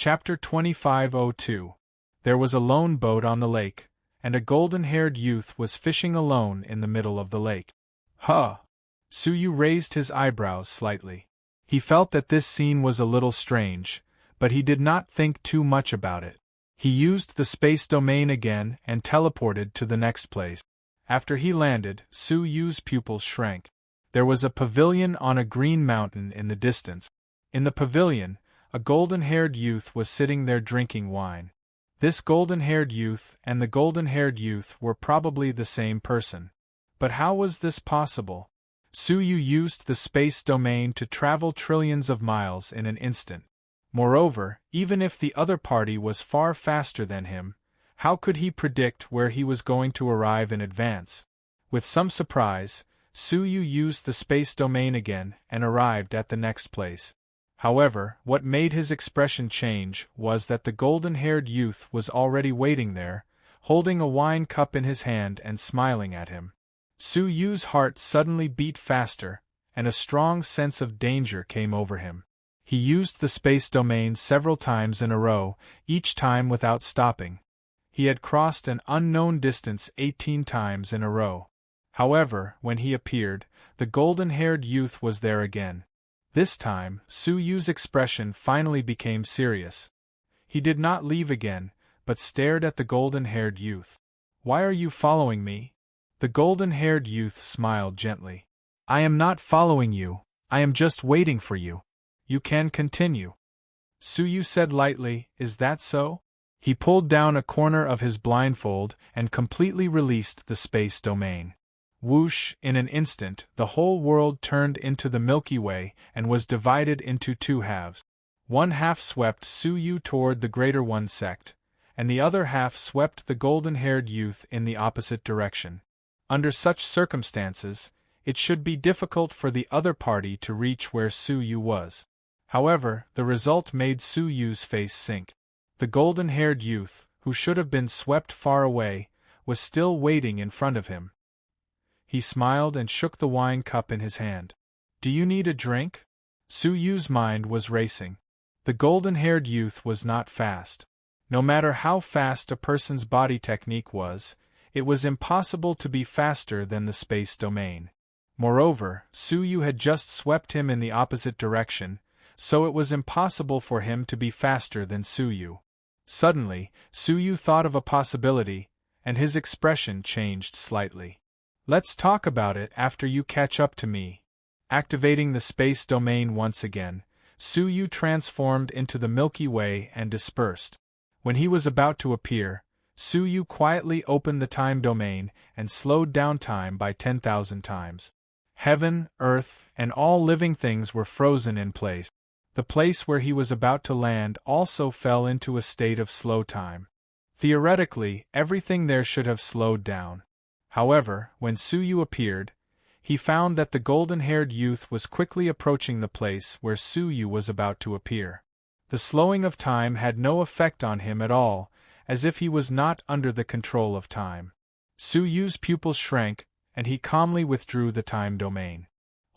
Chapter 2502. There was a lone boat on the lake, and a golden-haired youth was fishing alone in the middle of the lake. Huh! Suyu raised his eyebrows slightly. He felt that this scene was a little strange, but he did not think too much about it. He used the space domain again and teleported to the next place. After he landed, Suyu's pupils shrank. There was a pavilion on a green mountain in the distance. In the pavilion, a golden-haired youth was sitting there drinking wine. This golden-haired youth and the golden-haired youth were probably the same person. But how was this possible? Suyu used the space domain to travel trillions of miles in an instant. Moreover, even if the other party was far faster than him, how could he predict where he was going to arrive in advance? With some surprise, Suyu used the space domain again and arrived at the next place. However, what made his expression change was that the golden-haired youth was already waiting there, holding a wine cup in his hand and smiling at him. Suyu's heart suddenly beat faster, and a strong sense of danger came over him. He used the space domain several times in a row, each time without stopping. He had crossed an unknown distance 18 times in a row. However, when he appeared, the golden-haired youth was there again. This time, Suyu's expression finally became serious. He did not leave again, but stared at the golden-haired youth. "Why are you following me?" The golden-haired youth smiled gently. "I am not following you, I am just waiting for you. You can continue." Suyu said lightly, "Is that so?" He pulled down a corner of his blindfold and completely released the space domain. Whoosh! In an instant, the whole world turned into the Milky Way and was divided into two halves. One half swept Suyu toward the Greater One sect, and the other half swept the golden-haired youth in the opposite direction. Under such circumstances, it should be difficult for the other party to reach where Suyu was. However, the result made Suyu's face sink. The golden-haired youth, who should have been swept far away, was still waiting in front of him. He smiled and shook the wine cup in his hand. "Do you need a drink?" Suyu's mind was racing. The golden-haired youth was not fast. No matter how fast a person's body technique was, it was impossible to be faster than the space domain. Moreover, Suyu had just swept him in the opposite direction, so it was impossible for him to be faster than Suyu. Suddenly, Suyu thought of a possibility, and his expression changed slightly. "Let's talk about it after you catch up to me." Activating the space domain once again, Suyu transformed into the Milky Way and dispersed. When he was about to appear, Suyu quietly opened the time domain and slowed down time by 10,000 times. Heaven, earth, and all living things were frozen in place. The place where he was about to land also fell into a state of slow time. Theoretically, everything there should have slowed down. However, when Suyu appeared, he found that the golden-haired youth was quickly approaching the place where Suyu was about to appear. The slowing of time had no effect on him at all, as if he was not under the control of time. Suyu's pupils shrank, and he calmly withdrew the time domain.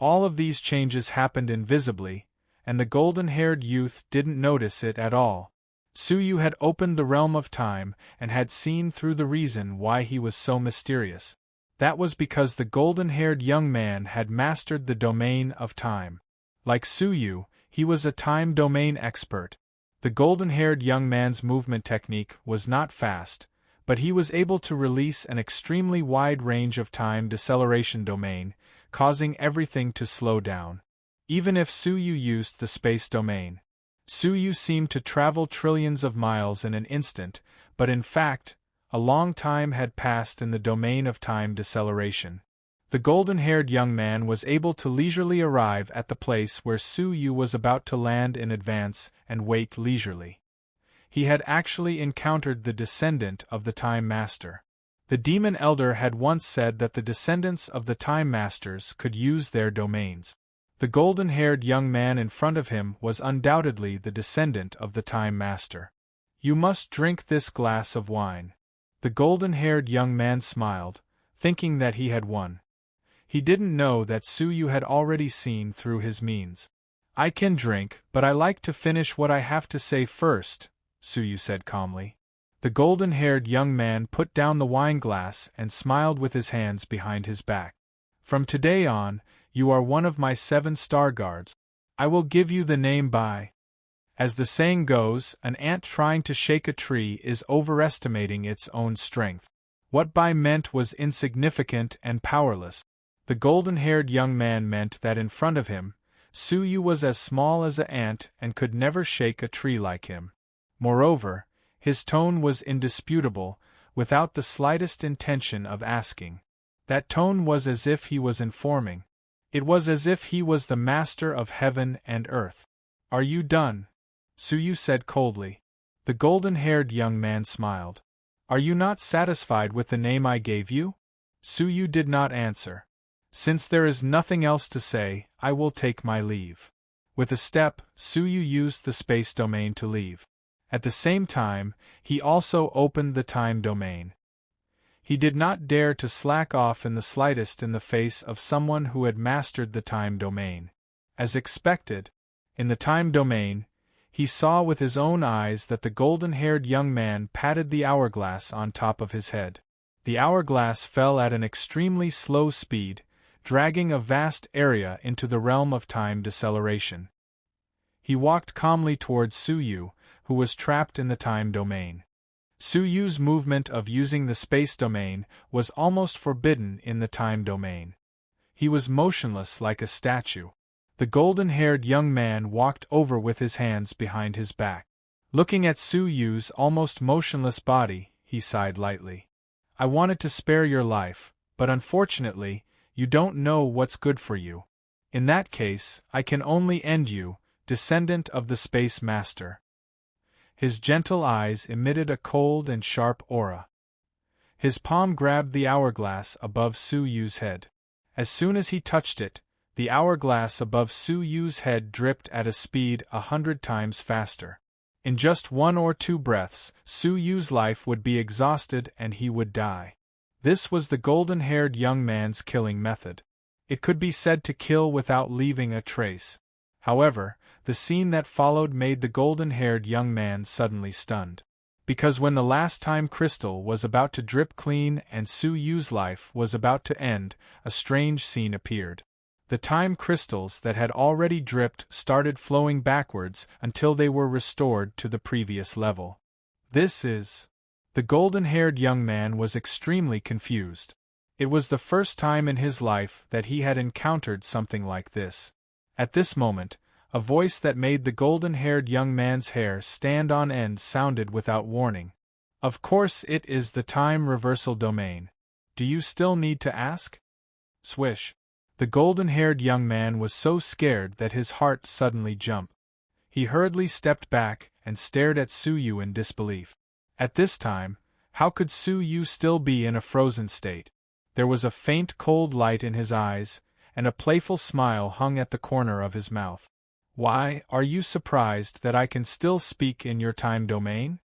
All of these changes happened invisibly, and the golden-haired youth didn't notice it at all. Suyu had opened the realm of time and had seen through the reason why he was so mysterious. That was because the golden-haired young man had mastered the domain of time. Like Suyu, he was a time domain expert. The golden-haired young man's movement technique was not fast, but he was able to release an extremely wide range of time deceleration domain, causing everything to slow down. Even if Suyu used the space domain, Suyu seemed to travel trillions of miles in an instant, but in fact, a long time had passed in the domain of time deceleration. The golden-haired young man was able to leisurely arrive at the place where Suyu was about to land in advance and wait leisurely. He had actually encountered the descendant of the Time Master. The Demon Elder had once said that the descendants of the Time Masters could use their domains. The golden-haired young man in front of him was undoubtedly the descendant of the Time Master. "You must drink this glass of wine." The golden-haired young man smiled, thinking that he had won. He didn't know that Suyu had already seen through his means. I can drink, but I like to finish what I have to say first, Suyu said calmly. The golden-haired young man put down the wine glass and smiled with his hands behind his back. From today on, you are one of my 7 star guards. I will give you the name Bai. As the saying goes, an ant trying to shake a tree is overestimating its own strength. What Bai meant was insignificant and powerless. The golden-haired young man meant that in front of him, Suyu was as small as an ant and could never shake a tree like him. Moreover, his tone was indisputable, without the slightest intention of asking. That tone was as if he was informing. It was as if he was the master of heaven and earth. Are you done? Suyu said coldly. The golden-haired young man smiled. Are you not satisfied with the name I gave you? Suyu did not answer. Since there is nothing else to say, I will take my leave. With a step, Suyu used the space domain to leave. At the same time, he also opened the time domain. He did not dare to slack off in the slightest in the face of someone who had mastered the time domain. As expected, in the time domain, he saw with his own eyes that the golden-haired young man patted the hourglass on top of his head. The hourglass fell at an extremely slow speed, dragging a vast area into the realm of time deceleration. He walked calmly towards Suyu, who was trapped in the time domain. Suyu's movement of using the space domain was almost forbidden in the time domain. He was motionless like a statue. The golden-haired young man walked over with his hands behind his back. Looking at Suyu's almost motionless body, he sighed lightly. I wanted to spare your life, but unfortunately, you don't know what's good for you. In that case, I can only end you, descendant of the Space Master. His gentle eyes emitted a cold and sharp aura. His palm grabbed the hourglass above Suyu's head. As soon as he touched it, the hourglass above Suyu's head dripped at a speed 100 times faster. In just 1 or 2 breaths, Suyu's life would be exhausted and he would die. This was the golden-haired young man's killing method. It could be said to kill without leaving a trace. However, the scene that followed made the golden-haired young man suddenly stunned. Because when the last time crystal was about to drip clean and Suyu's life was about to end, a strange scene appeared. The time crystals that had already dripped started flowing backwards until they were restored to the previous level. This is... The golden-haired young man was extremely confused. It was the first time in his life that he had encountered something like this. At this moment, a voice that made the golden-haired young man's hair stand on end sounded without warning. Of course it is the time reversal domain. Do you still need to ask? Swish. The golden-haired young man was so scared that his heart suddenly jumped. He hurriedly stepped back and stared at Suyu in disbelief. At this time, how could Suyu still be in a frozen state? There was a faint cold light in his eyes, and a playful smile hung at the corner of his mouth. Why, are you surprised that I can still speak in your time domain?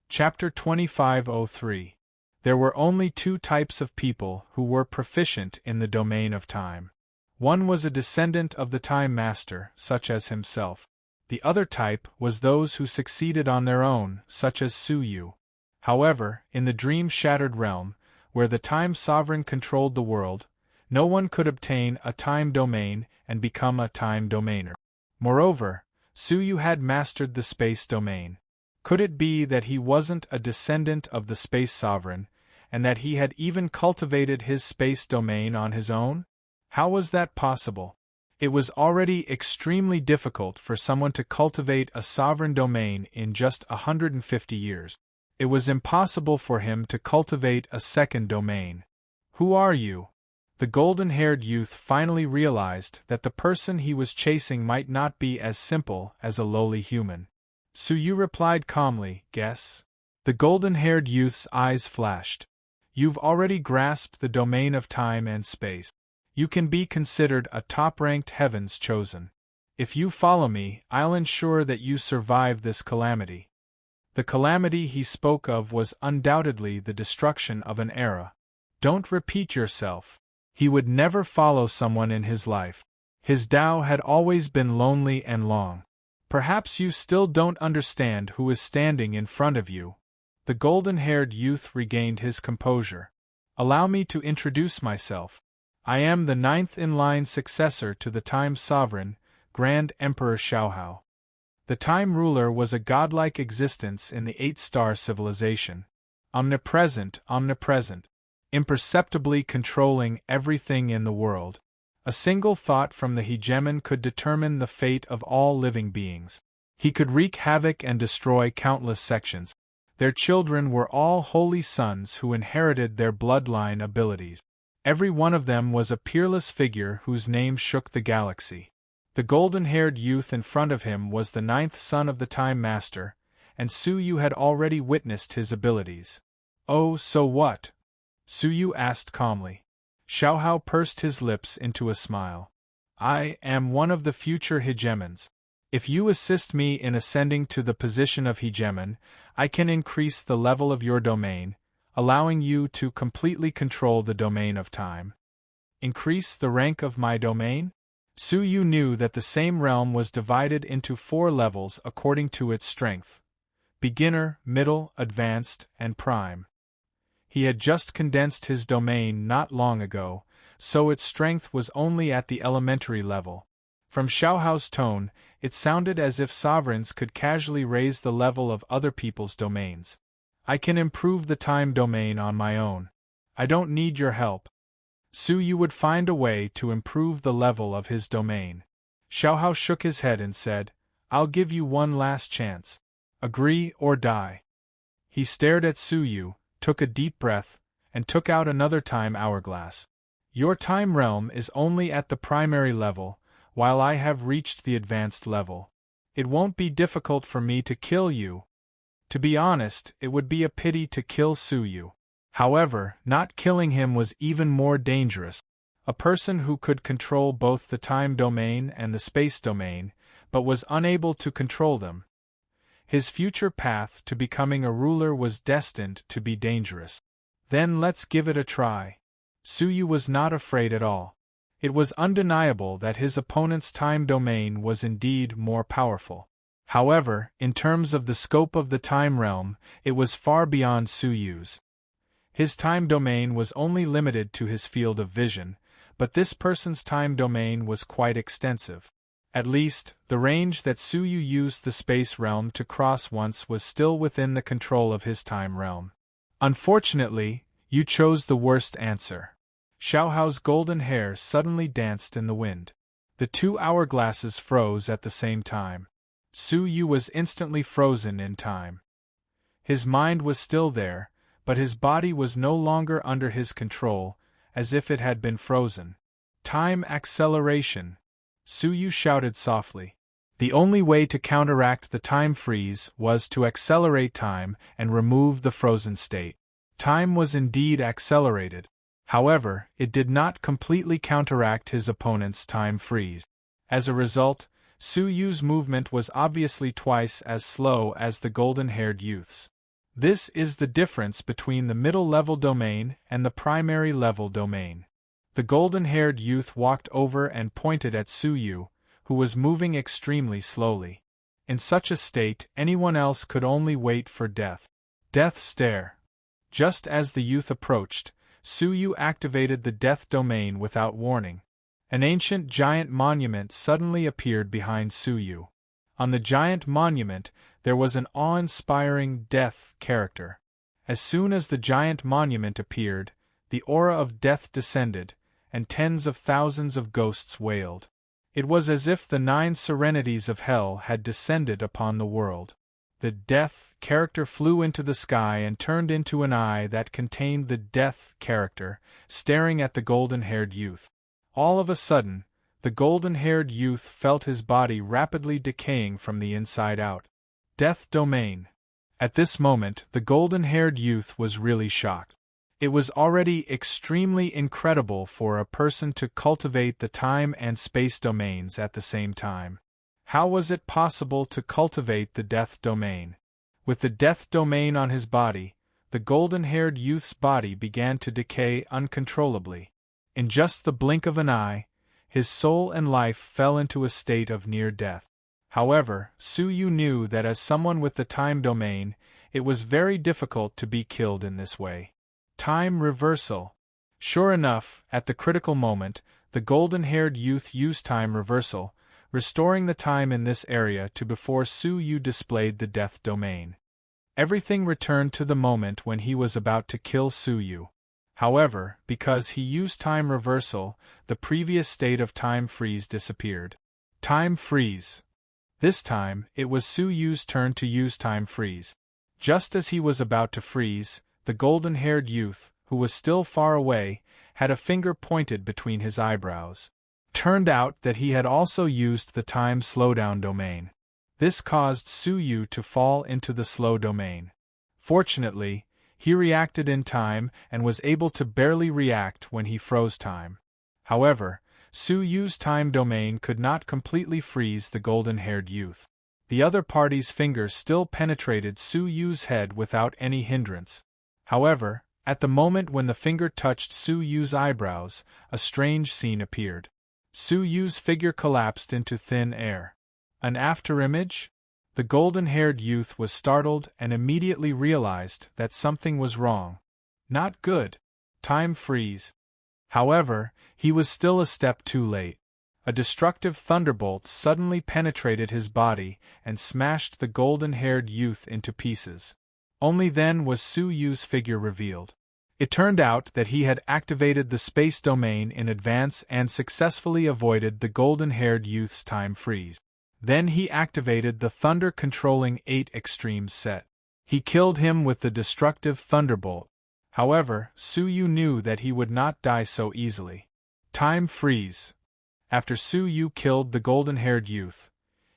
Chapter 2503. There were only 2 types of people who were proficient in the domain of time. One was a descendant of the Time Master, such as himself. The other type was those who succeeded on their own, such as Suyu. However, in the dream-shattered realm, where the Time Sovereign controlled the world, no one could obtain a time domain and become a time domainer. Moreover, Suyu had mastered the space domain. Could it be that he wasn't a descendant of the Space Sovereign, and that he had even cultivated his space domain on his own? How was that possible? It was already extremely difficult for someone to cultivate a sovereign domain in just 150 years. It was impossible for him to cultivate a second domain. Who are you? The golden-haired youth finally realized that the person he was chasing might not be as simple as a lowly human. Suyu replied calmly, guess. The golden-haired youth's eyes flashed. You've already grasped the domain of time and space. You can be considered a top-ranked heaven's chosen. If you follow me, I'll ensure that you survive this calamity. The calamity he spoke of was undoubtedly the destruction of an era. Don't repeat yourself. He would never follow someone in his life. His Tao had always been lonely and long. Perhaps you still don't understand who is standing in front of you. The golden-haired youth regained his composure. Allow me to introduce myself. I am the 9th-in-line successor to the Time Sovereign, Grand Emperor Xiaohao. The Time Ruler was a godlike existence in the 8-star civilization. Omnipresent, imperceptibly controlling everything in the world. A single thought from the hegemon could determine the fate of all living beings. He could wreak havoc and destroy countless sections. Their children were all holy sons who inherited their bloodline abilities. Every one of them was a peerless figure whose name shook the galaxy. The golden-haired youth in front of him was the 9th son of the Time Master, and Su Yu had already witnessed his abilities. Oh, so what? Su Yu asked calmly. Xiaohao pursed his lips into a smile. I am one of the future hegemons. If you assist me in ascending to the position of hegemon, I can increase the level of your domain, allowing you to completely control the domain of time. Increase the rank of my domain? Su Yu knew that the same realm was divided into 4 levels according to its strength: beginner, middle, advanced, and prime. He had just condensed his domain not long ago, so its strength was only at the elementary level. From Xiaohao's tone, it sounded as if sovereigns could casually raise the level of other people's domains. I can improve the time domain on my own. I don't need your help. Su Yu would find a way to improve the level of his domain. Xiaohao shook his head and said, I'll give you one last chance. Agree or die. He stared at Su Yu, took a deep breath, and took out another time hourglass. Your time realm is only at the primary level, while I have reached the advanced level. It won't be difficult for me to kill you. To be honest, it would be a pity to kill Su Yu. However, not killing him was even more dangerous. A person who could control both the time domain and the space domain, but was unable to control them. His future path to becoming a ruler was destined to be dangerous. Then let's give it a try. Su Yu was not afraid at all. It was undeniable that his opponent's time domain was indeed more powerful. However, in terms of the scope of the time realm, it was far beyond Su Yu's. His time domain was only limited to his field of vision, but this person's time domain was quite extensive. At least, the range that Su Yu used the space realm to cross once was still within the control of his time realm. Unfortunately, you chose the worst answer. Xiaohao's golden hair suddenly danced in the wind. The 2 hourglasses froze at the same time. Su Yu was instantly frozen in time. His mind was still there, but his body was no longer under his control, as if it had been frozen. Time acceleration! Su Yu shouted softly. The only way to counteract the time freeze was to accelerate time and remove the frozen state. Time was indeed accelerated. However, it did not completely counteract his opponent's time freeze. As a result, Su Yu's movement was obviously twice as slow as the golden-haired youth's. This is the difference between the middle-level domain and the primary-level domain. The golden-haired youth walked over and pointed at Su Yu, who was moving extremely slowly. In such a state, anyone else could only wait for death. Death stare. Just as the youth approached, Su Yu activated the death domain without warning. An ancient giant monument suddenly appeared behind Su Yu. On the giant monument, there was an awe-inspiring death character. As soon as the giant monument appeared, the aura of death descended, and tens of thousands of ghosts wailed. It was as if the 9 serenities of hell had descended upon the world. The death character flew into the sky and turned into an eye that contained the death character, staring at the golden-haired youth. All of a sudden, the golden-haired youth felt his body rapidly decaying from the inside out. Death domain. At this moment, the golden-haired youth was really shocked. It was already extremely incredible for a person to cultivate the time and space domains at the same time. How was it possible to cultivate the death domain? With the death domain on his body, the golden-haired youth's body began to decay uncontrollably. In just the blink of an eye, His soul and life fell into a state of near death. However, Su Yu knew that as someone with the time domain, it was very difficult to be killed in this way. Time reversal. Sure enough, at the critical moment, the golden-haired youth used time reversal, restoring the time in this area to before Su Yu displayed the death domain. Everything returned to the moment when he was about to kill Su Yu. However, because he used time reversal, the previous state of time freeze disappeared. Time freeze. This time, it was Su Yu's turn to use time freeze. Just as he was about to freeze, the golden-haired youth, who was still far away, had a finger pointed between his eyebrows. Turned out that he had also used the time slowdown domain. This caused Su Yu to fall into the slow domain. Fortunately, he reacted in time and was able to barely react when he froze time. However, Su Yu's time domain could not completely freeze the golden-haired youth. The other party's finger still penetrated Su Yu's head without any hindrance. However, at the moment when the finger touched Su Yu's eyebrows, a strange scene appeared. Su Yu's figure collapsed into thin air. An afterimage? The golden-haired youth was startled and immediately realized that something was wrong. Not good. Time freeze. However, he was still a step too late. A destructive thunderbolt suddenly penetrated his body and smashed the golden-haired youth into pieces. Only then was Su Yu's figure revealed. It turned out that he had activated the space domain in advance and successfully avoided the golden-haired youth's time freeze. Then he activated the thunder-controlling 8 extremes set. He killed him with the destructive thunderbolt. However, Su Yu knew that he would not die so easily. Time freeze. After Su Yu killed the golden-haired youth,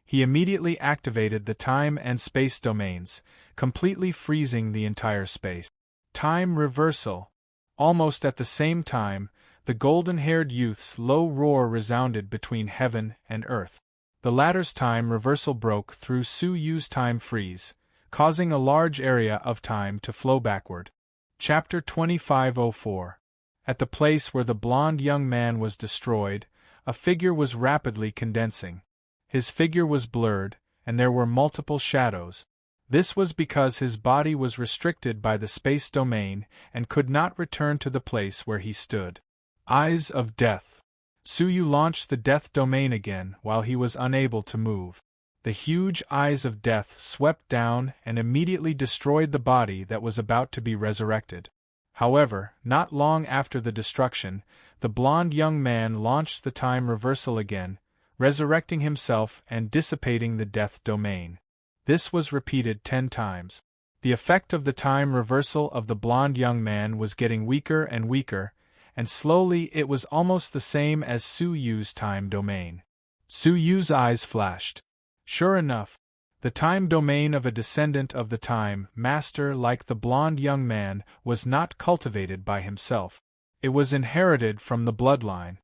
he immediately activated the time and space domains, completely freezing the entire space. Time reversal. Almost at the same time, the golden-haired youth's low roar resounded between heaven and earth. The latter's time reversal broke through Su Yu's time freeze, causing a large area of time to flow backward. Chapter 2504. At the place where the blonde young man was destroyed, a figure was rapidly condensing. His figure was blurred, and there were multiple shadows. This was because his body was restricted by the space domain and could not return to the place where he stood. Eyes of Death. Su Yu launched the death domain again while he was unable to move. The huge eyes of death swept down and immediately destroyed the body that was about to be resurrected. However, not long after the destruction, the blonde young man launched the time reversal again, resurrecting himself and dissipating the death domain. This was repeated 10 times. The effect of the time reversal of the blonde young man was getting weaker and weaker, and slowly it was almost the same as Su Yu's time domain. Su Yu's eyes flashed. Sure enough, the time domain of a descendant of the time master like the blonde young man was not cultivated by himself. It was inherited from the bloodline.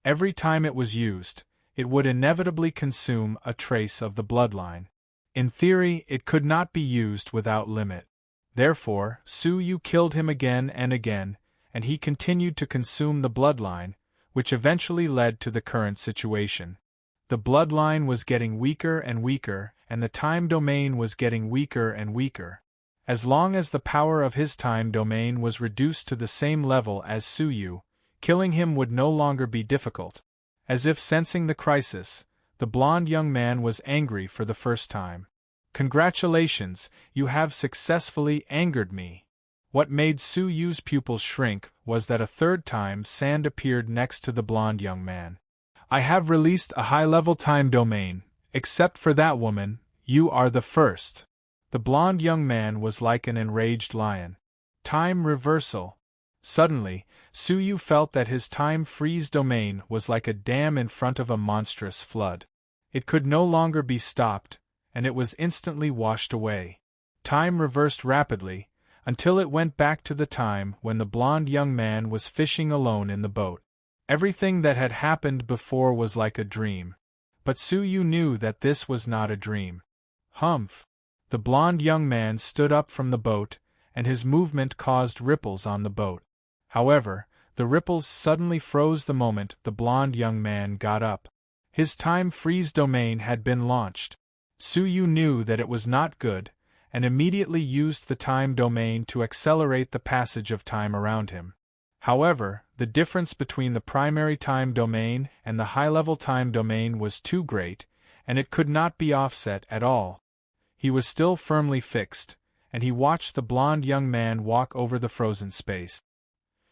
Every time it was used, it would inevitably consume a trace of the bloodline. In theory, it could not be used without limit. Therefore, Su Yu killed him again, and he continued to consume the bloodline, which eventually led to the current situation. The bloodline was getting weaker and weaker, and the time domain was getting weaker and weaker. As long as the power of his time domain was reduced to the same level as Su Yu, killing him would no longer be difficult. As if sensing the crisis, the blonde young man was angry for the first time. Congratulations, you have successfully angered me. What made Su Yu's pupils shrink was that a third time sand appeared next to the blonde young man. I have released a high-level time domain. Except for that woman, you are the first. The blonde young man was like an enraged lion. Time reversal. Suddenly, Su Yu felt that his time freeze domain was like a dam in front of a monstrous flood. It could no longer be stopped, and it was instantly washed away. Time reversed rapidly, until it went back to the time when the blonde young man was fishing alone in the boat. Everything that had happened before was like a dream. But Su Yu knew that this was not a dream. Humph! The blonde young man stood up from the boat, and his movement caused ripples on the boat. However, The ripples suddenly froze the moment the blond young man got up. His time freeze domain had been launched. Suyu knew that it was not good, and immediately used the time domain to accelerate the passage of time around him. However, the difference between the primary time domain and the high-level time domain was too great, and it could not be offset at all. He was still firmly fixed, and he watched the blond young man walk over the frozen space.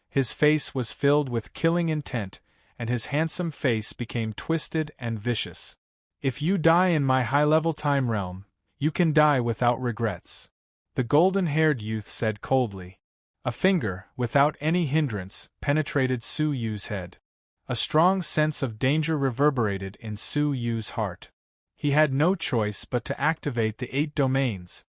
His face was filled with killing intent, and his handsome face became twisted and vicious. If you die in my high-level time realm, you can die without regrets, the golden-haired youth said coldly. A finger, without any hindrance, penetrated Suyu's head. A strong sense of danger reverberated in Suyu's heart. He had no choice but to activate the 8 domains.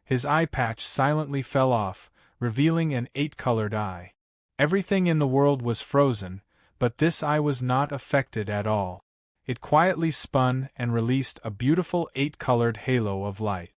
His eye patch silently fell off, revealing an 8-colored eye. Everything in the world was frozen, but this eye was not affected at all. It quietly spun and released a beautiful 8-colored halo of light.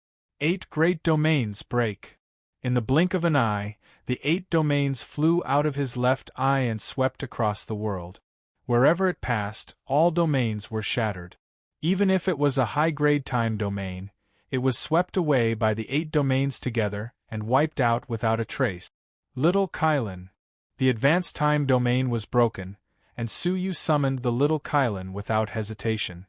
8 great domains break. In the blink of an eye, the 8 domains flew out of his left eye and swept across the world. Wherever it passed, all domains were shattered. Even if it was a high-grade time domain, it was swept away by the 8 domains together and wiped out without a trace. Little Kylan. The advanced time domain was broken, and Suyu summoned the little Kylan without hesitation.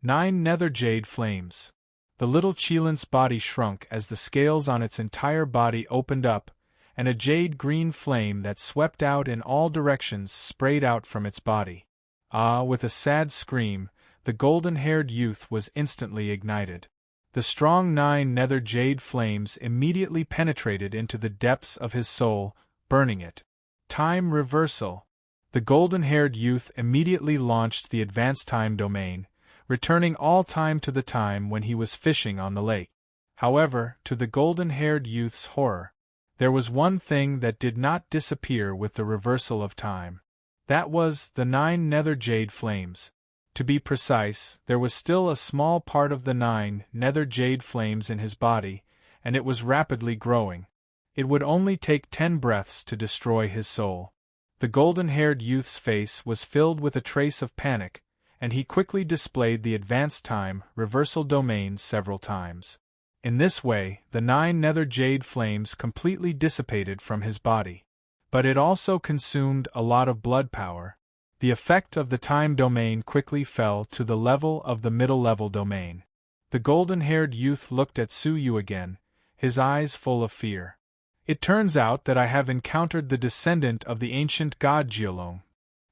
9 nether jade flames. The little Chilan's body shrunk as the scales on its entire body opened up, and a jade-green flame that swept out in all directions sprayed out from its body. Ah, with a sad scream, the golden-haired youth was instantly ignited. The strong 9 nether jade flames immediately penetrated into the depths of his soul, burning it. Time reversal. The golden-haired youth immediately launched the advanced time domain, returning all time to the time when he was fishing on the lake. However, to the golden-haired youth's horror, there was one thing that did not disappear with the reversal of time. That was the 9 nether jade flames. To be precise, there was still a small part of the 9 nether jade flames in his body, and it was rapidly growing. It would only take 10 breaths to destroy his soul. The golden-haired youth's face was filled with a trace of panic, and he quickly displayed the advanced time reversal domain several times. In this way, the 9 nether jade flames completely dissipated from his body. But it also consumed a lot of blood power. The effect of the time domain quickly fell to the level of the middle-level domain. The golden-haired youth looked at Suyu again, his eyes full of fear. It turns out that I have encountered the descendant of the ancient god Jiolong.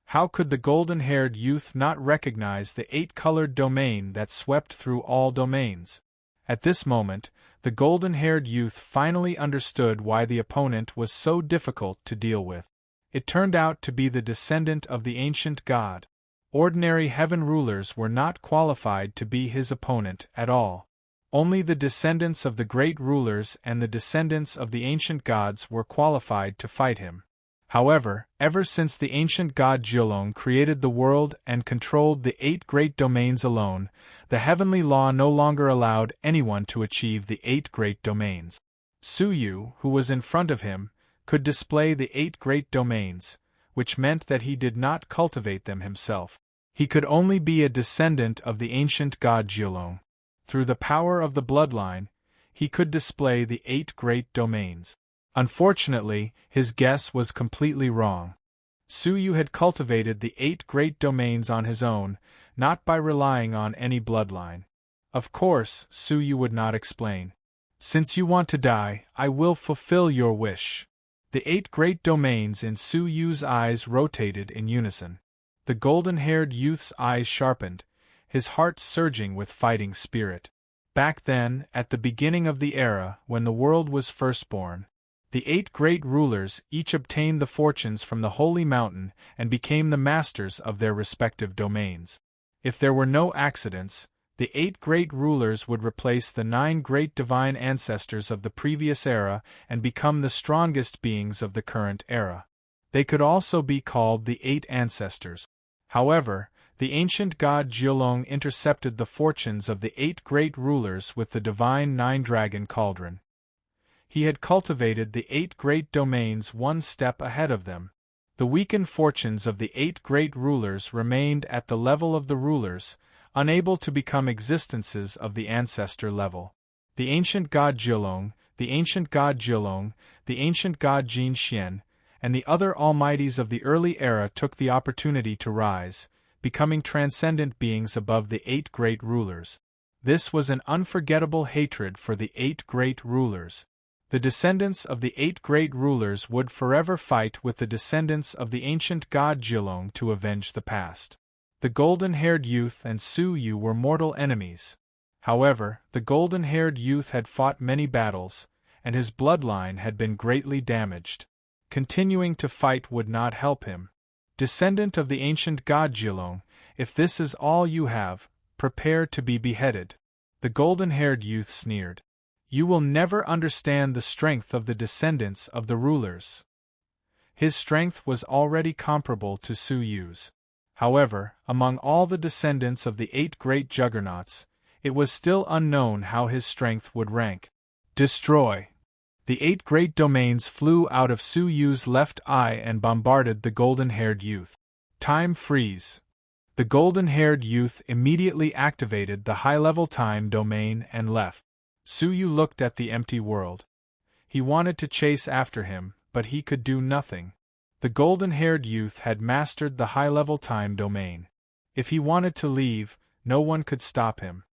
How could the golden-haired youth not recognize the 8-colored domain that swept through all domains? At this moment, the golden-haired youth finally understood why the opponent was so difficult to deal with. It turned out to be the descendant of the ancient god. Ordinary heaven rulers were not qualified to be his opponent at all. Only the descendants of the great rulers and the descendants of the ancient gods were qualified to fight him. However, ever since the ancient god Jiolong created the world and controlled the 8 great domains alone, the heavenly law no longer allowed anyone to achieve the 8 great domains. Suyu, who was in front of him, could display the 8 great domains, which meant that he did not cultivate them himself. He could only be a descendant of the ancient god Jiolong. Through the power of the bloodline, he could display the 8 great domains. Unfortunately, his guess was completely wrong. Suyu had cultivated the 8 great domains on his own, not by relying on any bloodline. Of course, Suyu would not explain. Since you want to die, I will fulfill your wish. The 8 great domains in Suyu's eyes rotated in unison. The golden-haired youth's eyes sharpened, his heart surging with fighting spirit. Back then, at the beginning of the era, when the world was first born, the 8 great rulers each obtained the fortunes from the holy mountain and became the masters of their respective domains. If there were no accidents, the 8 great rulers would replace the 9 great divine ancestors of the previous era and become the strongest beings of the current era. They could also be called the 8 ancestors. However, the ancient god Jiolong intercepted the fortunes of the 8 great rulers with the divine 9-dragon Cauldron. He had cultivated the 8 great domains one step ahead of them. The weakened fortunes of the 8 great rulers remained at the level of the rulers, unable to become existences of the ancestor level. The ancient god Jilong, the ancient god Jilong, the ancient god Jin Xian, and the other almighties of the early era took the opportunity to rise, becoming transcendent beings above the 8 great rulers. This was an unforgettable hatred for the 8 great rulers. The descendants of the 8 great rulers would forever fight with the descendants of the ancient god Jilong to avenge the past. The golden-haired youth and Su Yu were mortal enemies. However, the golden-haired youth had fought many battles, and his bloodline had been greatly damaged. Continuing to fight would not help him. Descendant of the ancient god Jilong, if this is all you have, prepare to be beheaded. The golden-haired youth sneered. You will never understand the strength of the descendants of the rulers. His strength was already comparable to Su Yu's. However, among all the descendants of the 8 great juggernauts, it was still unknown how his strength would rank. Destroy! The 8 great domains flew out of Su Yu's left eye and bombarded the golden-haired youth. Time freeze. The golden-haired youth immediately activated the high-level time domain and left. Su Yu looked at the empty world. He wanted to chase after him, but he could do nothing. The golden-haired youth had mastered the high-level time domain. If he wanted to leave, no one could stop him.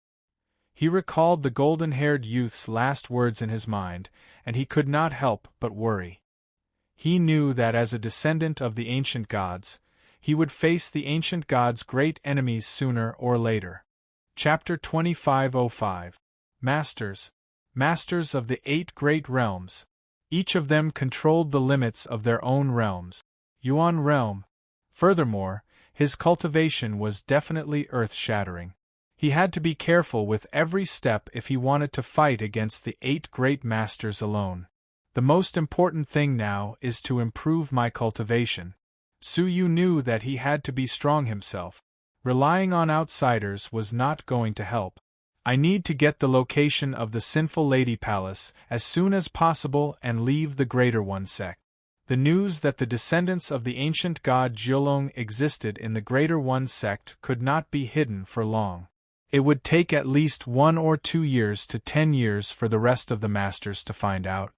He recalled the golden-haired youth's last words in his mind, and he could not help but worry. He knew that as a descendant of the ancient gods, he would face the ancient gods' great enemies sooner or later. Chapter 2505. Masters. Masters of the 8 great realms. Each of them controlled the limits of their own realms. Yuan realm. Furthermore, his cultivation was definitely earth-shattering. He had to be careful with every step if he wanted to fight against the 8 great masters alone. The most important thing now is to improve my cultivation. Su Yu knew that he had to be strong himself. Relying on outsiders was not going to help. I need to get the location of the Sinful Lady Palace as soon as possible and leave the Greater One sect. The news that the descendants of the ancient god Jilong existed in the Greater One sect could not be hidden for long. It would take at least 1 or 2 years to 10 years for the rest of the masters to find out.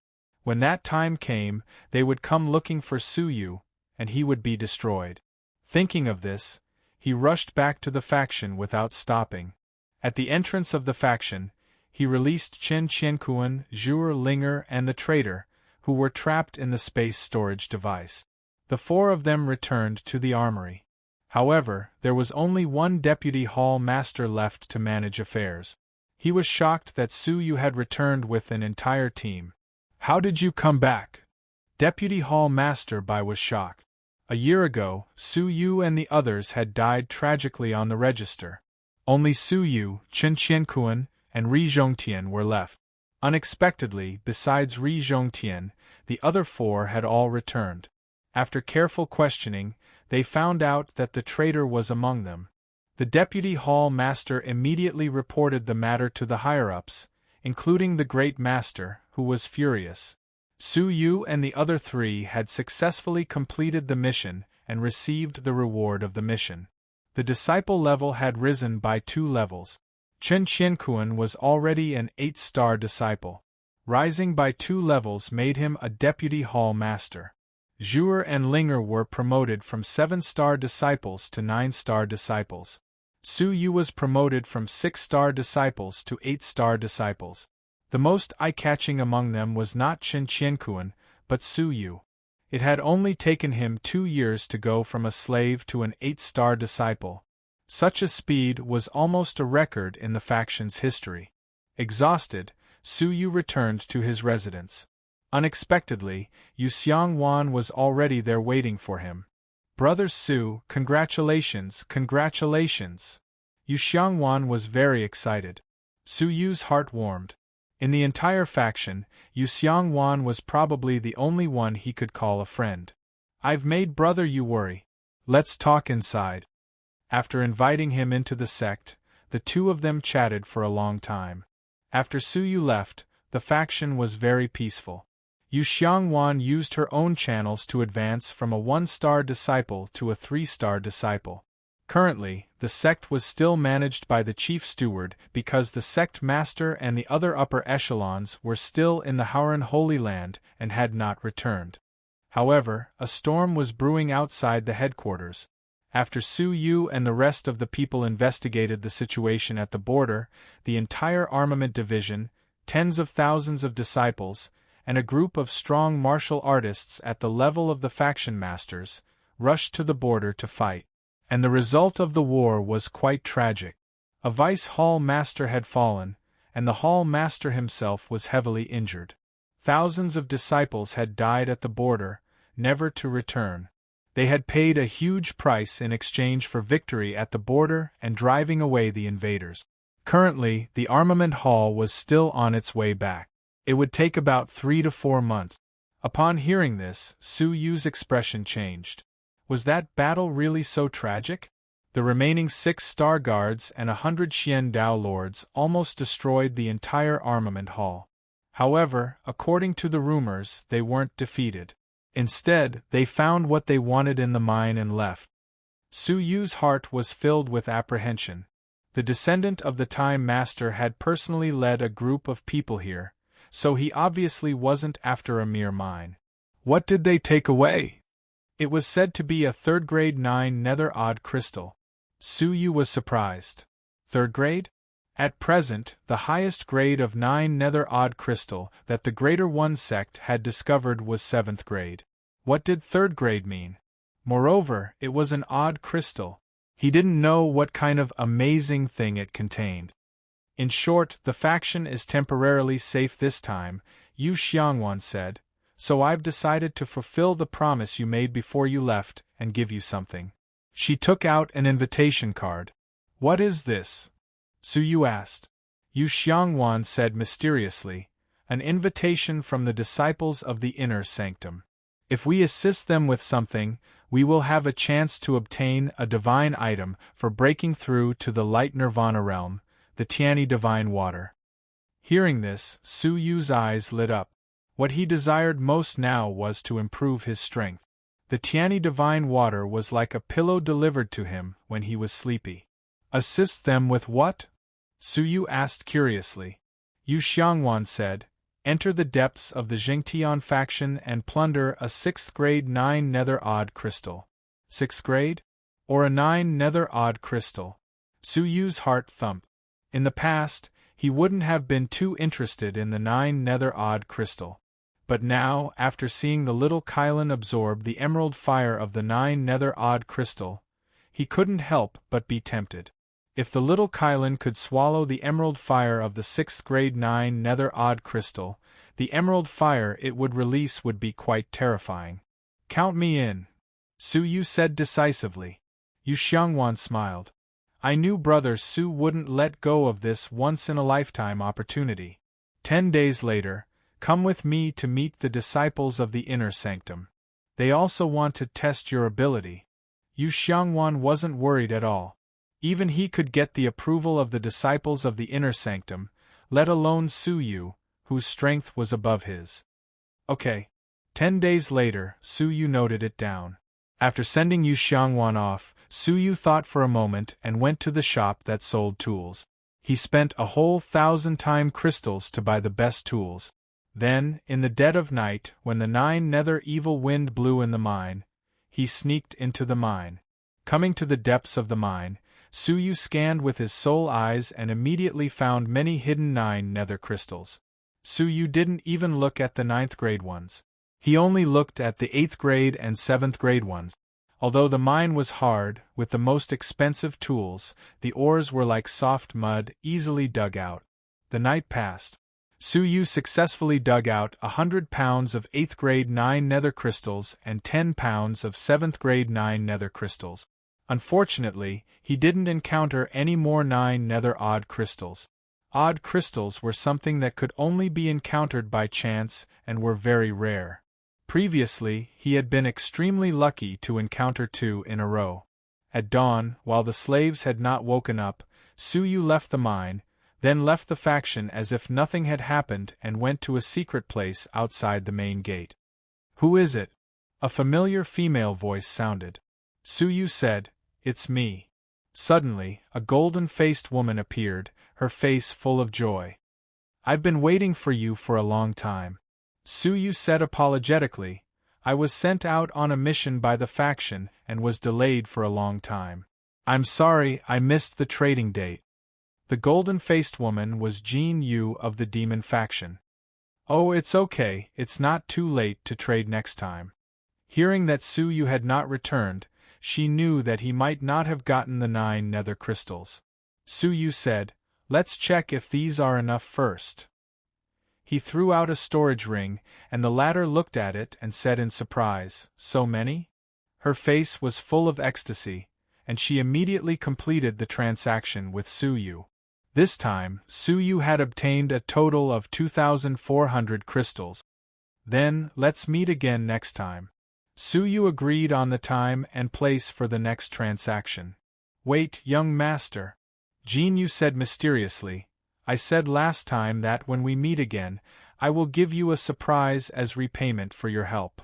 When that time came, they would come looking for Su Yu, and he would be destroyed. Thinking of this, he rushed back to the faction without stopping. At the entrance of the faction, he released Chen Qiankuan, Zhuge Linger, and the traitor, who were trapped in the space storage device. The 4 of them returned to the armory. However, there was only one deputy hall master left to manage affairs. He was shocked that Su Yu had returned with an entire team. How did you come back? Deputy hall master Bai was shocked. A year ago, Su Yu and the others had died tragically on the register. Only Su Yu, Chen Qiankuan, and Ri Zhongtian were left. Unexpectedly, besides Ri Zhongtian, the other 4 had all returned. After careful questioning, they found out that the traitor was among them. The deputy hall master immediately reported the matter to the higher-ups, including the great master, who was furious. Su Yu and the other 3 had successfully completed the mission and received the reward of the mission. The disciple level had risen by 2 levels. Chen Qiankuan was already an 8-star disciple. Rising by 2 levels made him a deputy hall master. Zhuge and Linger were promoted from 7-star disciples to 9-star disciples. Su Yu was promoted from 6-star disciples to 8-star disciples. The most eye-catching among them was not Chen Qiankuan, but Su Yu. It had only taken him 2 years to go from a slave to an 8-star disciple. Such a speed was almost a record in the faction's history. Exhausted, Su Yu returned to his residence. Unexpectedly, Yu Xiangwan was already there waiting for him. Brother Su, congratulations, congratulations! Yu Xiangwan was very excited. Su Yu's heart warmed. In the entire faction, Yu Xiangwan was probably the only one he could call a friend. I've made Brother Yu worry. Let's talk inside. After inviting him into the sect, the 2 of them chatted for a long time. After Su Yu left, the faction was very peaceful. Yu Xiangwan used her own channels to advance from a 1-star disciple to a 3-star disciple. Currently, the sect was still managed by the chief steward because the sect master and the other upper echelons were still in the Hauran Holy Land and had not returned. However, a storm was brewing outside the headquarters. After Su Yu and the rest of the people investigated the situation at the border, the entire armament division, tens of thousands of disciples, and a group of strong martial artists at the level of the faction masters, rushed to the border to fight. And the result of the war was quite tragic. A vice hall master had fallen, and the hall master himself was heavily injured. Thousands of disciples had died at the border, never to return. They had paid a huge price in exchange for victory at the border and driving away the invaders. Currently, the armament hall was still on its way back. It would take about 3 to 4 months. Upon hearing this, Su Yu's expression changed. Was that battle really so tragic? The remaining 6 star guards and 100 Xian Dao lords almost destroyed the entire armament hall. However, according to the rumors, they weren't defeated. Instead, they found what they wanted in the mine and left. Su Yu's heart was filled with apprehension. The descendant of the Time Master had personally led a group of people here, so he obviously wasn't after a mere mine. What did they take away? It was said to be a 3rd grade 9 nether odd crystal. Su Yu was surprised. 3rd grade? At present, the highest grade of 9 nether odd crystal that the Greater One sect had discovered was 7th grade. What did 3rd grade mean? Moreover, it was an odd crystal. He didn't know what kind of amazing thing it contained. In short, the faction is temporarily safe this time, Yu Xiangwan said, so I've decided to fulfill the promise you made before you left and give you something. She took out an invitation card. What is this? Su Yu asked. Yu Xiangwan said mysteriously, an invitation from the disciples of the inner sanctum. If we assist them with something, we will have a chance to obtain a divine item for breaking through to the light nirvana realm, the Tiani divine water. Hearing this, Su Yu's eyes lit up. What he desired most now was to improve his strength. The Tiani divine water was like a pillow delivered to him when he was sleepy. Assist them with what? Su Yu asked curiously. Yu Xiangwan said, enter the depths of the Jingtian faction and plunder a 6th grade 9 nether odd crystal. 6th grade? Or a 9 nether odd crystal? Su Yu's heart thumped. In the past, he wouldn't have been too interested in the 9 nether odd crystal. But now, after seeing the little Kylan absorb the emerald fire of the 9 nether odd crystal, he couldn't help but be tempted. If the little Kylan could swallow the emerald fire of the 6th grade 9 nether odd crystal, the emerald fire it would release would be quite terrifying. Count me in, Su Yu said decisively. Yu Xiangwan smiled. I knew Brother Su wouldn't let go of this once-in-a-lifetime opportunity. 10 days later, come with me to meet the disciples of the inner sanctum. They also want to test your ability. Yu Xiangwan wasn't worried at all. Even he could get the approval of the disciples of the inner sanctum, let alone Su Yu, whose strength was above his. Okay. 10 days later, Su Yu noted it down. After sending Yu Xiangwan off, Su Yu thought for a moment and went to the shop that sold tools. He spent a whole 1,000 time crystals to buy the best tools. Then, in the dead of night, when the 9 nether evil wind blew in the mine, he sneaked into the mine. Coming to the depths of the mine, Su Yu scanned with his soul eyes and immediately found many hidden 9 nether crystals. Su Yu didn't even look at the 9th grade ones. He only looked at the 8th grade and 7th grade ones. Although the mine was hard, with the most expensive tools, the ores were like soft mud, easily dug out. The night passed. Su Yu successfully dug out 100 pounds of 8th grade 9 nether crystals and 10 pounds of 7th grade 9 nether crystals. Unfortunately, he didn't encounter any more 9 nether odd crystals. Odd crystals were something that could only be encountered by chance and were very rare. Previously, he had been extremely lucky to encounter 2 in a row. At dawn, while the slaves had not woken up, Su Yu left the mine, then left the faction as if nothing had happened and went to a secret place outside the main gate. "Who is it?" A familiar female voice sounded. Suyu said, "It's me." Suddenly, a golden-faced woman appeared, her face full of joy. "I've been waiting for you for a long time," Suyu said apologetically. "I was sent out on a mission by the faction and was delayed for a long time. I'm sorry I missed the trading date." The golden-faced woman was Jin Yu of the demon faction. "Oh, it's okay, it's not too late to trade next time." Hearing that Suyu had not returned, she knew that he might not have gotten the 9 nether crystals. Suyu said, "Let's check if these are enough first." He threw out a storage ring, and the latter looked at it and said in surprise, "So many?" Her face was full of ecstasy, and she immediately completed the transaction with Suyu. This time, Suyu had obtained a total of 2,400 crystals. "Then, let's meet again next time." Suyu agreed on the time and place for the next transaction. "Wait, young master," Jinyu said mysteriously. "I said last time that when we meet again, I will give you a surprise as repayment for your help."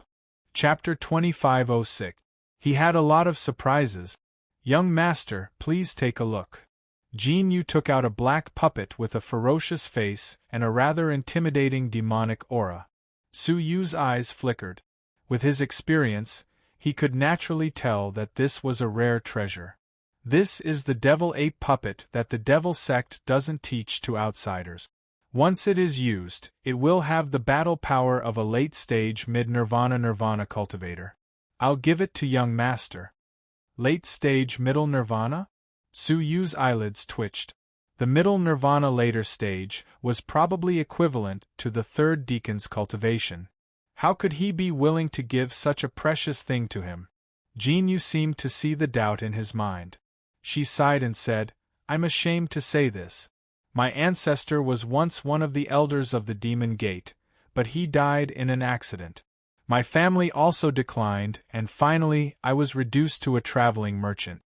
Chapter 2506. He had a lot of surprises. "Young master, please take a look." Jinyu took out a black puppet with a ferocious face and a rather intimidating demonic aura. Suyu's eyes flickered. With his experience, he could naturally tell that this was a rare treasure. This is the devil ape puppet that the devil sect doesn't teach to outsiders. Once it is used, it will have the battle power of a late-stage mid-nirvana cultivator. I'll give it to young master. Late-stage middle nirvana? Suyu's eyelids twitched. The middle nirvana later stage was probably equivalent to the third deacon's cultivation. How could he be willing to give such a precious thing to him? Jinyu seemed to see the doubt in his mind. She sighed and said, "I'm ashamed to say this. My ancestor was once one of the elders of the Demon Gate, but he died in an accident. My family also declined, and finally I was reduced to a traveling merchant.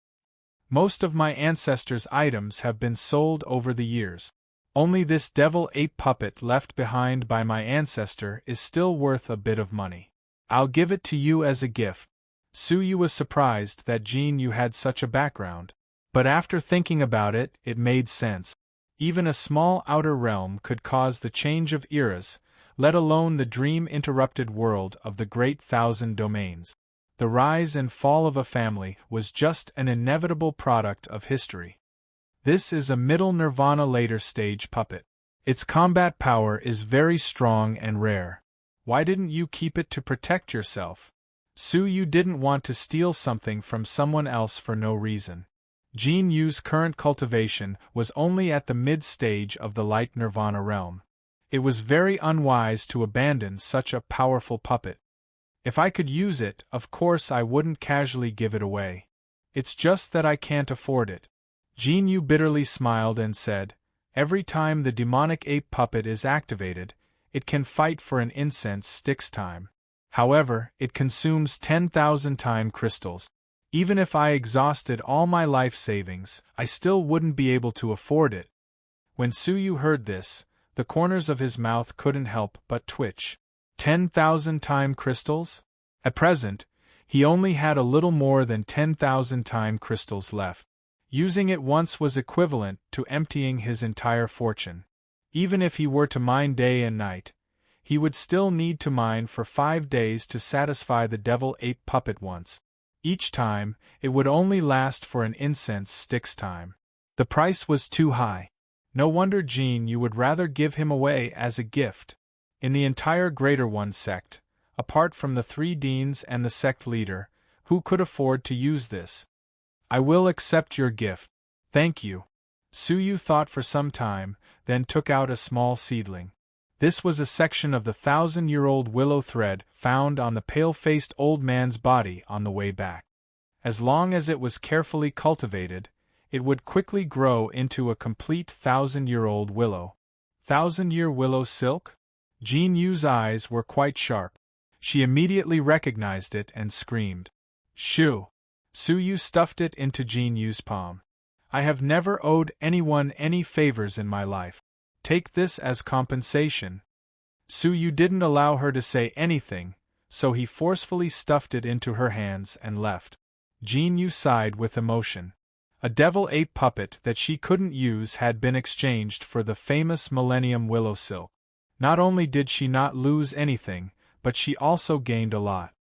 Most of my ancestors' items have been sold over the years. Only this devil ape puppet left behind by my ancestor is still worth a bit of money. I'll give it to you as a gift." Suyu was surprised that Jinyu had such a background. But after thinking about it, it made sense. Even a small outer realm could cause the change of eras, let alone the dream-interrupted world of the Great Thousand Domains. The rise and fall of a family was just an inevitable product of history. This is a middle nirvana later stage puppet. Its combat power is very strong and rare. Why didn't you keep it to protect yourself? Suyu didn't want to steal something from someone else for no reason. Jinyu's current cultivation was only at the mid-stage of the light nirvana realm. It was very unwise to abandon such a powerful puppet. If I could use it, of course I wouldn't casually give it away. It's just that I can't afford it. Jinyu bitterly smiled and said, "Every time the demonic ape puppet is activated, it can fight for an incense stick's time. However, it consumes 10,000 time crystals. Even if I exhausted all my life savings, I still wouldn't be able to afford it." When Suyu heard this, the corners of his mouth couldn't help but twitch. 10,000 time crystals? At present, he only had a little more than 10,000 time crystals left. Using it once was equivalent to emptying his entire fortune. Even if he were to mine day and night, he would still need to mine for 5 days to satisfy the devil ape puppet once. Each time, it would only last for an incense stick's time. The price was too high. No wonder Jinyu would rather give him away as a gift. In the entire Greater One sect, apart from the 3 deans and the sect leader, who could afford to use this? "I will accept your gift. Thank you." Suyu thought for some time, then took out a small seedling. This was a section of the 1,000-year-old willow thread found on the pale-faced old man's body on the way back. As long as it was carefully cultivated, it would quickly grow into a complete 1,000-year-old willow. 1,000-year willow silk? Jinyu's eyes were quite sharp. She immediately recognized it and screamed. "Shoo!" Suyu stuffed it into Jinyu's palm. I have never owed anyone any favors in my life. Take this as compensation. Su Yu didn't allow her to say anything, so he forcefully stuffed it into her hands and left. Jin Yu sighed with emotion. A devil-ape puppet that she couldn't use had been exchanged for the famous Millennium Willow Silk. Not only did she not lose anything, but she also gained a lot.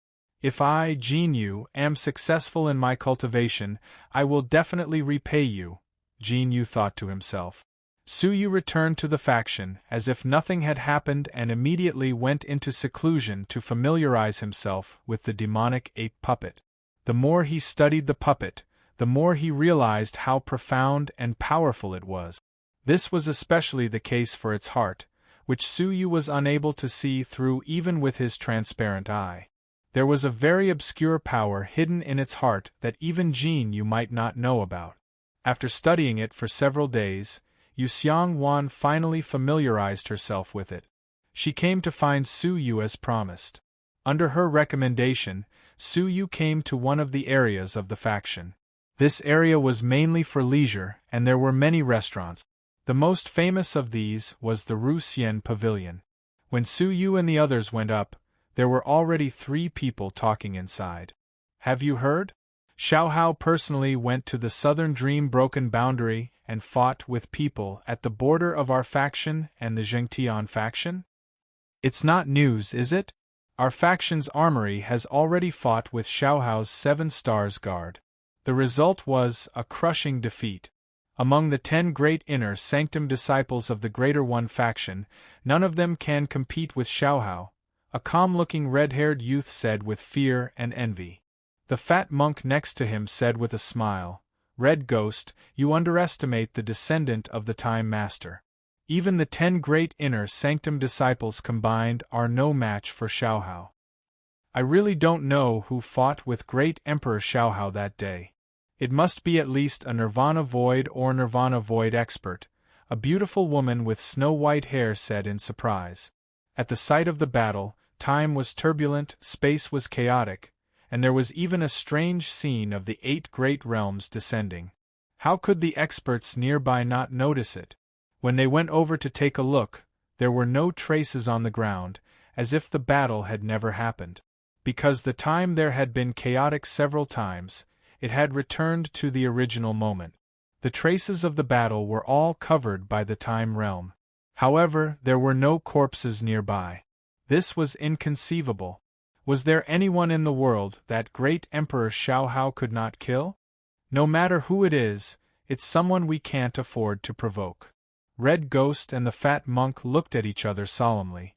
If I, Jin Yu, am successful in my cultivation, I will definitely repay you, Jin Yu thought to himself. Su Yu returned to the faction as if nothing had happened and immediately went into seclusion to familiarize himself with the demonic ape puppet. The more he studied the puppet, the more he realized how profound and powerful it was. This was especially the case for its heart, which Su Yu was unable to see through even with his transparent eye. There was a very obscure power hidden in its heart that even Jin Yu might not know about. After studying it for several days, Yu Xiangwan finally familiarized herself with it. She came to find Su Yu as promised. Under her recommendation, Su Yu came to one of the areas of the faction. This area was mainly for leisure, and there were many restaurants. The most famous of these was the Ru Xian Pavilion. When Su Yu and the others went up, there were already 3 people talking inside. Have you heard? Xiao Hao personally went to the Southern Dream Broken Boundary and fought with people at the border of our faction and the Zhengtian faction? It's not news, is it? Our faction's armory has already fought with Xiao Hao's 7 Stars Guard. The result was a crushing defeat. Among the 10 great inner sanctum disciples of the Greater One faction, none of them can compete with Xiao Hao, a calm-looking red-haired youth said with fear and envy. The fat monk next to him said with a smile, Red Ghost, you underestimate the descendant of the Time Master. Even the 10 great inner sanctum disciples combined are no match for Xiao Hao. I really don't know who fought with Great Emperor Xiao Hao that day. It must be at least a Nirvana Void or Nirvana Void expert, a beautiful woman with snow-white hair said in surprise. At the site of the battle, time was turbulent, space was chaotic, and there was even a strange scene of the 8 great realms descending. How could the experts nearby not notice it? When they went over to take a look, there were no traces on the ground, as if the battle had never happened. Because the time there had been chaotic several times, it had returned to the original moment. The traces of the battle were all covered by the time realm. However, there were no corpses nearby. This was inconceivable. Was there anyone in the world that great Emperor Xiao Hao could not kill? No matter who it is, it's someone we can't afford to provoke. Red Ghost and the fat monk looked at each other solemnly.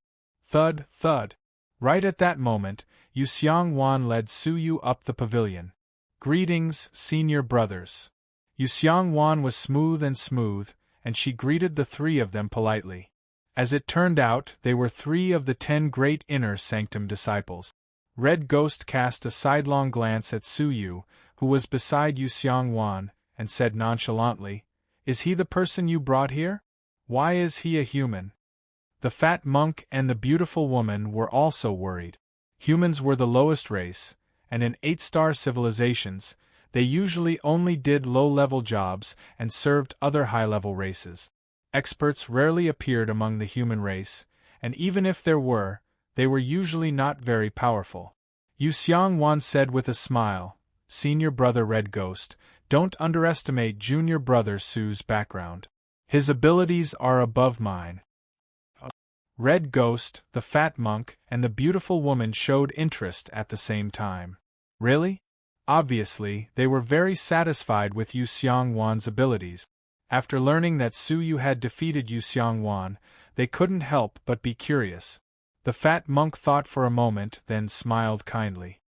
Thud, thud. Right at that moment, Yu Xiangwan led Su Yu up the pavilion. Greetings, senior brothers. Yu Xiangwan was smooth, and she greeted the 3 of them politely. As it turned out, they were 3 of the 10 great inner sanctum disciples. Red Ghost cast a sidelong glance at Su Yu, who was beside Yu Xiangwan, and said nonchalantly, Is he the person you brought here? Why is he a human? The fat monk and the beautiful woman were also worried. Humans were the lowest race, and in 8-star civilizations, they usually only did low-level jobs and served other high-level races. Experts rarely appeared among the human race, and even if there were, they were usually not very powerful. Yu Xiangwan said with a smile, Senior Brother Red Ghost, don't underestimate Junior Brother Su's background. His abilities are above mine. Red Ghost, the fat monk, and the beautiful woman showed interest at the same time. Really? Obviously, they were very satisfied with Yu Xiangwan's abilities. After learning that Su Yu had defeated Yu Xiangwan, they couldn't help but be curious. The fat monk thought for a moment, then smiled kindly.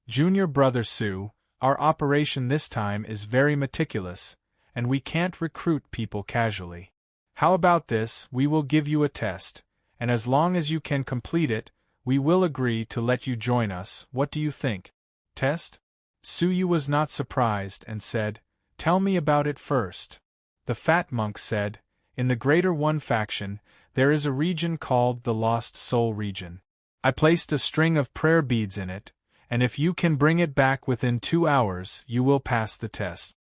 Junior Brother Su, our operation this time is very meticulous, and we can't recruit people casually. How about this, we will give you a test, and as long as you can complete it, we will agree to let you join us. What do you think? Test? Su Yu was not surprised and said, Tell me about it first. The fat monk said, In the Greater One faction, there is a region called the Lost Soul region. I placed a string of prayer beads in it, and if you can bring it back within 2 hours, you will pass the test.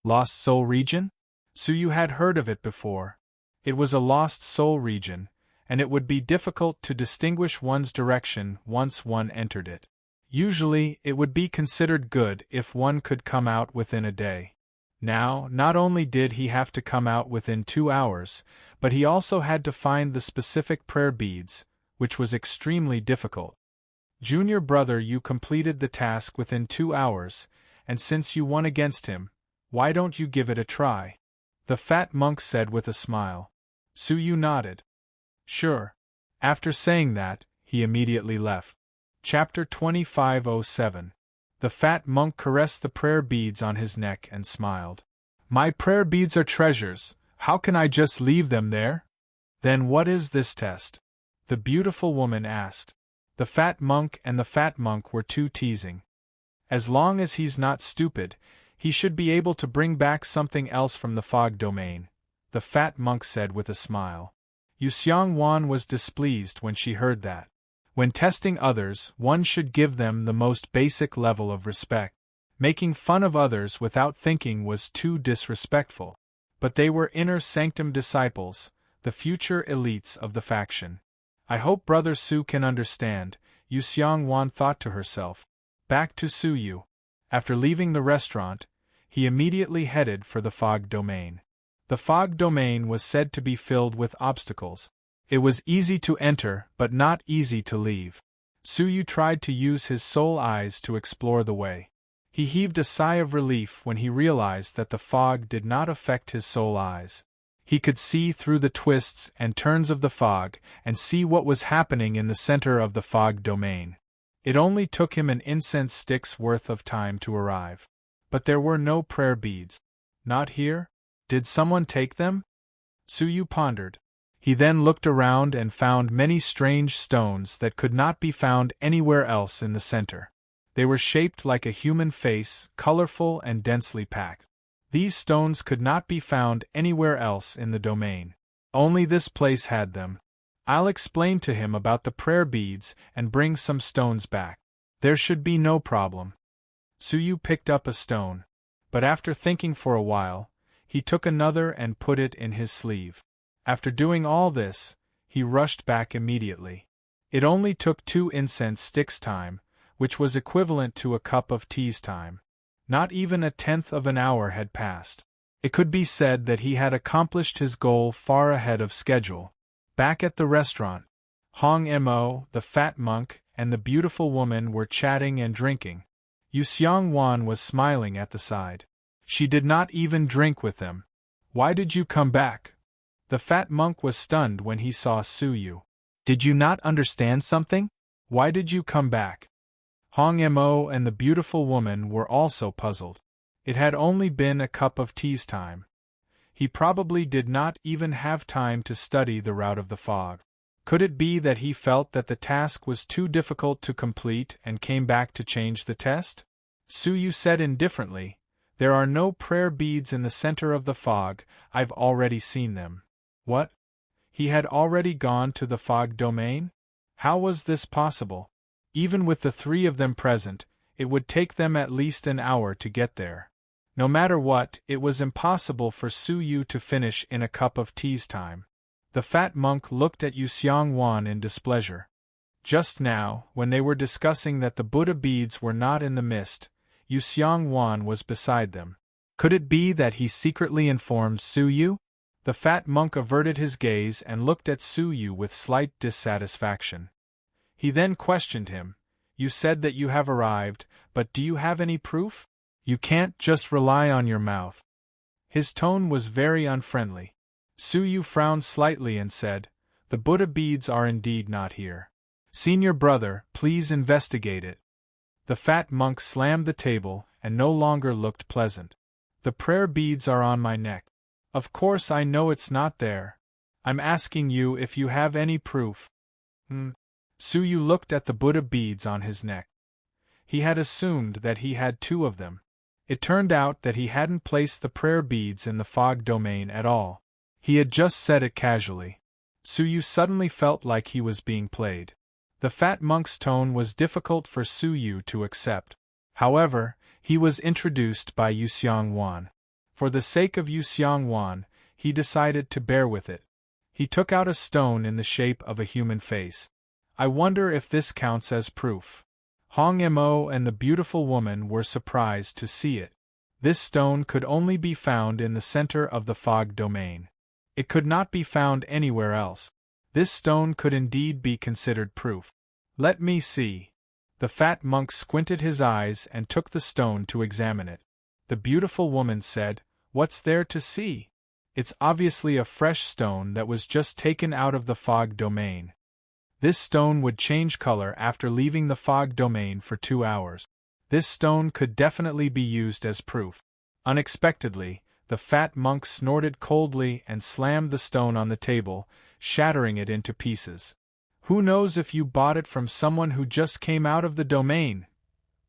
Lost Soul Region? Suyu had heard of it before. It was a lost soul region, and it would be difficult to distinguish one's direction once one entered it. Usually, it would be considered good if one could come out within a day. Now, not only did he have to come out within 2 hours, but he also had to find the specific prayer beads, which was extremely difficult. Junior brother, you completed the task within 2 hours, and since you won against him, why don't you give it a try? The fat monk said with a smile. Suyu nodded. Sure. After saying that, he immediately left. Chapter 2507. The fat monk caressed the prayer beads on his neck and smiled. My prayer beads are treasures, how can I just leave them there? Then what is this test? The beautiful woman asked. The fat monk and the fat monk were too teasing. As long as he's not stupid, he should be able to bring back something else from the fog domain, the fat monk said with a smile. Yu Xiangwan was displeased when she heard that. When testing others, one should give them the most basic level of respect. Making fun of others without thinking was too disrespectful. But they were inner sanctum disciples, the future elites of the faction. I hope Brother Su can understand, Yu Xiangwan thought to herself. Back to Suyu. After leaving the restaurant, he immediately headed for the fog domain. The fog domain was said to be filled with obstacles. It was easy to enter, but not easy to leave. Suyu tried to use his soul eyes to explore the way. He heaved a sigh of relief when he realized that the fog did not affect his soul eyes. He could see through the twists and turns of the fog and see what was happening in the center of the fog domain. It only took him an incense stick's worth of time to arrive. But there were no prayer beads. Not here? Did someone take them? Suyu pondered. He then looked around and found many strange stones that could not be found anywhere else in the center. They were shaped like a human face, colorful and densely packed. These stones could not be found anywhere else in the domain. Only this place had them. I'll explain to him about the prayer beads and bring some stones back. There should be no problem. Suyu picked up a stone, but after thinking for a while, he took another and put it in his sleeve. After doing all this, he rushed back immediately. It only took 2 incense sticks' time, which was equivalent to a cup of tea's time. Not even 1/10 of an hour had passed. It could be said that he had accomplished his goal far ahead of schedule. Back at the restaurant, Hong Mo, the fat monk, and the beautiful woman were chatting and drinking. Yu Xiangwan was smiling at the side. She did not even drink with them. Why did you come back? The fat monk was stunned when he saw Suyu. Did you not understand something? Why did you come back? Hong Mo and the beautiful woman were also puzzled. It had only been a cup of tea's time. He probably did not even have time to study the route of the fog. Could it be that he felt that the task was too difficult to complete and came back to change the test? Suyu said indifferently, There are no prayer beads in the center of the fog, I've already seen them. What? He had already gone to the fog domain? How was this possible? Even with the 3 of them present, it would take them at least an hour to get there. No matter what, it was impossible for Suyu to finish in a cup of tea's time. The fat monk looked at Yu Xiangwan in displeasure. Just now, when they were discussing that the Buddha beads were not in the mist, Yu Xiangwan was beside them. Could it be that he secretly informed Suyu? The fat monk averted his gaze and looked at Suyu with slight dissatisfaction. He then questioned him. You said that you have arrived, but do you have any proof? You can't just rely on your mouth. His tone was very unfriendly. Suyu frowned slightly and said, The Buddha beads are indeed not here. Senior brother, please investigate it. The fat monk slammed the table and no longer looked pleasant. The prayer beads are on my neck. Of course I know it's not there. I'm asking you if you have any proof. Suyu looked at the Buddha beads on his neck. He had assumed that he had 2 of them. It turned out that he hadn't placed the prayer beads in the fog domain at all. He had just said it casually. Suyu suddenly felt like he was being played. The fat monk's tone was difficult for Suyu to accept. However, he was introduced by Yu Xiangwan. For the sake of Yu Xiangwan, he decided to bear with it. He took out a stone in the shape of a human face. I wonder if this counts as proof. Hong Mo and the beautiful woman were surprised to see it. This stone could only be found in the center of the fog domain. It could not be found anywhere else. This stone could indeed be considered proof. Let me see. The fat monk squinted his eyes and took the stone to examine it. The beautiful woman said, "What's there to see? It's obviously a fresh stone that was just taken out of the fog domain. This stone would change color after leaving the fog domain for 2 hours. This stone could definitely be used as proof." Unexpectedly, the fat monk snorted coldly and slammed the stone on the table, shattering it into pieces. "Who knows if you bought it from someone who just came out of the domain?"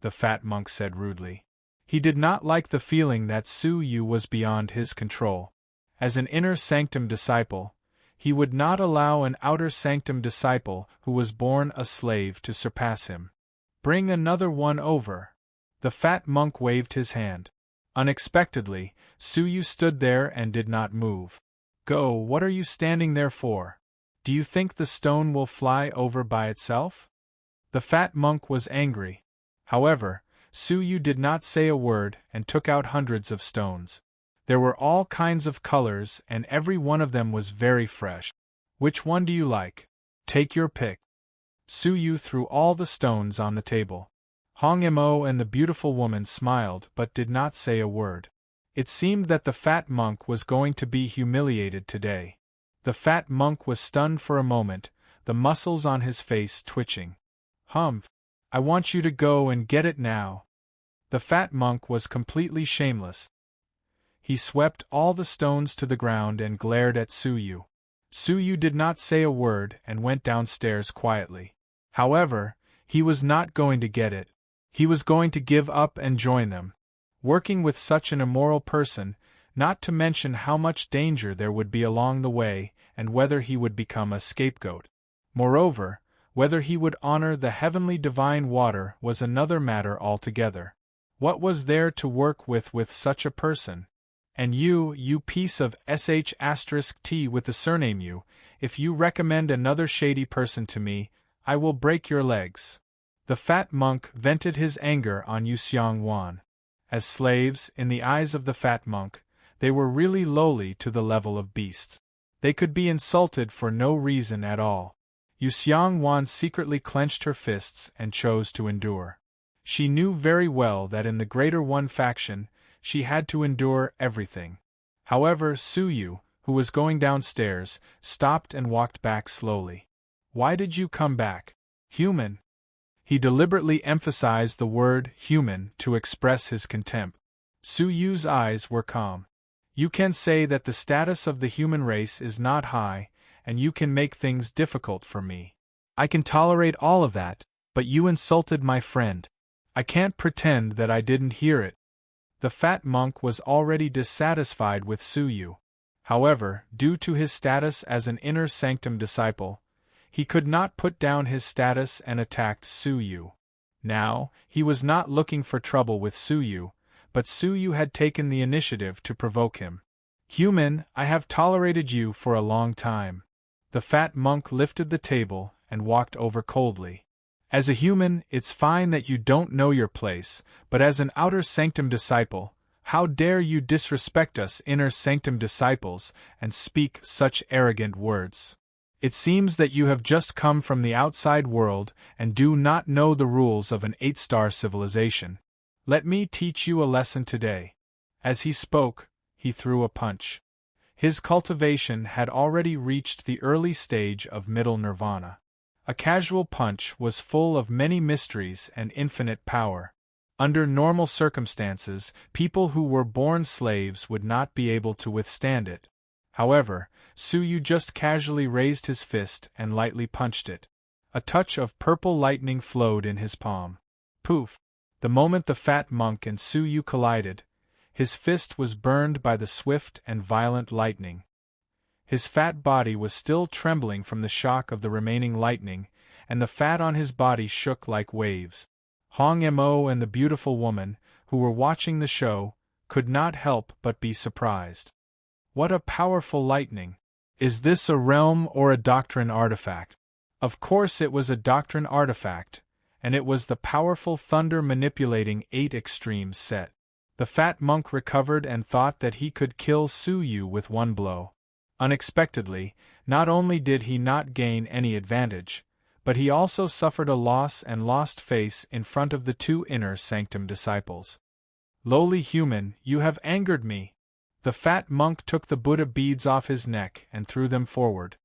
the fat monk said rudely. He did not like the feeling that Su Yu was beyond his control. As an inner sanctum disciple, he would not allow an outer sanctum disciple who was born a slave to surpass him. "Bring another one over." The fat monk waved his hand. Unexpectedly, Su Yu stood there and did not move. "Go, what are you standing there for? Do you think the stone will fly over by itself?" The fat monk was angry. However, Su Yu did not say a word and took out hundreds of stones. There were all kinds of colors and every one of them was very fresh. "Which one do you like? Take your pick." Su Yu threw all the stones on the table. Hong Mo and the beautiful woman smiled but did not say a word. It seemed that the fat monk was going to be humiliated today. The fat monk was stunned for a moment, the muscles on his face twitching. "Humph! I want you to go and get it now." The fat monk was completely shameless. He swept all the stones to the ground and glared at Su Yu. Su Yu did not say a word and went downstairs quietly. However, he was not going to get it. He was going to give up and join them. Working with such an immoral person, not to mention how much danger there would be along the way, and whether he would become a scapegoat. Moreover, whether he would honor the heavenly divine water was another matter altogether. What was there to work with such a person? And you piece of sh*t with the surname Yu, if you recommend another shady person to me, I will break your legs. The fat monk vented his anger on Yu Xiangwan. As slaves, in the eyes of the fat monk, they were really lowly to the level of beasts. They could be insulted for no reason at all. Yu Xiangwan secretly clenched her fists and chose to endure. She knew very well that in the Greater One faction, she had to endure everything. However, Su Yu, who was going downstairs, stopped and walked back slowly. "Why did you come back? Human?" He deliberately emphasized the word human to express his contempt. Su Yu's eyes were calm. "You can say that the status of the human race is not high, and you can make things difficult for me. I can tolerate all of that, but you insulted my friend. I can't pretend that I didn't hear it." The fat monk was already dissatisfied with Su Yu. However, due to his status as an inner sanctum disciple, he could not put down his status and attacked Su Yu. Now, he was not looking for trouble with Su Yu, but Su Yu had taken the initiative to provoke him. "Human, I have tolerated you for a long time." The fat monk lifted the table and walked over coldly. "As a human, it's fine that you don't know your place, but as an outer sanctum disciple, how dare you disrespect us inner sanctum disciples and speak such arrogant words? It seems that you have just come from the outside world and do not know the rules of an 8-star civilization. Let me teach you a lesson today." As he spoke, he threw a punch. His cultivation had already reached the early stage of middle nirvana. A casual punch was full of many mysteries and infinite power. Under normal circumstances, people who were born slaves would not be able to withstand it. However, Su Yu just casually raised his fist and lightly punched it. A touch of purple lightning flowed in his palm. Poof! The moment the fat monk and Su Yu collided, his fist was burned by the swift and violent lightning. His fat body was still trembling from the shock of the remaining lightning, and the fat on his body shook like waves. Hong Mo and the beautiful woman, who were watching the show, could not help but be surprised. What a powerful lightning! Is this a realm or a doctrine artifact? Of course it was a doctrine artifact, and it was the powerful thunder manipulating 8 extremes set. The fat monk recovered and thought that he could kill Su Yu with one blow. Unexpectedly, not only did he not gain any advantage, but he also suffered a loss and lost face in front of the 2 inner sanctum disciples. Lowly human, you have angered me. The fat monk took the Buddha beads off his neck and threw them forward.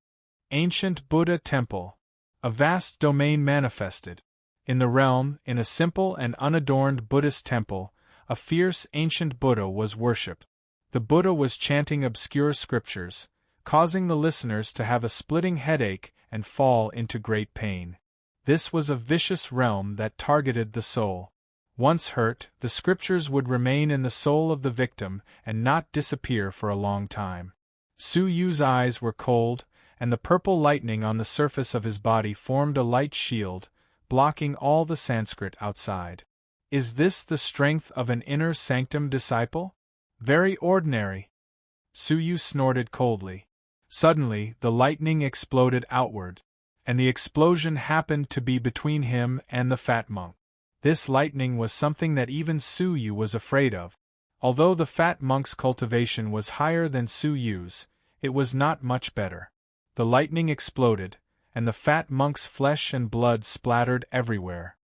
Ancient Buddha Temple. A vast domain manifested. In the realm, in a simple and unadorned Buddhist temple, a fierce ancient Buddha was worshipped. The Buddha was chanting obscure scriptures, causing the listeners to have a splitting headache and fall into great pain. This was a vicious realm that targeted the soul. Once hurt, the scriptures would remain in the soul of the victim and not disappear for a long time. Su Yu's eyes were cold, and the purple lightning on the surface of his body formed a light shield, blocking all the Sanskrit outside. Is this the strength of an inner sanctum disciple? Very ordinary. Su Yu snorted coldly. Suddenly, the lightning exploded outward, and the explosion happened to be between him and the fat monk. This lightning was something that even Su Yu was afraid of. Although the fat monk's cultivation was higher than Su Yu's, it was not much better. The lightning exploded, and the fat monk's flesh and blood splattered everywhere.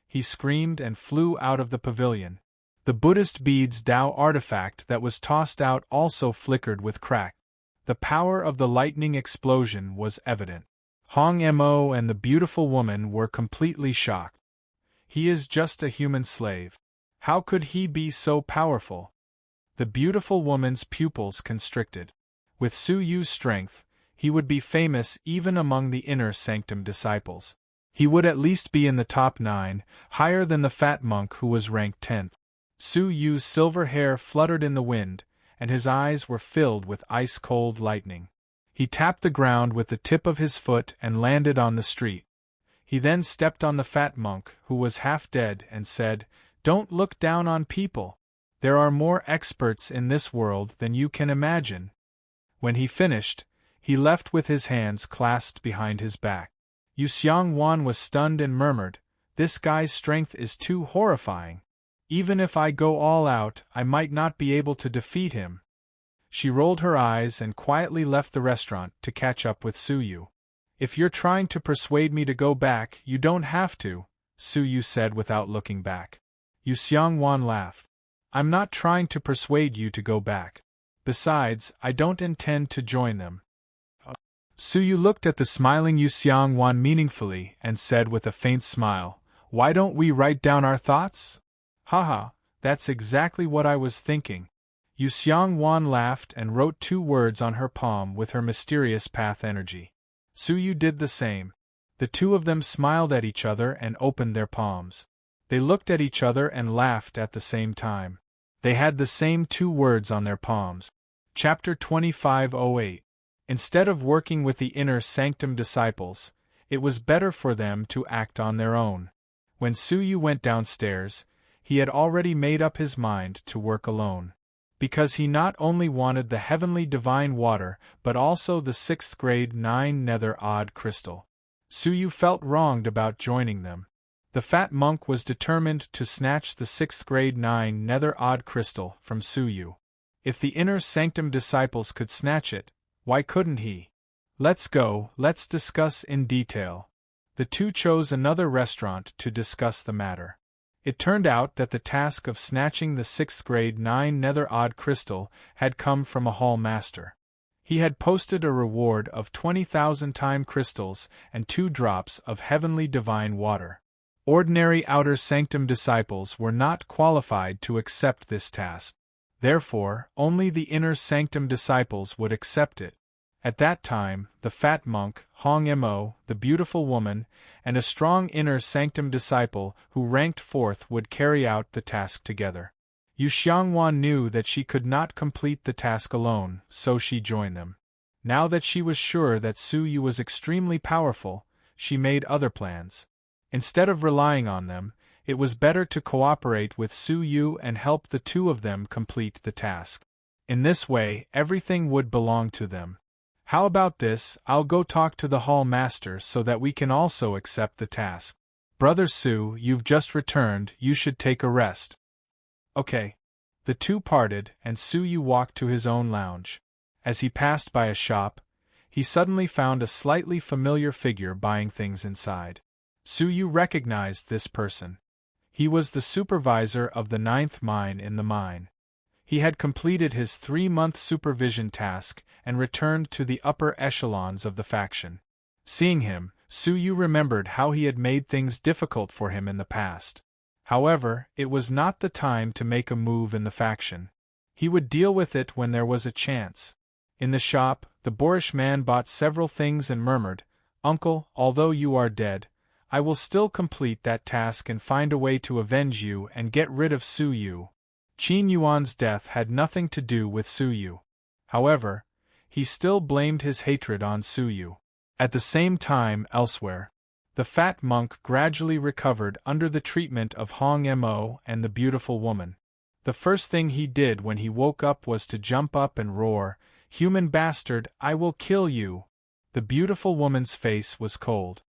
He screamed and flew out of the pavilion. The Buddhist beads Tao artifact that was tossed out also flickered with crack. The power of the lightning explosion was evident. Hong Mo and the beautiful woman were completely shocked. He is just a human slave. How could he be so powerful? The beautiful woman's pupils constricted. With Su Yu's strength, he would be famous even among the inner sanctum disciples. He would at least be in the top 9, higher than the fat monk who was ranked 10th. Su Yu's silver hair fluttered in the wind, and his eyes were filled with ice-cold lightning. He tapped the ground with the tip of his foot and landed on the street. He then stepped on the fat monk, who was half dead, and said, "Don't look down on people. There are more experts in this world than you can imagine." When he finished, he left with his hands clasped behind his back. Yu Xiangwan was stunned and murmured, "This guy's strength is too horrifying. Even if I go all out, I might not be able to defeat him." She rolled her eyes and quietly left the restaurant to catch up with Su Yu. "If you're trying to persuade me to go back, you don't have to," Su Yu said without looking back. Yu Xiangwan laughed. "I'm not trying to persuade you to go back. Besides, I don't intend to join them." Su Yu looked at the smiling Yu Xiangwan meaningfully and said with a faint smile, "Why don't we write down our thoughts?" "Haha, that's exactly what I was thinking." Yu Xiangwan laughed and wrote 2 words on her palm with her mysterious path energy. Su Yu did the same. The 2 of them smiled at each other and opened their palms. They looked at each other and laughed at the same time. They had the same 2 words on their palms. Chapter 2508. Instead of working with the inner sanctum disciples, it was better for them to act on their own. When Su Yu went downstairs, he had already made up his mind to work alone. Because he not only wanted the heavenly divine water but also the 6th grade 9 nether odd crystal. Su Yu felt wronged about joining them. The fat monk was determined to snatch the 6th grade 9 nether odd crystal from Su Yu. If the inner sanctum disciples could snatch it, why couldn't he? "Let's go, let's discuss in detail." The 2 chose another restaurant to discuss the matter. It turned out that the task of snatching the 6th grade 9 nether odd crystal had come from a hall master. He had posted a reward of 20,000 time crystals and 2 drops of heavenly divine water. Ordinary outer sanctum disciples were not qualified to accept this task. Therefore, only the inner sanctum disciples would accept it. At that time, the fat monk, Hong Mo, the beautiful woman, and a strong inner sanctum disciple who ranked 4th would carry out the task together. Yu Xiangwan knew that she could not complete the task alone, so she joined them. Now that she was sure that Su Yu was extremely powerful, she made other plans. Instead of relying on them, It was better to cooperate with Su Yu and help the two of them complete the task. In this way, everything would belong to them. How about this? I'll go talk to the hall master so that we can also accept the task. Brother Su, you've just returned, you should take a rest. Okay. The two parted, and Su Yu walked to his own lounge. As he passed by a shop, he suddenly found a slightly familiar figure buying things inside. Su Yu recognized this person. He was the supervisor of the 9th mine in the mine. He had completed his 3-month supervision task and returned to the upper echelons of the faction. Seeing him, Su Yu remembered how he had made things difficult for him in the past. However, it was not the time to make a move in the faction. He would deal with it when there was a chance. In the shop, the boorish man bought several things and murmured, "Uncle, although you are dead, I will still complete that task and find a way to avenge you and get rid of Su Yu." Qin Yuan's death had nothing to do with Su Yu. However, he still blamed his hatred on Su Yu. At the same time, elsewhere, the fat monk gradually recovered under the treatment of Hong Mo and the beautiful woman. The first thing he did when he woke up was to jump up and roar, "Human bastard, I will kill you!" The beautiful woman's face was cold.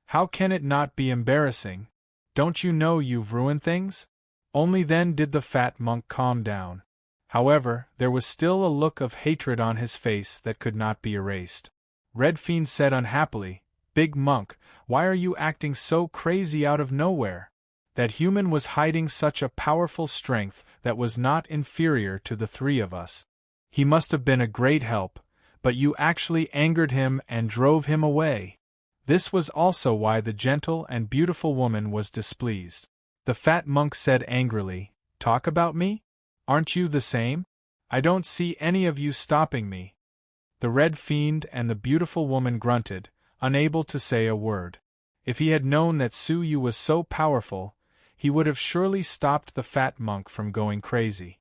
"How can it not be embarrassing? Don't you know you've ruined things?" Only then did the fat monk calm down. However, there was still a look of hatred on his face that could not be erased. Red Fiend said unhappily, "Big monk, why are you acting so crazy out of nowhere?" That human was hiding such a powerful strength that was not inferior to the three of us. He must have been a great help, but you actually angered him and drove him away. This was also why the gentle and beautiful woman was displeased. The fat monk said angrily, "Talk about me? Aren't you the same? I don't see any of you stopping me." The Red Fiend and the beautiful woman grunted, unable to say a word. If he had known that Su Yu was so powerful, he would have surely stopped the fat monk from going crazy.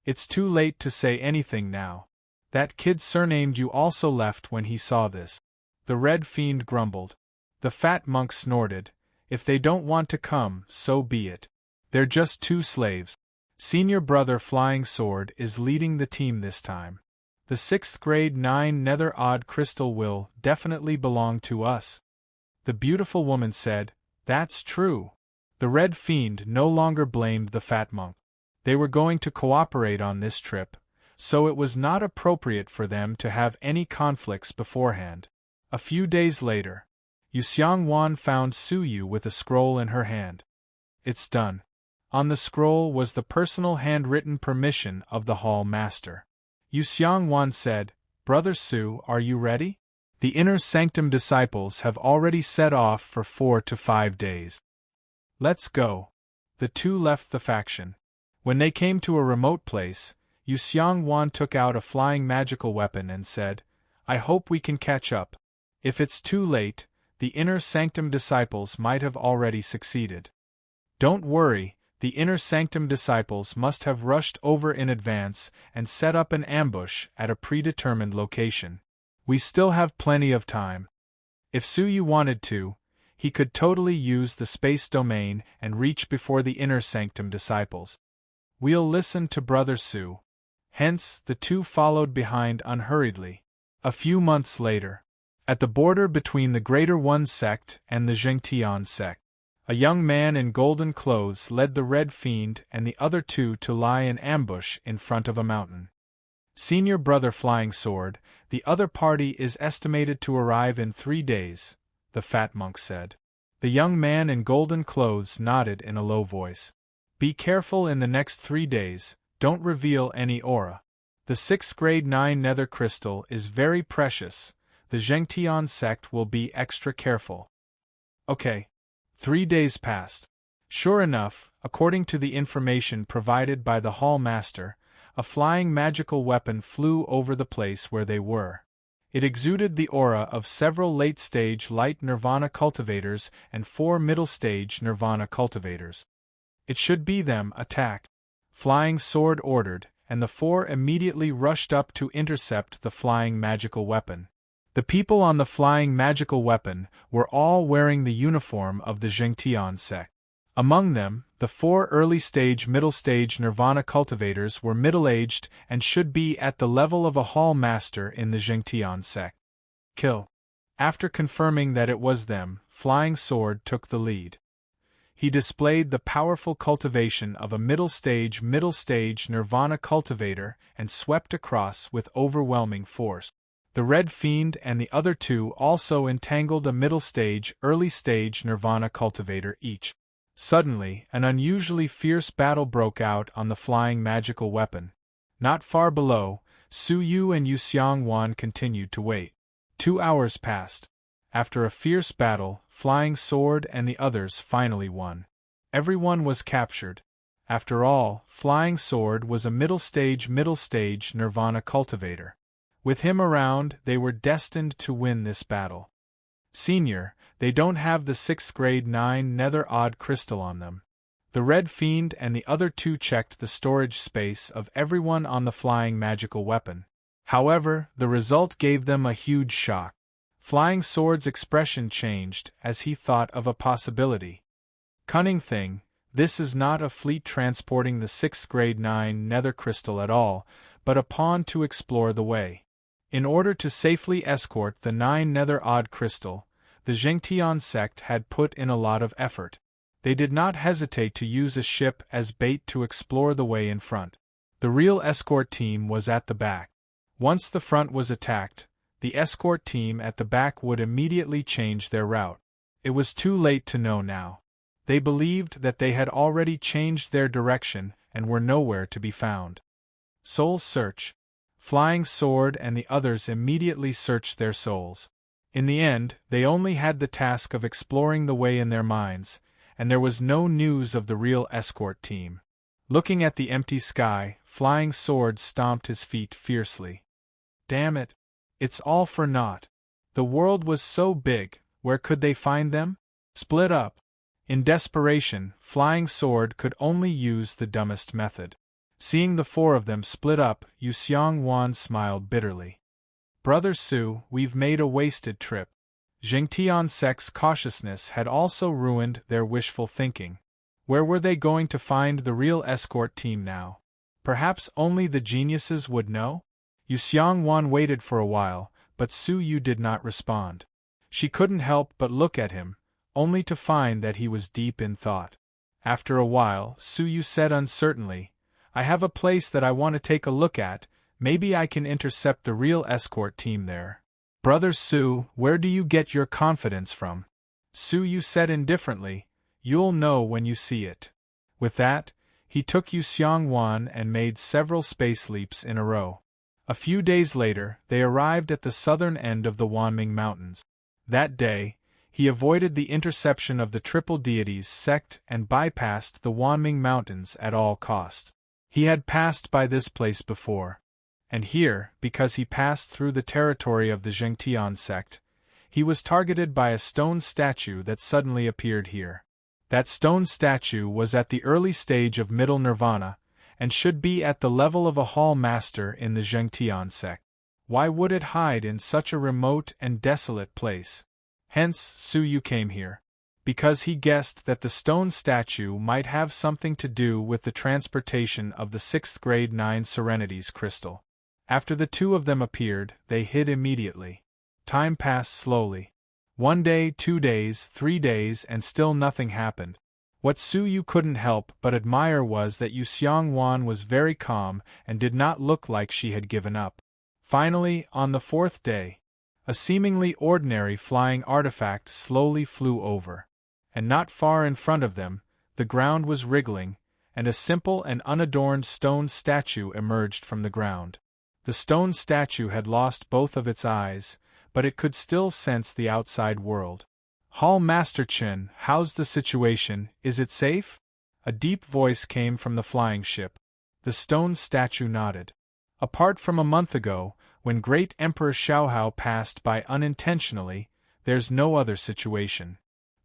"It's too late to say anything now. That kid surnamed you also left when he saw this." The Red Fiend grumbled. The fat monk snorted, "If they don't want to come, so be it. They're just 2 slaves. Senior brother Flying Sword is leading the team this time. The 6th grade 9 nether odd crystal will definitely belong to us." The beautiful woman said, "That's true." The Red Fiend no longer blamed the fat monk. They were going to cooperate on this trip, so it was not appropriate for them to have any conflicts beforehand. A few days later, Yu Xiangwan found Su Yu with a scroll in her hand. "It's done." On the scroll was the personal handwritten permission of the hall master. Yu Xiangwan said, "Brother Su, are you ready? The inner sanctum disciples have already set off for 4 to 5 days. Let's go." The two left the faction. When they came to a remote place, Yu Xiangwan took out a flying magical weapon and said, "I hope we can catch up. If it's too late, the inner sanctum disciples might have already succeeded." "Don't worry, the inner sanctum disciples must have rushed over in advance and set up an ambush at a predetermined location. We still have plenty of time. If Su Yu wanted to, he could totally use the space domain and reach before the inner sanctum disciples. We'll listen to Brother Su." Hence, the two followed behind unhurriedly. A few months later, at the border between the Greater One sect and the Zhengtian sect, a young man in golden clothes led the Red Fiend and the other two to lie in ambush in front of a mountain. "Senior brother Flying Sword, the other party is estimated to arrive in 3 days," the fat monk said. The young man in golden clothes nodded in a low voice. "Be careful in the next 3 days, don't reveal any aura. The 6th grade 9 nether crystal is very precious, the Zhengtian sect will be extra careful." Okay. 3 days passed. Sure enough, according to the information provided by the hall master, a flying magical weapon flew over the place where they were. It exuded the aura of several late-stage light nirvana cultivators and 4 middle-stage nirvana cultivators. "It should be them, attack," Flying Sword ordered, and the 4 immediately rushed up to intercept the flying magical weapon. The people on the flying magical weapon were all wearing the uniform of the Zhengtian sect. Among them, the 4 early-stage middle-stage nirvana cultivators were middle-aged and should be at the level of a hall master in the Zhengtian sect. Kill. After confirming that it was them, Flying Sword took the lead. He displayed the powerful cultivation of a middle-stage nirvana cultivator and swept across with overwhelming force. The Red Fiend and the other 2 also entangled a middle-stage, early-stage nirvana cultivator each. Suddenly, an unusually fierce battle broke out on the flying magical weapon. Not far below, Su Yu and Yu Xiangwan continued to wait. 2 hours passed. After a fierce battle, Flying Sword and the others finally won. Everyone was captured. After all, Flying Sword was a middle-stage nirvana cultivator. With him around, they were destined to win this battle. Senior, they don't have the 6th grade 9 nether odd crystal on them. The Red Fiend and the other 2 checked the storage space of everyone on the flying magical weapon. However, the result gave them a huge shock. Flying Sword's expression changed as he thought of a possibility. Cunning thing, this is not a fleet transporting the 6th grade 9 nether crystal at all, but a pawn to explore the way. In order to safely escort the 9 nether odd crystal, the Zhengtian sect had put in a lot of effort. They did not hesitate to use a ship as bait to explore the way in front. The real escort team was at the back. Once the front was attacked, the escort team at the back would immediately change their route. It was too late to know now. They believed that they had already changed their direction and were nowhere to be found. Soul search. Flying Sword and the others immediately searched their souls. In the end, they only had the task of exploring the way in their minds, and there was no news of the real escort team. Looking at the empty sky, Flying Sword stomped his feet fiercely. Damn it! It's all for naught. The world was so big, where could they find them? Split up. In desperation, Flying Sword could only use the dumbest method. Seeing the 4 of them split up, Yu Xiangwan smiled bitterly. Brother Su, we've made a wasted trip. Zhengtian sect's cautiousness had also ruined their wishful thinking. Where were they going to find the real escort team now? Perhaps only the geniuses would know? Yu Xiangwan waited for a while, but Su Yu did not respond. She couldn't help but look at him, only to find that he was deep in thought. After a while, Su Yu said uncertainly, I have a place that I want to take a look at, maybe I can intercept the real escort team there. Brother Su, where do you get your confidence from? Su Yu said indifferently, you'll know when you see it. With that, he took Yu Xiangwan and made several space leaps in a row. A few days later, they arrived at the southern end of the Wanming Mountains. That day, he avoided the interception of the Triple Deities sect and bypassed the Wanming Mountains at all costs. He had passed by this place before. And here, because he passed through the territory of the Zhengtian sect, he was targeted by a stone statue that suddenly appeared here. That stone statue was at the early stage of middle nirvana, and should be at the level of a hall master in the Zhengtian sect. Why would it hide in such a remote and desolate place? Hence, Su Yu came here. Because he guessed that the stone statue might have something to do with the transportation of the 6th grade 9 Serenity's crystal. After the 2 of them appeared, they hid immediately. Time passed slowly. 1 day, 2 days, 3 days, and still nothing happened. What Su Yu couldn't help but admire was that Yu Xiangwan was very calm and did not look like she had given up. Finally, on the 4th day, a seemingly ordinary flying artifact slowly flew over. And not far in front of them, the ground was wriggling, and a simple and unadorned stone statue emerged from the ground. The stone statue had lost both of its eyes, but it could still sense the outside world. Hall Master Chen, how's the situation, is it safe? A deep voice came from the flying ship. The stone statue nodded. Apart from a month ago, when Great Emperor Xiaohao passed by unintentionally, there's no other situation.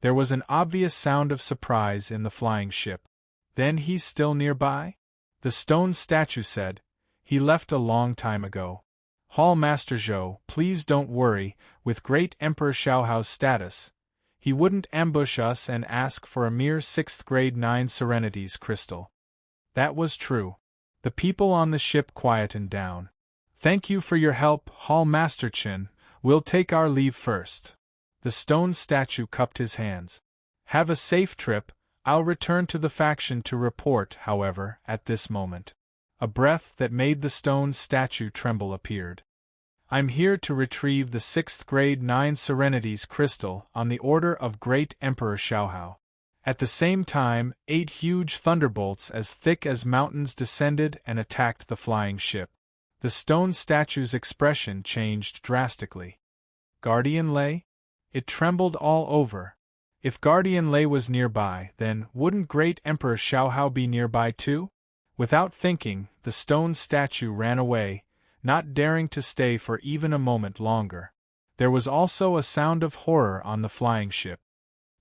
There was an obvious sound of surprise in the flying ship. Then he's still nearby? The stone statue said. He left a long time ago. Hall Master Zhou, please don't worry, with Great Emperor Xiaohao's status. He wouldn't ambush us and ask for a mere 6th grade 9 serenities crystal. That was true. The people on the ship quietened down. Thank you for your help, Hall Masterchin. We'll take our leave first. The stone statue cupped his hands. Have a safe trip. I'll return to the faction to report, however, at this moment. A breath that made the stone statue tremble appeared. I'm here to retrieve the 6th grade 9 serenities crystal on the order of Great Emperor Xiaohao. At the same time, 8 huge thunderbolts as thick as mountains descended and attacked the flying ship. The stone statue's expression changed drastically. Guardian Lei? It trembled all over. If Guardian Lei was nearby, then wouldn't Great Emperor Xiaohao be nearby too? Without thinking, the stone statue ran away, not daring to stay for even a moment longer. There was also a sound of horror on the flying ship.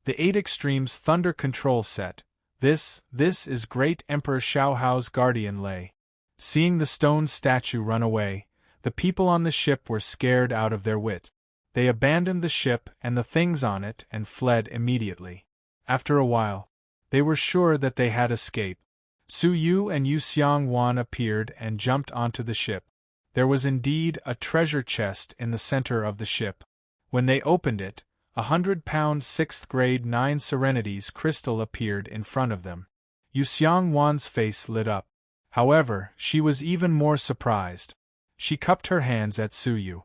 The 8 Extremes Thunder Control Set. This is Great Emperor Xiaohao's Guardian Lei. Seeing the stone statue run away, the people on the ship were scared out of their wit. They abandoned the ship and the things on it and fled immediately. After a while, they were sure that they had escaped. Su Yu and Yu Xiangwan appeared and jumped onto the ship. There was indeed a treasure chest in the center of the ship. When they opened it, 100-pound 6th grade 9 serenities crystal appeared in front of them. Yu Xiangwan's face lit up. However, she was even more surprised. She cupped her hands at Su Yu.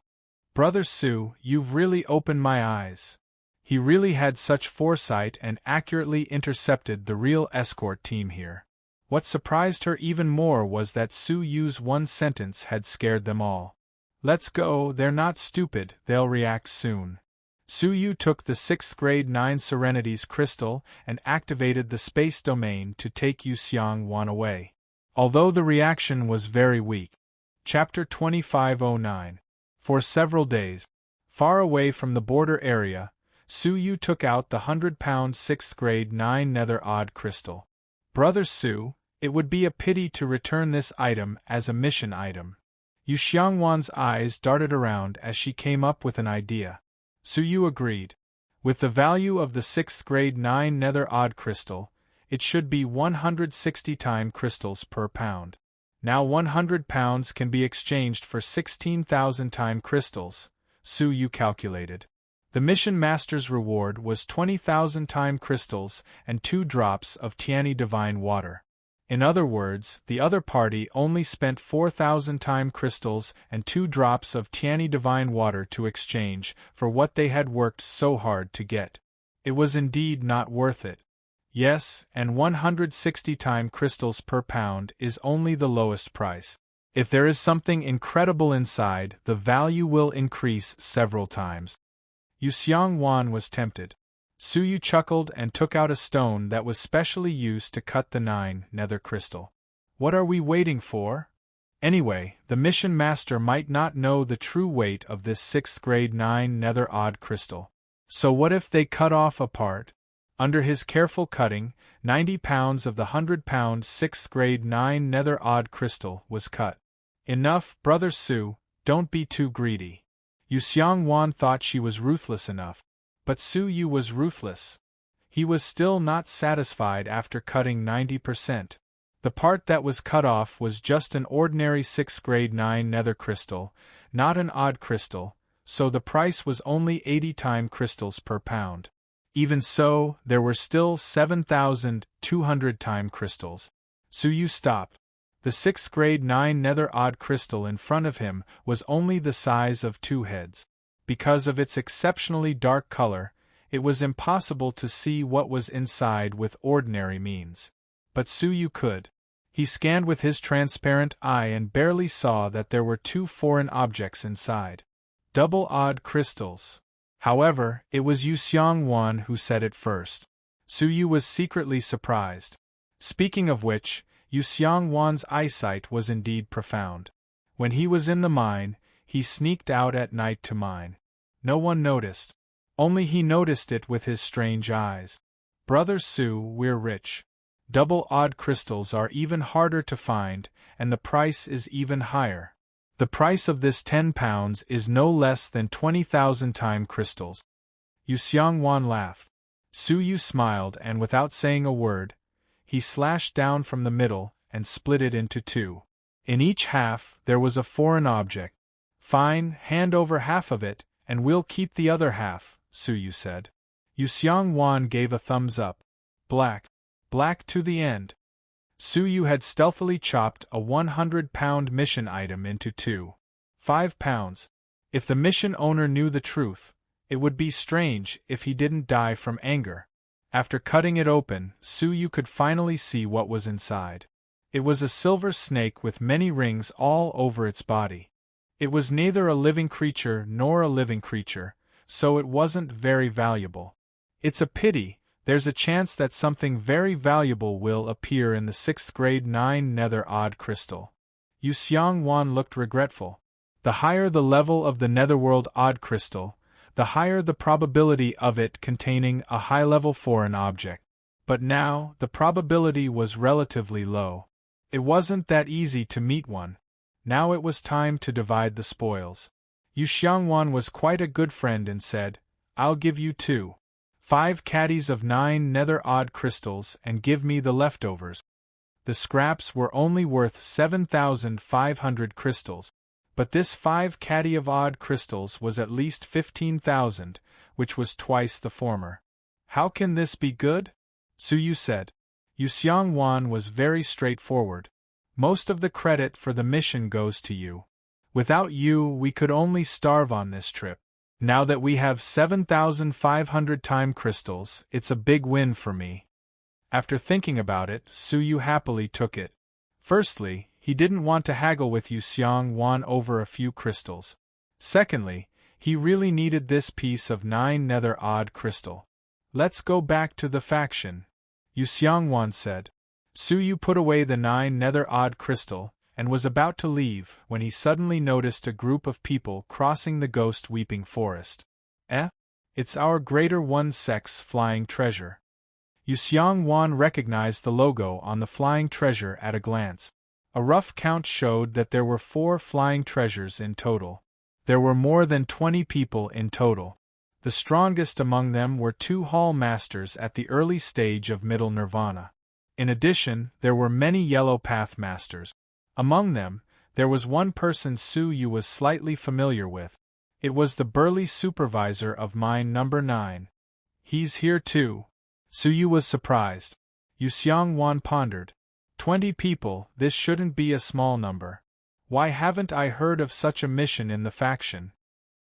Brother Su, you've really opened my eyes. He really had such foresight and accurately intercepted the real escort team here. What surprised her even more was that Su Yu's one sentence had scared them all. Let's go, they're not stupid, they'll react soon. Su Yu took the 6th grade 9 serenities crystal and activated the space domain to take Yu Xiangwan away. Although the reaction was very weak. Chapter 2509. For several days, far away from the border area, Su Yu took out the 100-pound 6th grade 9 nether odd crystal. Brother Su, it would be a pity to return this item as a mission item. Yu Xiangwan's eyes darted around as she came up with an idea. Su Yu agreed. With the value of the 6th grade 9 nether odd crystal, it should be 160 time crystals per pound. Now 100 pounds can be exchanged for 16,000 time crystals, Su Yu calculated. The mission master's reward was 20,000 time crystals and 2 drops of Tiani divine water. In other words, the other party only spent 4,000 time crystals and 2 drops of Tiani divine water to exchange for what they had worked so hard to get. It was indeed not worth it. Yes, and 160 time crystals per pound is only the lowest price. If there is something incredible inside, the value will increase several times. Yu Xiangwan was tempted. Su Yu chuckled and took out a stone that was specially used to cut the 9 nether crystal. What are we waiting for? Anyway, the mission master might not know the true weight of this 6th grade 9 nether odd crystal. So what if they cut off a part? Under his careful cutting, 90 pounds of the 100-pound 6th grade 9 nether odd crystal was cut. Enough, Brother Su, don't be too greedy. Yu Xiangwan thought she was ruthless enough. But Su Yu was ruthless. He was still not satisfied after cutting 90%. The part that was cut off was just an ordinary 6th grade 9 nether crystal, not an odd crystal, so the price was only 80 time crystals per pound. Even so, there were still 7,200 time crystals. Su Yu stopped. The 6th grade 9 nether odd crystal in front of him was only the size of 2 heads. Because of its exceptionally dark color, it was impossible to see what was inside with ordinary means. But Su Yu could. He scanned with his transparent eye and barely saw that there were 2 foreign objects inside. Double odd crystals. However, it was Yu Xiangwan who said it first. Su Yu was secretly surprised. Speaking of which, Yu Xiangwan's eyesight was indeed profound. When he was in the mine, he sneaked out at night to mine. No one noticed. Only he noticed it with his strange eyes. Brother Su, we're rich. Double odd crystals are even harder to find, and the price is even higher. The price of this 10 pounds is no less than 20,000 time crystals. Yu Xiangwan laughed. Su Yu smiled and without saying a word, he slashed down from the middle and split it into two. In each half there was a foreign object. Fine, hand over half of it, and we'll keep the other half, Su Yu said. Yu Xiangwan gave a thumbs up. Black. Black to the end. Su Yu had stealthily chopped a 100-pound mission item into two. 5 pounds. If the mission owner knew the truth, it would be strange if he didn't die from anger. After cutting it open, Su Yu could finally see what was inside. It was a silver snake with many rings all over its body. It was neither a living creature nor a living creature, so it wasn't very valuable. It's a pity, there's a chance that something very valuable will appear in the 6th grade 9 nether odd crystal. Yu Xiangwan looked regretful. The higher the level of the netherworld odd crystal, the higher the probability of it containing a high-level foreign object. But now, the probability was relatively low. It wasn't that easy to meet one. Now it was time to divide the spoils. Yu Xiangwan was quite a good friend and said, I'll give you 5 caddies of 9 nether odd crystals and give me the leftovers. The scraps were only worth 7,500 crystals, but this 5 caddy of odd crystals was at least 15,000, which was twice the former. How can this be good? Su Yu said. Yu Xiangwan was very straightforward. Most of the credit for the mission goes to you. Without you, we could only starve on this trip. Now that we have 7,500 time crystals, it's a big win for me. After thinking about it, Su Yu happily took it. Firstly, he didn't want to haggle with Yu Xiangwan over a few crystals. Secondly, he really needed this piece of 9 nether odd crystal. Let's go back to the faction, Yu Xiangwan said. Su Yu put away the 9 nether odd crystal, and was about to leave when he suddenly noticed a group of people crossing the ghost weeping forest. It's our Greater One Sex flying treasure. Yu Xiangwan recognized the logo on the flying treasure at a glance. A rough count showed that there were 4 flying treasures in total. There were more than 20 people in total. The strongest among them were 2 hall masters at the early stage of middle nirvana. In addition, there were many yellow path masters. Among them, there was one person Su Yu was slightly familiar with. It was the burly supervisor of mine number 9. He's here too. Su Yu was surprised. Yu Xiangwan pondered. 20 people, this shouldn't be a small number. Why haven't I heard of such a mission in the faction?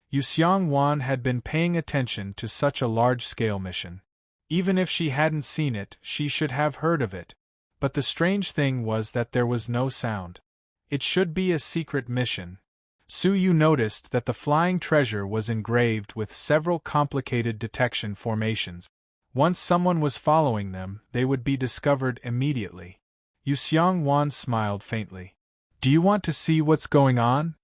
Yu Xiangwan had been paying attention to such a large-scale mission. Even if she hadn't seen it, she should have heard of it. But the strange thing was that there was no sound. It should be a secret mission. Su Yu noticed that the flying treasure was engraved with several complicated detection formations. Once someone was following them, they would be discovered immediately. Yu Xiangwan smiled faintly. Do you want to see what's going on?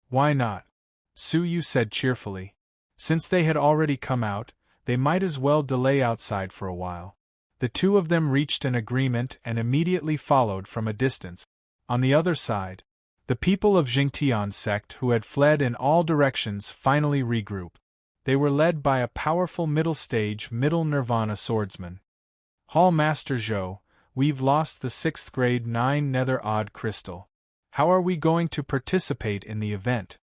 Why not? Su Yu said cheerfully. Since they had already come out, they might as well delay outside for a while. The two of them reached an agreement and immediately followed from a distance. On the other side, the people of Jingtian sect who had fled in all directions finally regrouped. They were led by a powerful middle-stage middle nirvana swordsman. Hall Master Zhou, we've lost the 6th grade 9 nether odd crystal. How are we going to participate in the event?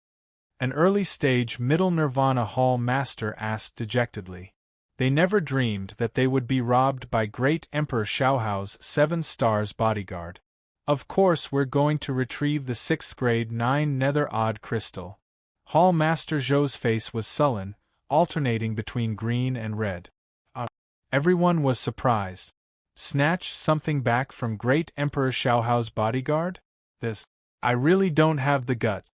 An early-stage middle nirvana hall master asked dejectedly. They never dreamed that they would be robbed by Great Emperor Xiaohao's 7 stars bodyguard. Of course we're going to retrieve the 6th grade 9 nether odd crystal. Hall Master Zhou's face was sullen, alternating between green and red. Everyone was surprised. Snatch something back from Great Emperor Xiaohao's bodyguard? I really don't have the guts.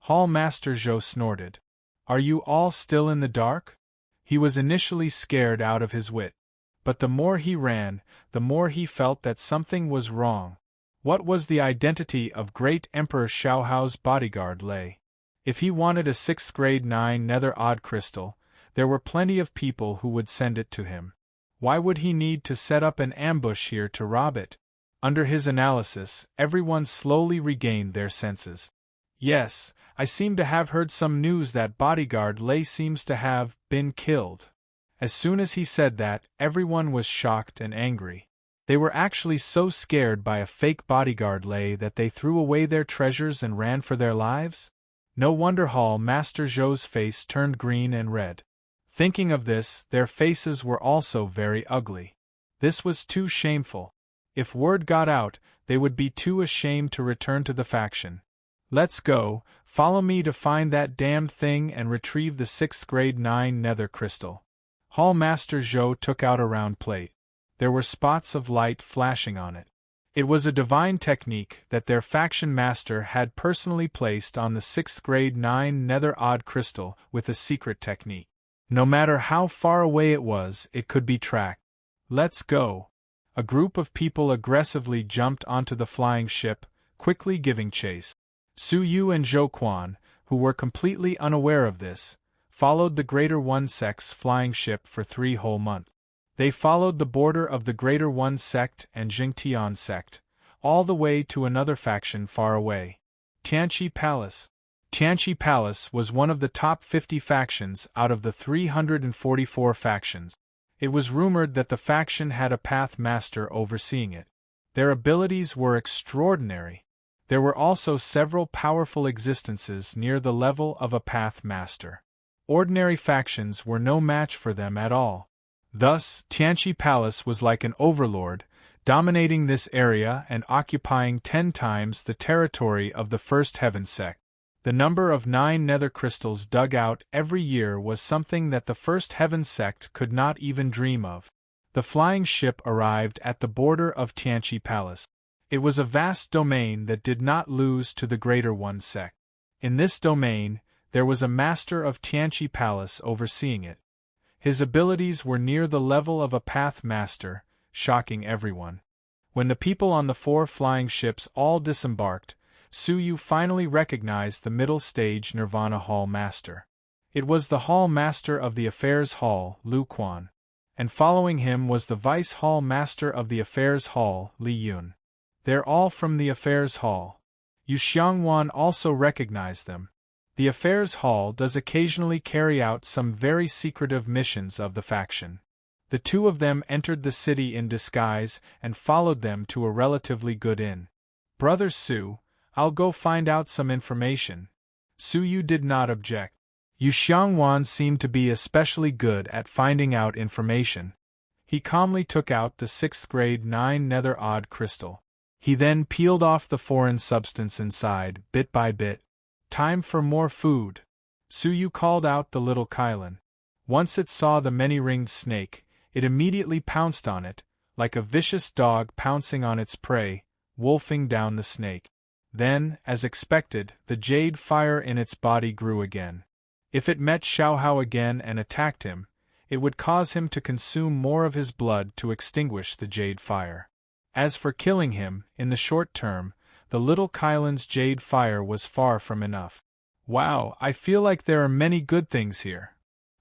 Hall Master Zhou snorted. Are you all still in the dark? He was initially scared out of his wit. But the more he ran, the more he felt that something was wrong. What was the identity of Great Emperor Xiaohao's bodyguard lay? If he wanted a 6th grade 9 nether odd crystal, there were plenty of people who would send it to him. Why would he need to set up an ambush here to rob it? Under his analysis, everyone slowly regained their senses. Yes, I seem to have heard some news that bodyguard Lei seems to have been killed. As soon as he said that, everyone was shocked and angry. They were actually so scared by a fake bodyguard that they threw away their treasures and ran for their lives? No wonder Hall Master Zhou's face turned green and red. Thinking of this, their faces were also very ugly. This was too shameful. If word got out, they would be too ashamed to return to the faction. Let's go, follow me to find that damned thing and retrieve the 6th grade 9 nether crystal. Hall Master Zhou took out a round plate. There were spots of light flashing on it. It was a divine technique that their faction master had personally placed on the 6th grade 9 nether odd crystal with a secret technique. No matter how far away it was, it could be tracked. Let's go. A group of people aggressively jumped onto the flying ship, quickly giving chase. Su Yu and Zhou Quan, who were completely unaware of this, followed the Greater One Sect's flying ship for 3 whole months. They followed the border of the Greater One Sect and Jingtian Sect, all the way to another faction far away. Tianqi Palace. Tianqi Palace was one of the top 50 factions out of the 344 factions. It was rumored that the faction had a path master overseeing it. Their abilities were extraordinary. There were also several powerful existences near the level of a path master. Ordinary factions were no match for them at all. Thus, Tianqi Palace was like an overlord, dominating this area and occupying 10 times the territory of the First Heaven Sect. The number of 9 nether crystals dug out every year was something that the First Heaven Sect could not even dream of. The flying ship arrived at the border of Tianqi Palace. It was a vast domain that did not lose to the Greater One Sect. In this domain, there was a master of Tianqi Palace overseeing it. His abilities were near the level of a path master, shocking everyone. When the people on the 4 flying ships all disembarked, Su Yu finally recognized the middle stage Nirvana Hall Master. It was the Hall Master of the Affairs Hall, Lu Quan. And following him was the Vice Hall Master of the Affairs Hall, Li Yun. They're all from the Affairs Hall. Yu Xiangwan also recognized them. The Affairs Hall does occasionally carry out some very secretive missions of the faction. The 2 of them entered the city in disguise and followed them to a relatively good inn. Brother Su, I'll go find out some information. Su Yu did not object. Yu Xiangwan seemed to be especially good at finding out information. He calmly took out the 6th grade 9 nether odd crystal. He then peeled off the foreign substance inside, bit by bit. Time for more food. Su Yu called out the little Kylan. Once it saw the many-ringed snake, it immediately pounced on it, like a vicious dog pouncing on its prey, wolfing down the snake. Then, as expected, the jade fire in its body grew again. If it met Xiaohao again and attacked him, it would cause him to consume more of his blood to extinguish the jade fire. As for killing him, in the short term, the little Kylan's jade fire was far from enough. Wow, I feel like there are many good things here.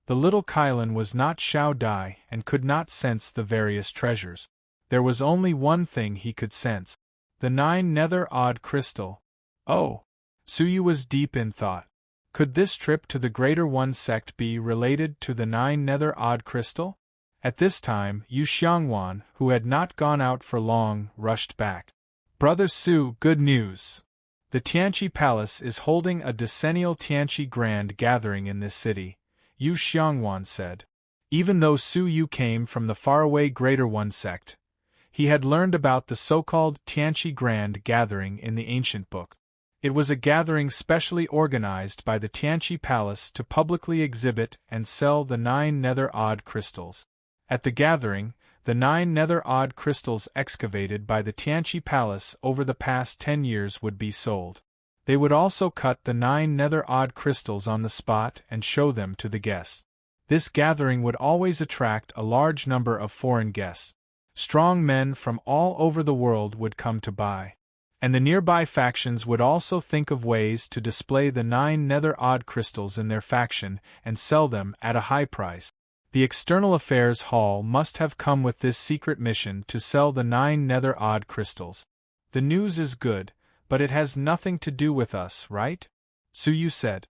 The little Kylan was not Xiao Dai and could not sense the various treasures. There was only one thing he could sense. The 9 nether odd crystal. Oh! Su Yu was deep in thought. Could this trip to the Greater One Sect be related to the 9 nether odd crystal? At this time, Yu Xiangwan, who had not gone out for long, rushed back. Brother Su, good news! The Tianqi Palace is holding a decennial Tianqi Grand Gathering in this city, Yu Xiangwan said. Even though Su Yu came from the faraway Greater One Sect, he had learned about the so-called Tianqi Grand Gathering in the ancient book. It was a gathering specially organized by the Tianqi Palace to publicly exhibit and sell the 9 nether odd crystals. At the gathering, the 9 nether odd crystals excavated by the Tianqi Palace over the past 10 years would be sold. They would also cut the 9 nether odd crystals on the spot and show them to the guests. This gathering would always attract a large number of foreign guests. Strong men from all over the world would come to buy. And the nearby factions would also think of ways to display the 9 nether odd crystals in their faction and sell them at a high price. The External Affairs Hall must have come with this secret mission to sell the 9 nether odd crystals. The news is good, but it has nothing to do with us, right? Su Yu said.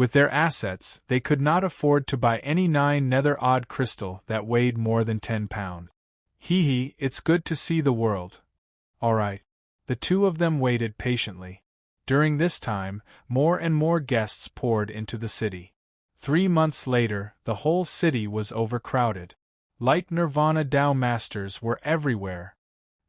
With their assets, they could not afford to buy any 9 nether odd crystal that weighed more than 10 pounds. Hee hee, it's good to see the world. Alright. The two of them waited patiently. During this time, more and more guests poured into the city. 3 months later, the whole city was overcrowded. Light Nirvana Dao Masters were everywhere.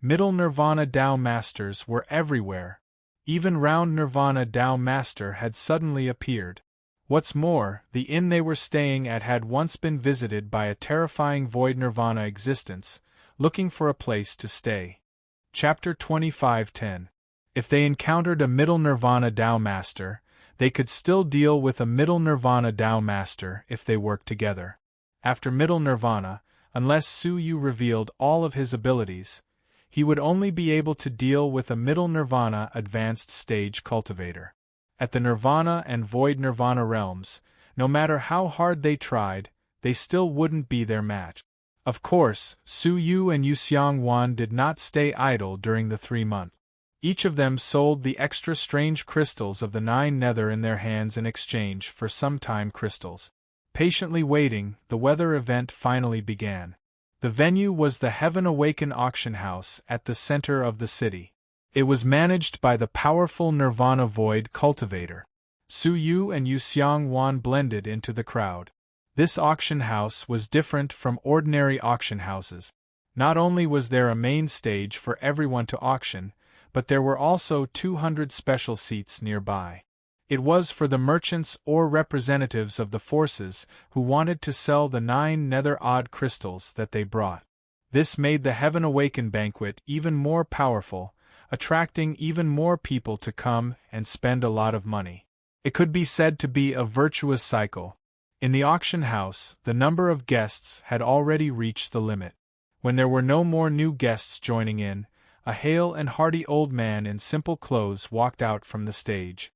Middle Nirvana Dao Masters were everywhere. Even Round Nirvana Dao Master had suddenly appeared. What's more, the inn they were staying at had once been visited by a terrifying Void Nirvana existence, looking for a place to stay. Chapter 25:10. If they encountered a Middle Nirvana Dao Master, they could still deal with a Middle Nirvana Dao Master if they worked together. After Middle Nirvana, unless Su Yu revealed all of his abilities, he would only be able to deal with a Middle Nirvana Advanced Stage Cultivator. At the Nirvana and Void Nirvana realms, no matter how hard they tried, they still wouldn't be their match. Of course, Su Yu and Yu Xiangwan did not stay idle during the 3 months. Each of them sold the extra strange crystals of the 9 nether in their hands in exchange for some time crystals. Patiently waiting, the weather event finally began. The venue was the Heaven Awaken auction house at the center of the city. It was managed by the powerful Nirvana Void Cultivator. Su Yu and Yu Xiangwan blended into the crowd. This auction house was different from ordinary auction houses. Not only was there a main stage for everyone to auction, but there were also 200 special seats nearby. It was for the merchants or representatives of the forces who wanted to sell the 9 nether odd crystals that they brought. This made the Heaven Awaken banquet even more powerful, attracting even more people to come and spend a lot of money. It could be said to be a virtuous cycle. In the auction house, the number of guests had already reached the limit. When there were no more new guests joining in, a hale and hearty old man in simple clothes walked out from the stage.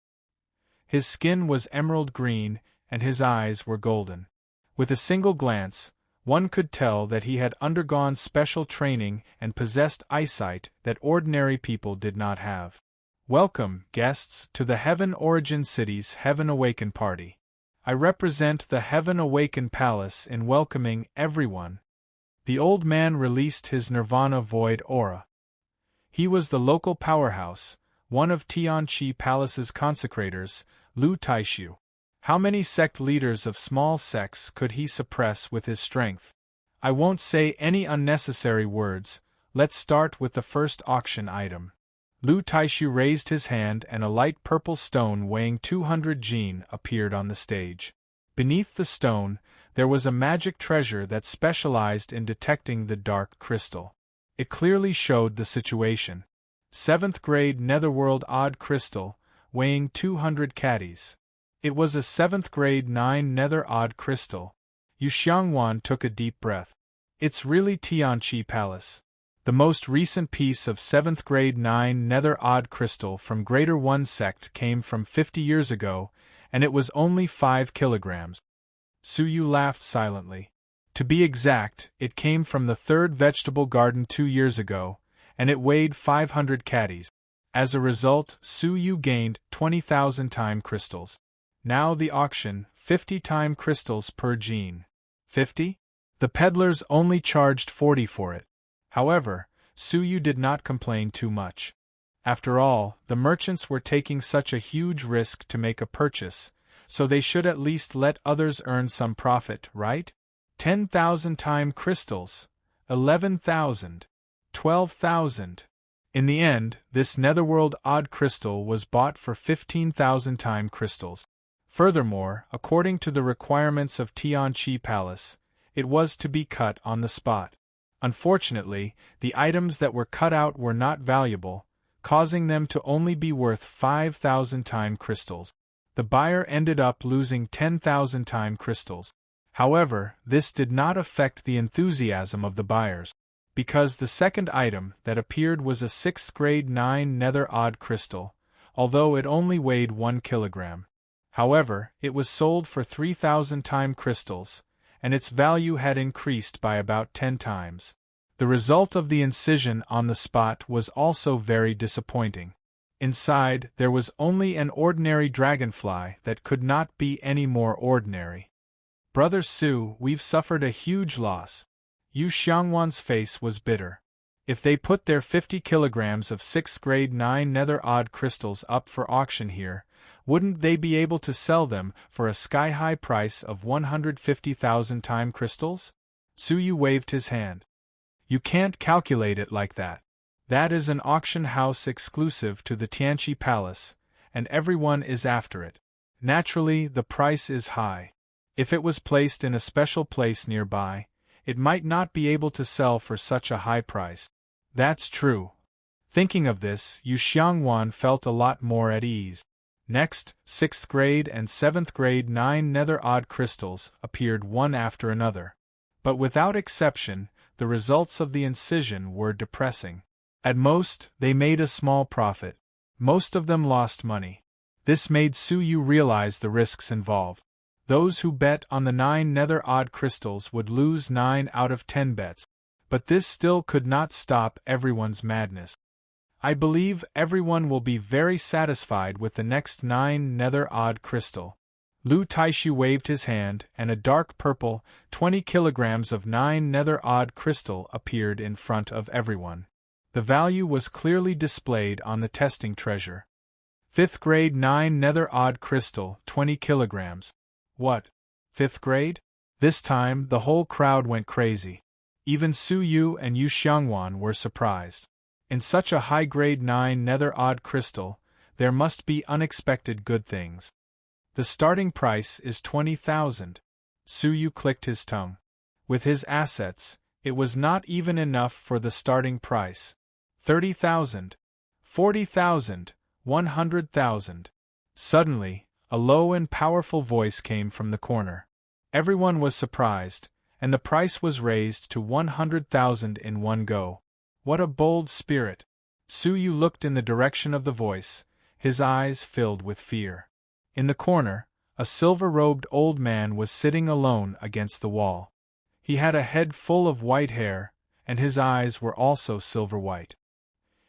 His skin was emerald green, and his eyes were golden. With a single glance, one could tell that he had undergone special training and possessed eyesight that ordinary people did not have. Welcome, guests, to the Heaven Origin City's Heaven Awaken party. I represent the Heaven Awaken Palace in welcoming everyone. The old man released his Nirvana Void aura. He was the local powerhouse, one of Tianqi Palace's consecrators, Lu Taishu. How many sect leaders of small sects could he suppress with his strength? I won't say any unnecessary words. Let's start with the first auction item. Lu Taishu raised his hand and a light purple stone weighing 200 jin appeared on the stage. Beneath the stone, there was a magic treasure that specialized in detecting the dark crystal. It clearly showed the situation. 7th grade Netherworld Odd Crystal, weighing 200 caddies. It was a 7th grade 9 Nether Odd Crystal. Yu Xiangwan took a deep breath. It's really Tianqi Palace. The most recent piece of 7th grade 9 Nether Odd Crystal from Greater One Sect came from 50 years ago, and it was only 5 kilograms. Su Yu laughed silently. To be exact, it came from the 3rd Vegetable Garden 2 years ago, and it weighed 500 caddies. As a result, Su Yu gained 20,000 time crystals. Now the auction, 50 time crystals per gene. 50? The peddlers only charged 40 for it. However, Su Yu did not complain too much. After all, the merchants were taking such a huge risk to make a purchase, so they should at least let others earn some profit, right? 10,000 time crystals, 11,000, 12,000. In the end, this Netherworld Odd Crystal was bought for 15,000 time crystals. Furthermore, according to the requirements of Tianqi Palace, it was to be cut on the spot. Unfortunately, the items that were cut out were not valuable, causing them to only be worth 5,000 time crystals. The buyer ended up losing 10,000 time crystals. However, this did not affect the enthusiasm of the buyers, because the second item that appeared was a 6th grade 9 Nether Odd Crystal, although it only weighed 1 kilogram. However, it was sold for 3,000 time crystals, and its value had increased by about 10 times. The result of the incision on the spot was also very disappointing. Inside, there was only an ordinary dragonfly that could not be any more ordinary. "Brother Su, we've suffered a huge loss." Yu Xiangwan's face was bitter. If they put their 50 kilograms of 6th grade 9 nether odd crystals up for auction here, wouldn't they be able to sell them for a sky-high price of 150,000 time crystals? Su Yu waved his hand. "You can't calculate it like that. That is an auction house exclusive to the Tianqi Palace, and everyone is after it. Naturally, the price is high. If it was placed in a special place nearby, it might not be able to sell for such a high price." "That's true." Thinking of this, Yu Xiangwan felt a lot more at ease. Next, 6th grade and 7th grade 9 nether odd crystals appeared one after another. But without exception, the results of the incision were depressing. At most, they made a small profit. Most of them lost money. This made Su Yu realize the risks involved. Those who bet on the 9 nether odd crystals would lose 9 out of 10 bets. But this still could not stop everyone's madness. "I believe everyone will be very satisfied with the next 9 nether odd crystal." Lu Taishu waved his hand, and a dark purple, 20 kilograms of 9 nether odd crystal appeared in front of everyone. The value was clearly displayed on the testing treasure. 5th grade 9 nether odd crystal, 20 kilograms. What? 5th grade? This time, the whole crowd went crazy. Even Su Yu and Yu Xiangwan were surprised. In such a high-grade 9 nether odd crystal, there must be unexpected good things. "The starting price is 20,000. Su Yu clicked his tongue. With his assets, it was not even enough for the starting price. 30,000. 40,000. 100,000. Suddenly, a low and powerful voice came from the corner. Everyone was surprised, and the price was raised to 100,000 in one go. What a bold spirit! Su Yu looked in the direction of the voice, his eyes filled with fear. In the corner, a silver-robed old man was sitting alone against the wall. He had a head full of white hair, and his eyes were also silver-white.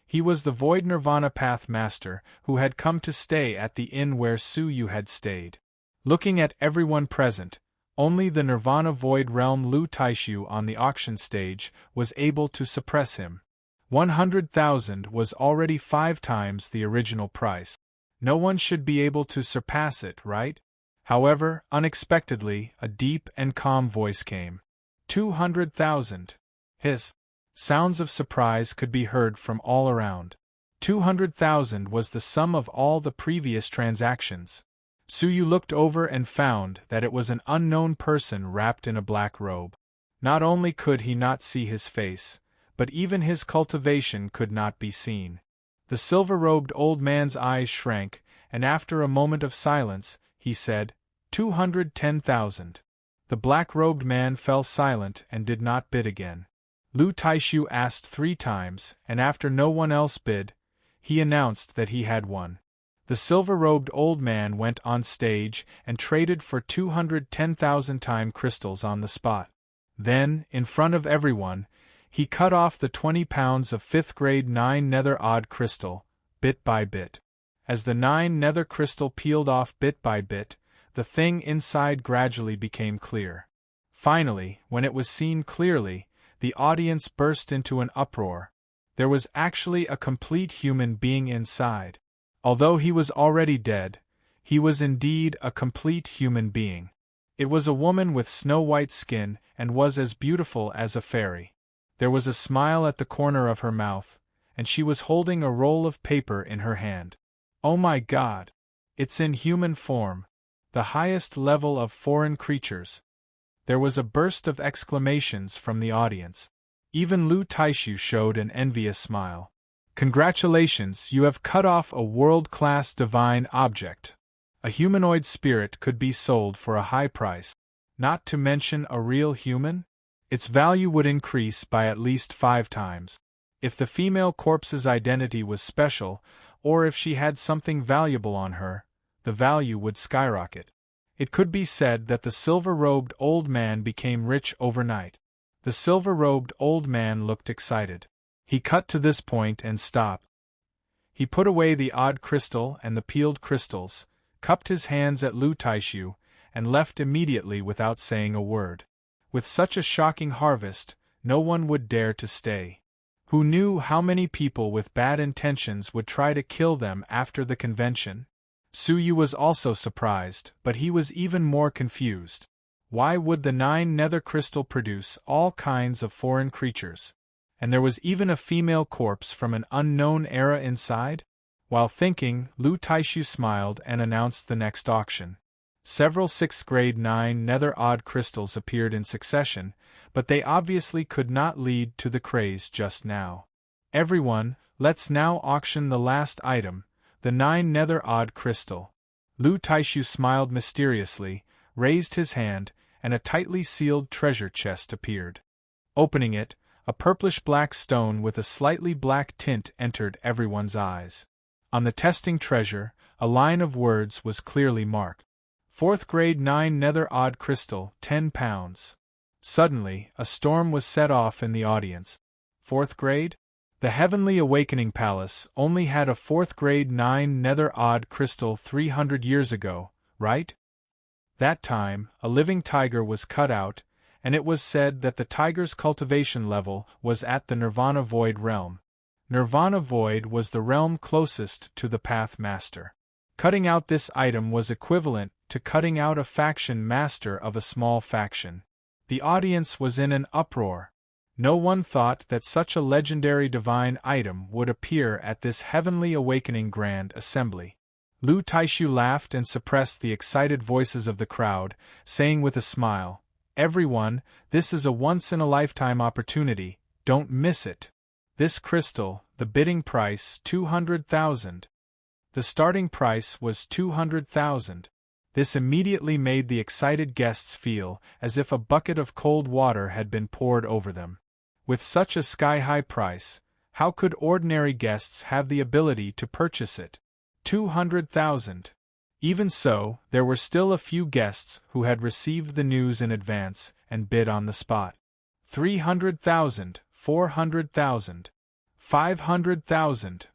He was the Void Nirvana Path Master who had come to stay at the inn where Su Yu had stayed. Looking at everyone present, only the Nirvana Void Realm Lu Taishu on the auction stage was able to suppress him. 100,000 was already 5 times the original price. No one should be able to surpass it, right? However, unexpectedly, a deep and calm voice came. 200,000. Hiss. Sounds of surprise could be heard from all around. 200,000 was the sum of all the previous transactions. Su Yu looked over and found that it was an unknown person wrapped in a black robe. Not only could he not see his face, but even his cultivation could not be seen. The silver-robed old man's eyes shrank, and after a moment of silence, he said, 210,000. The black-robed man fell silent and did not bid again. Lu Taishu asked 3 times, and after no one else bid, he announced that he had won. The silver-robed old man went on stage and traded for 210,000 time crystals on the spot. Then, in front of everyone, he cut off the 20 pounds of 5th grade 9 nether odd crystal, bit by bit. As the 9 nether crystal peeled off bit by bit, the thing inside gradually became clear. Finally, when it was seen clearly, the audience burst into an uproar. There was actually a complete human being inside. Although he was already dead, he was indeed a complete human being. It was a woman with snow-white skin and was as beautiful as a fairy. There was a smile at the corner of her mouth, and she was holding a roll of paper in her hand. Oh my God! It's in human form, the highest level of foreign creatures. There was a burst of exclamations from the audience. Even Lu Taishu showed an envious smile. Congratulations, you have cut off a world-class divine object. A humanoid spirit could be sold for a high price. Not to mention a real human? Its value would increase by at least 5 times. If the female corpse's identity was special, or if she had something valuable on her, the value would skyrocket. It could be said that the silver-robed old man became rich overnight. The silver-robed old man looked excited. He cut to this point and stopped. He put away the odd crystal and the peeled crystals, cupped his hands at Lu Taishu, and left immediately without saying a word. With such a shocking harvest, no one would dare to stay. Who knew how many people with bad intentions would try to kill them after the convention? Su Yu was also surprised, but he was even more confused. Why would the 9 nether crystal produce all kinds of foreign creatures? And there was even a female corpse from an unknown era inside? While thinking, Lu Taishu smiled and announced the next auction. Several 6th grade 9 nether odd crystals appeared in succession, but they obviously could not lead to the craze just now. Everyone, let's now auction the last item, the 9 nether odd crystal. Lu Taishu smiled mysteriously, raised his hand, and a tightly sealed treasure chest appeared. Opening it, a purplish-black stone with a slightly black tint entered everyone's eyes. On the testing treasure, a line of words was clearly marked. 4th grade 9 nether odd crystal, 10 pounds. Suddenly, a storm was set off in the audience. 4th grade? The Heavenly Awakening Palace only had a 4th grade 9 nether odd crystal 300 years ago, right? That time, a living tiger was cut out, and it was said that the tiger's cultivation level was at the Nirvana Void realm. Nirvana Void was the realm closest to the Path Master. Cutting out this item was equivalent to cutting out a faction master of a small faction. The audience was in an uproar. No one thought that such a legendary divine item would appear at this Heavenly Awakening Grand Assembly. Lu Taishu laughed and suppressed the excited voices of the crowd, saying with a smile, "Everyone, this is a once-in-a-lifetime opportunity, don't miss it. This crystal, the bidding price 200,000. The starting price was 200,000. This immediately made the excited guests feel as if a bucket of cold water had been poured over them. With such a sky-high price, how could ordinary guests have the ability to purchase it? 200,000. Even so, there were still a few guests who had received the news in advance and bid on the spot. 300,000, 400,000, 500,000.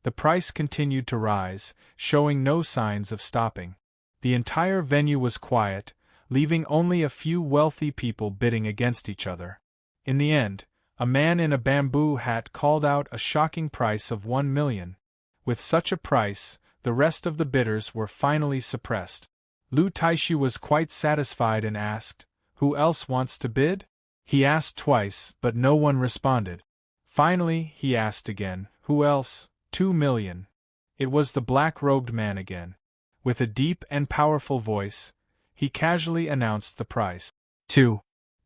The price continued to rise, showing no signs of stopping. The entire venue was quiet, leaving only a few wealthy people bidding against each other. In the end, a man in a bamboo hat called out a shocking price of 1 million. With such a price, the rest of the bidders were finally suppressed. Lu Taishu was quite satisfied and asked, "Who else wants to bid?" He asked twice, but no one responded. Finally, he asked again, "Who else?" 2 million. It was the black-robed man again. With a deep and powerful voice, he casually announced the price. 2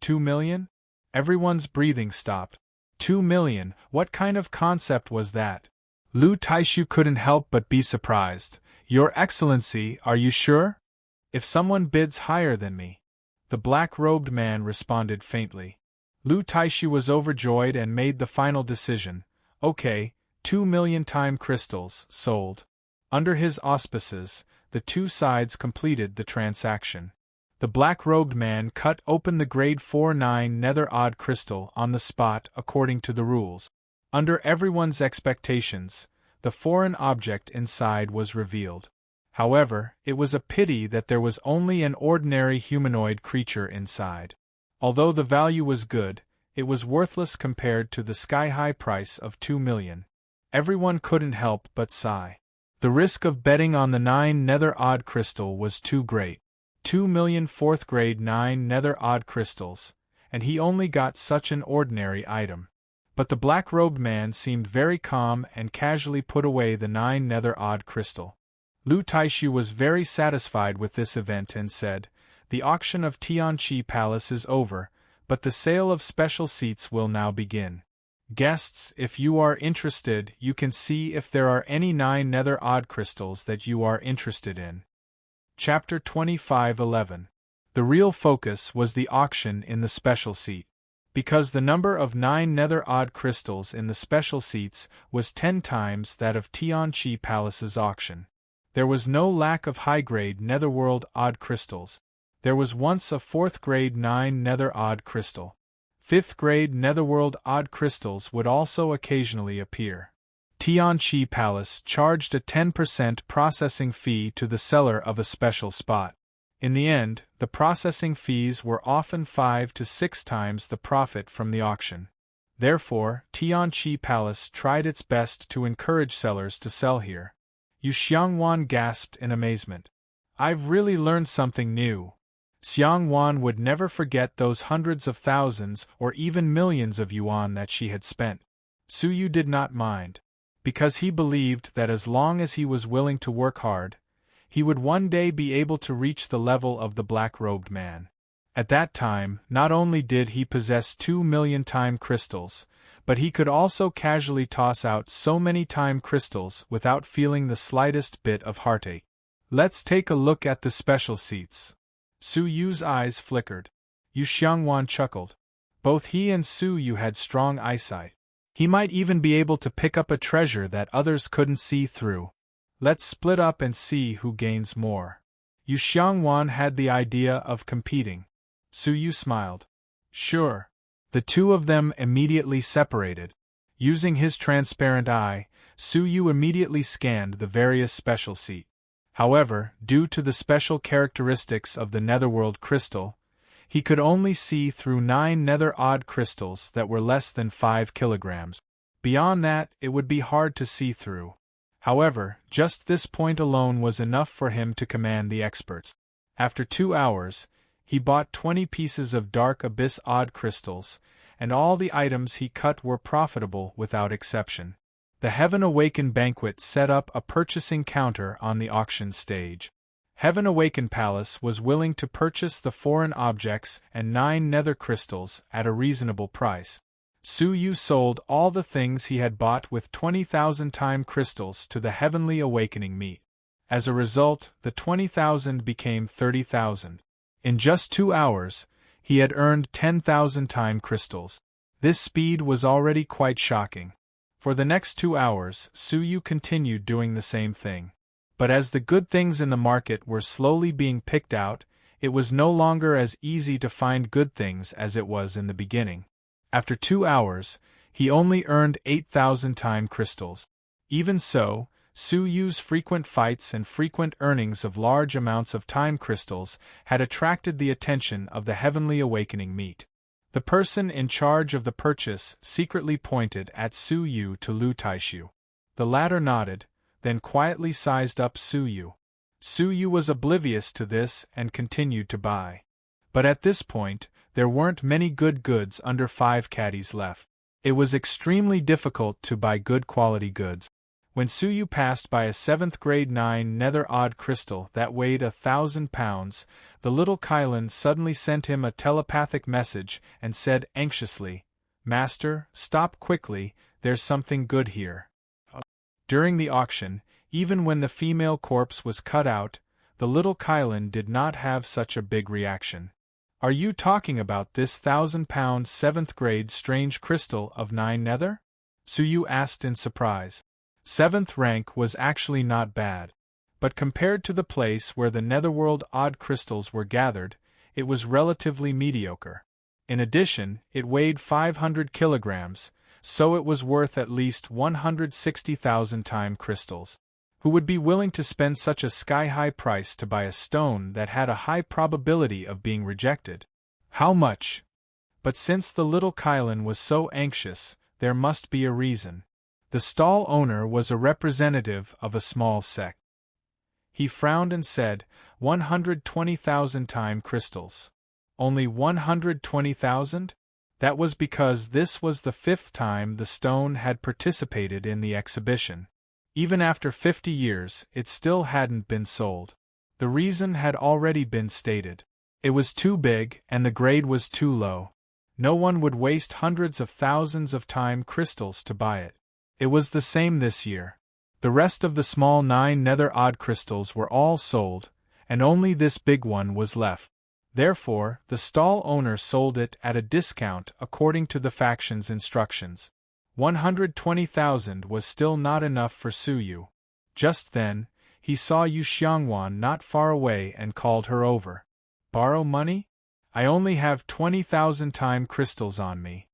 million? Everyone's breathing stopped. 2 million, what kind of concept was that? Lu Taishu couldn't help but be surprised. "Your Excellency, are you sure? If someone bids higher than me." The black-robed man responded faintly. Lu Taishu was overjoyed and made the final decision. "Okay, 2 million time crystals, sold." Under his auspices, the two sides completed the transaction. The black-robed man cut open the grade 4/9 nether odd crystal on the spot according to the rules. Under everyone's expectations, the foreign object inside was revealed. However, it was a pity that there was only an ordinary humanoid creature inside. Although the value was good, it was worthless compared to the sky-high price of 2 million. Everyone couldn't help but sigh. The risk of betting on the 9 nether odd crystal was too great. 2 million 4th grade 9 nether odd crystals, and he only got such an ordinary item. But the black-robed man seemed very calm and casually put away the 9 nether odd crystal. Lu Taishu was very satisfied with this event and said, "The auction of Tianqi Palace is over, but the sale of special seats will now begin. Guests, if you are interested, you can see if there are any 9 nether odd crystals that you are interested in." Chapter 25:11. The real focus was the auction in the special seat. Because the number of 9 nether odd crystals in the special seats was 10 times that of Tianqi Palace's auction. There was no lack of high-grade netherworld odd crystals. There was once a 4th grade 9 nether odd crystal. 5th grade netherworld odd crystals would also occasionally appear. Tianqi Palace charged a 10% processing fee to the seller of a special spot. In the end, the processing fees were often 5 to 6 times the profit from the auction. Therefore, Tianqi Palace tried its best to encourage sellers to sell here. Yu Xiangwan gasped in amazement. I've really learned something new. Xiangwan would never forget those hundreds of thousands or even millions of yuan that she had spent. Su Yu did not mind, because he believed that as long as he was willing to work hard, he would one day be able to reach the level of the black-robed man. At that time, not only did he possess 2 million time crystals, but he could also casually toss out so many time crystals without feeling the slightest bit of heartache. Let's take a look at the special seats. Su Yu's eyes flickered. Yu Xiangwan chuckled. Both he and Su Yu had strong eyesight. He might even be able to pick up a treasure that others couldn't see through. Let's split up and see who gains more. Yu Xiangwan had the idea of competing. Su Yu smiled. Sure. The two of them immediately separated. Using his transparent eye, Su Yu immediately scanned the various special seats. However, due to the special characteristics of the netherworld crystal, he could only see through 9 nether odd crystals that were less than 5 kilograms. Beyond that, it would be hard to see through. However, just this point alone was enough for him to command the experts. After 2 hours, he bought 20 pieces of dark abyss odd crystals, and all the items he cut were profitable without exception. The Heaven Awaken banquet set up a purchasing counter on the auction stage. Heaven Awaken Palace was willing to purchase the foreign objects and 9 nether crystals at a reasonable price. Su Yu sold all the things he had bought with 20,000 time crystals to the Heavenly Awakening meet. As a result, the 20,000 became 30,000. In just 2 hours, he had earned 10,000 time crystals. This speed was already quite shocking. For the next 2 hours, Su Yu continued doing the same thing. But as the good things in the market were slowly being picked out, it was no longer as easy to find good things as it was in the beginning. After 2 hours, he only earned 8,000 time crystals. Even so, Su Yu's frequent fights and frequent earnings of large amounts of time crystals had attracted the attention of the Heavenly Awakening meet. The person in charge of the purchase secretly pointed at Su Yu to Lu Taishu. The latter nodded, then quietly sized up Su Yu. Su Yu was oblivious to this and continued to buy. But at this point, there weren't many good goods under 5 caddies left. It was extremely difficult to buy good quality goods. When Su Yu passed by a 7th grade 9 nether odd crystal that weighed 1,000 pounds, the little Kylan suddenly sent him a telepathic message and said anxiously, "Master, stop quickly, there's something good here." During the auction, even when the female corpse was cut out, the little Kylan did not have such a big reaction. Are you talking about this 1,000-pound 7th grade strange crystal of 9 nether? Su Yu asked in surprise. 7th rank was actually not bad, but compared to the place where the netherworld odd crystals were gathered, it was relatively mediocre. In addition, it weighed 500 kilograms, so it was worth at least 160,000 time crystals. Who would be willing to spend such a sky-high price to buy a stone that had a high probability of being rejected? How much? But since the little Kylan was so anxious, there must be a reason. The stall owner was a representative of a small sect. He frowned and said, 120,000 time crystals. Only 120,000? That was because this was the 5th time the stone had participated in the exhibition. Even after 50 years, it still hadn't been sold. The reason had already been stated. It was too big and the grade was too low. No one would waste hundreds of thousands of time crystals to buy it. It was the same this year. The rest of the small 9 nether odd crystals were all sold, and only this big one was left. Therefore, the stall owner sold it at a discount according to the faction's instructions. 120,000 was still not enough for Su Yu. Just then, he saw Yu Xiangwan not far away and called her over. Borrow money? I only have 20,000 time crystals on me.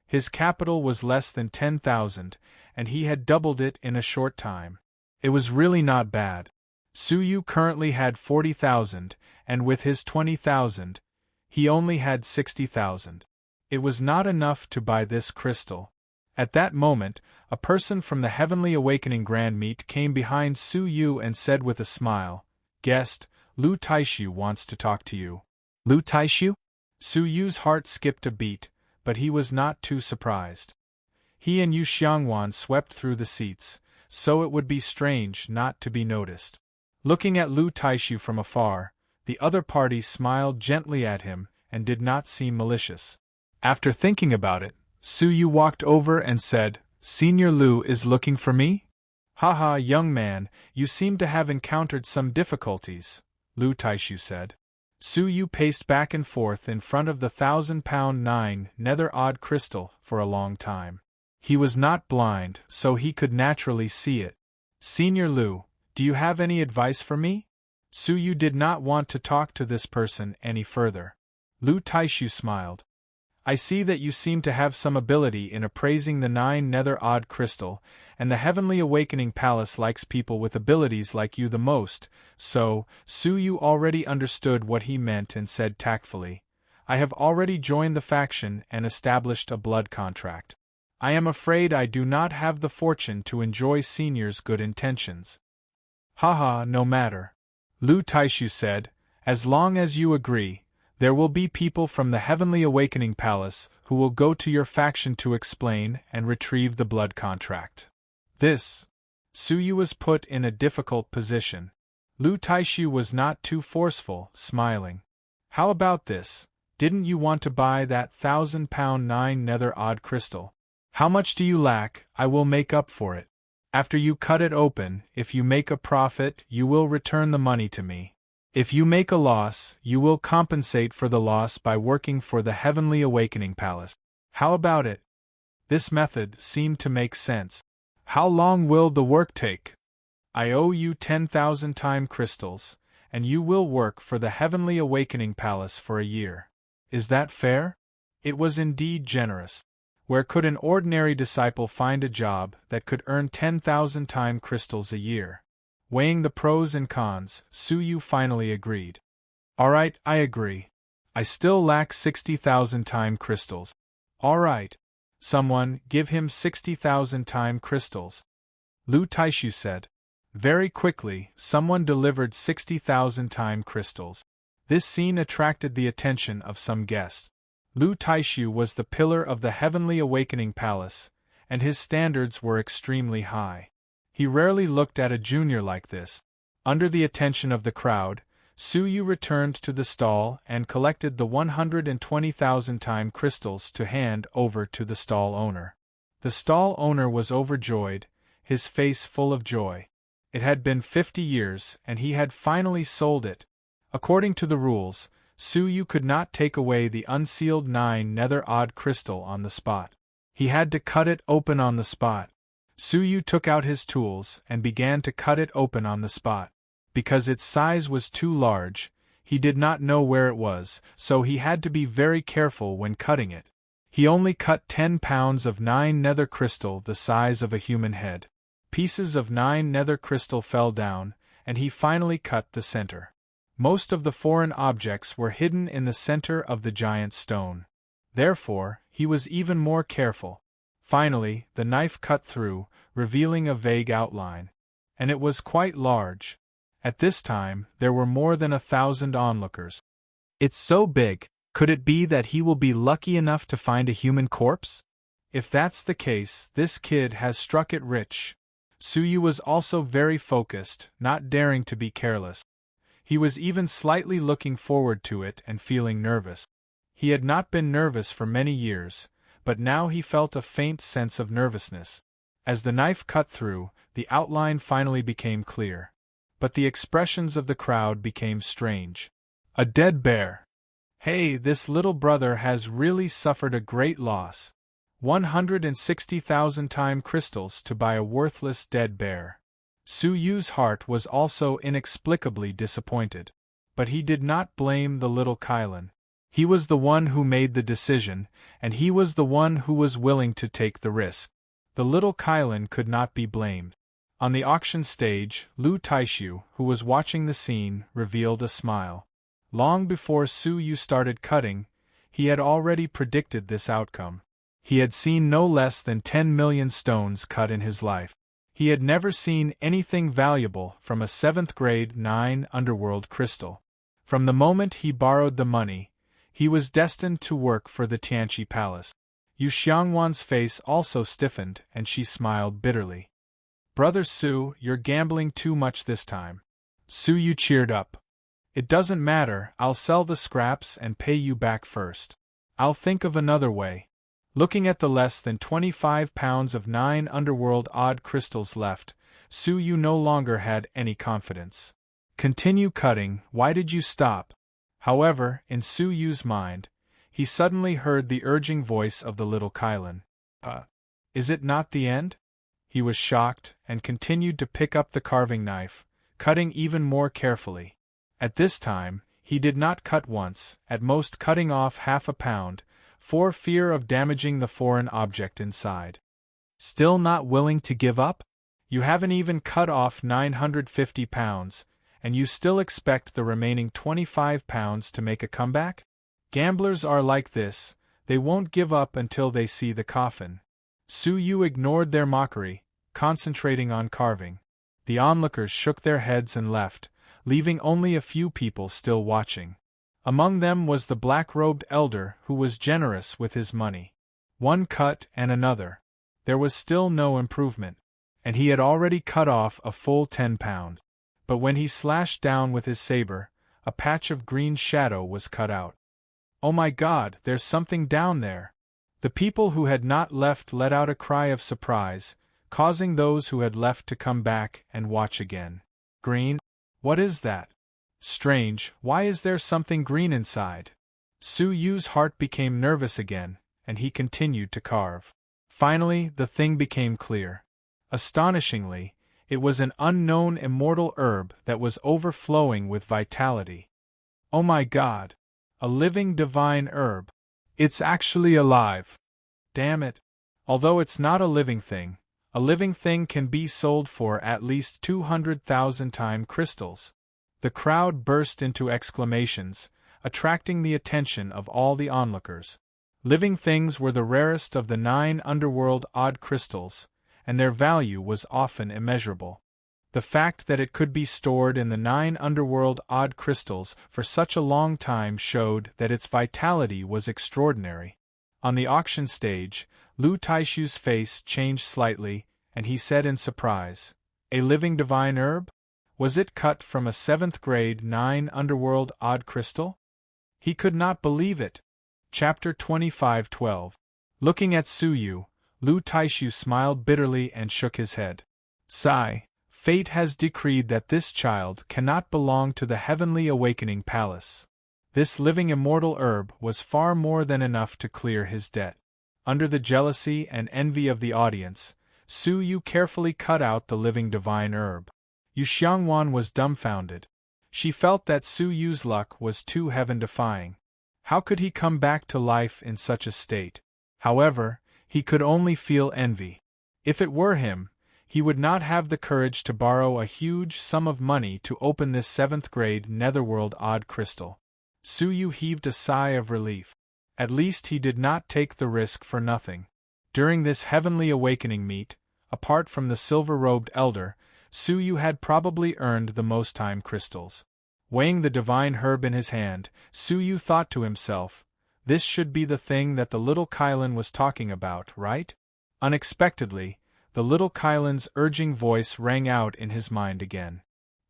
His capital was less than 10,000, and he had doubled it in a short time. It was really not bad. Suyu currently had 40,000, and with his 20,000, he only had 60,000. It was not enough to buy this crystal. At that moment, a person from the Heavenly Awakening Grand Meet came behind Suyu and said with a smile, "Guest, Lu Taishu wants to talk to you." Lu Taishu? Suyu's heart skipped a beat, but he was not too surprised. He and Yu Xiangwan swept through the seats, so it would be strange not to be noticed. Looking at Lu Taishu from afar, the other party smiled gently at him and did not seem malicious. After thinking about it, Suyu walked over and said, "Senior Lu is looking for me?" "Haha, young man, you seem to have encountered some difficulties," Lu Taishu said. Suyu paced back and forth in front of the 1,000-pound 9 nether odd crystal for a long time. He was not blind, so he could naturally see it. "Senior Lu, do you have any advice for me?" Suyu did not want to talk to this person any further. Lu Taishu smiled. "I see that you seem to have some ability in appraising the 9 nether odd crystal, and the Heavenly Awakening Palace likes people with abilities like you the most, so," Suyu already understood what he meant and said tactfully, "I have already joined the faction and established a blood contract. I am afraid I do not have the fortune to enjoy Senior's good intentions." "Haha, no matter," Lu Taishu said, "as long as you agree, there will be people from the Heavenly Awakening Palace who will go to your faction to explain and retrieve the blood contract." This. Suyu was put in a difficult position. Lu Taishu was not too forceful, smiling. "How about this? Didn't you want to buy that 1,000-pound 9 nether odd crystal? How much do you lack? I will make up for it. After you cut it open, if you make a profit, you will return the money to me. If you make a loss, you will compensate for the loss by working for the Heavenly Awakening Palace. How about it?" This method seemed to make sense. "How long will the work take?" "I owe you 10,000 time crystals, and you will work for the Heavenly Awakening Palace for a year. Is that fair?" It was indeed generous. Where could an ordinary disciple find a job that could earn 10,000 time crystals a year? Weighing the pros and cons, Suyu finally agreed. "All right, I agree. I still lack 60,000 time crystals." "All right. Someone, give him 60,000 time crystals," Lu Taishu said. Very quickly, someone delivered 60,000 time crystals. This scene attracted the attention of some guests. Lu Taishu was the pillar of the Heavenly Awakening Palace, and his standards were extremely high. He rarely looked at a junior like this. Under the attention of the crowd, Suyu returned to the stall and collected the 120,000 time crystals to hand over to the stall owner. The stall owner was overjoyed, his face full of joy. It had been 50 years and he had finally sold it. According to the rules, Suyu could not take away the unsealed 9 nether odd crystal on the spot. He had to cut it open on the spot. Suyu took out his tools and began to cut it open on the spot. Because its size was too large, he did not know where it was, so he had to be very careful when cutting it. He only cut 10 pounds of 9 nether crystal the size of a human head. Pieces of 9 nether crystal fell down, and he finally cut the center. Most of the foreign objects were hidden in the center of the giant stone. Therefore, he was even more careful. Finally, the knife cut through, revealing a vague outline. And it was quite large. At this time, there were more than 1,000 onlookers. "It's so big, could it be that he will be lucky enough to find a human corpse? If that's the case, this kid has struck it rich." Suyu was also very focused, not daring to be careless. He was even slightly looking forward to it and feeling nervous. He had not been nervous for many years, but now he felt a faint sense of nervousness. As the knife cut through, the outline finally became clear. But the expressions of the crowd became strange. "A dead bear. Hey, this little brother has really suffered a great loss. 160,000 time crystals to buy a worthless dead bear." Suyu's heart was also inexplicably disappointed. But he did not blame the little Kylan. He was the one who made the decision, and he was the one who was willing to take the risk. The little Kylan could not be blamed. On the auction stage, Lu Taishu, who was watching the scene, revealed a smile. Long before Su Yu started cutting, he had already predicted this outcome. He had seen no less than 10 million stones cut in his life. He had never seen anything valuable from a 7th grade 9 underworld crystal. From the moment he borrowed the money, he was destined to work for the Tianqi Palace. Yu Xiangwan's face also stiffened, and she smiled bitterly. "Brother Su, you're gambling too much this time." Su Yu cheered up. "It doesn't matter, I'll sell the scraps and pay you back first. I'll think of another way." Looking at the less than 25 pounds of 9 underworld odd crystals left, Su Yu no longer had any confidence. "Continue cutting, why did you stop?" However, in Su Yu's mind, he suddenly heard the urging voice of the little Kylan. Is it not the end?" He was shocked, and continued to pick up the carving knife, cutting even more carefully. At this time, he did not cut once, at most cutting off half a pound, for fear of damaging the foreign object inside. "Still not willing to give up? You haven't even cut off 950 pounds, and you still expect the remaining 25 pounds to make a comeback? Gamblers are like this, they won't give up until they see the coffin." Su Yu ignored their mockery, concentrating on carving. The onlookers shook their heads and left, leaving only a few people still watching. Among them was the black-robed elder who was generous with his money. One cut and another. There was still no improvement, and he had already cut off a full 10 pound. But when he slashed down with his saber, a patch of green shadow was cut out. "Oh my God, there's something down there!" The people who had not left let out a cry of surprise, causing those who had left to come back and watch again. "Green? What is that? Strange, why is there something green inside?" Su Yu's heart became nervous again, and he continued to carve. Finally, the thing became clear. Astonishingly, it was an unknown immortal herb that was overflowing with vitality. "Oh my God! A living divine herb! It's actually alive! Damn it! Although it's not a living thing can be sold for at least 200,000 time crystals." The crowd burst into exclamations, attracting the attention of all the onlookers. Living things were the rarest of the 9 underworld odd crystals, and their value was often immeasurable. The fact that it could be stored in the 9 underworld odd crystals for such a long time showed that its vitality was extraordinary. On the auction stage, Lu Taishu's face changed slightly, and he said in surprise, "A living divine herb? Was it cut from a 7th grade 9 underworld odd crystal?" He could not believe it. Chapter 25:12. Looking at Su Yu, Lu Taishu smiled bitterly and shook his head. "Sigh, fate has decreed that this child cannot belong to the Heavenly Awakening Palace." This living immortal herb was far more than enough to clear his debt. Under the jealousy and envy of the audience, Su Yu carefully cut out the living divine herb. Yu Xiangwan was dumbfounded. She felt that Su Yu's luck was too heaven-defying. How could he come back to life in such a state? However, he could only feel envy. If it were him, he would not have the courage to borrow a huge sum of money to open this 7th grade netherworld odd crystal. Su Yu heaved a sigh of relief. At least he did not take the risk for nothing. During this heavenly awakening meet, apart from the silver-robed elder, Su Yu had probably earned the most time crystals. Weighing the divine herb in his hand, Su Yu thought to himself, "This should be the thing that the little Kylan was talking about, right?" Unexpectedly, the little Kylan's urging voice rang out in his mind again.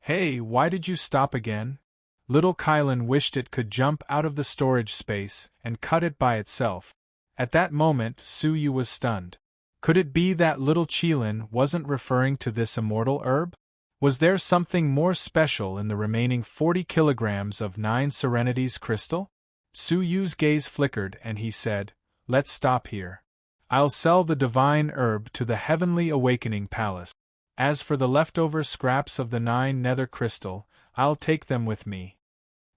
"Hey, why did you stop again?" Little Kylan wished it could jump out of the storage space and cut it by itself. At that moment, Su Yu was stunned. Could it be that little Qilin wasn't referring to this immortal herb? Was there something more special in the remaining 40 kilograms of 9 Serenity's crystal? Su Yu's gaze flickered and he said, "Let's stop here. I'll sell the divine herb to the Heavenly Awakening Palace. As for the leftover scraps of the 9 nether crystal, I'll take them with me."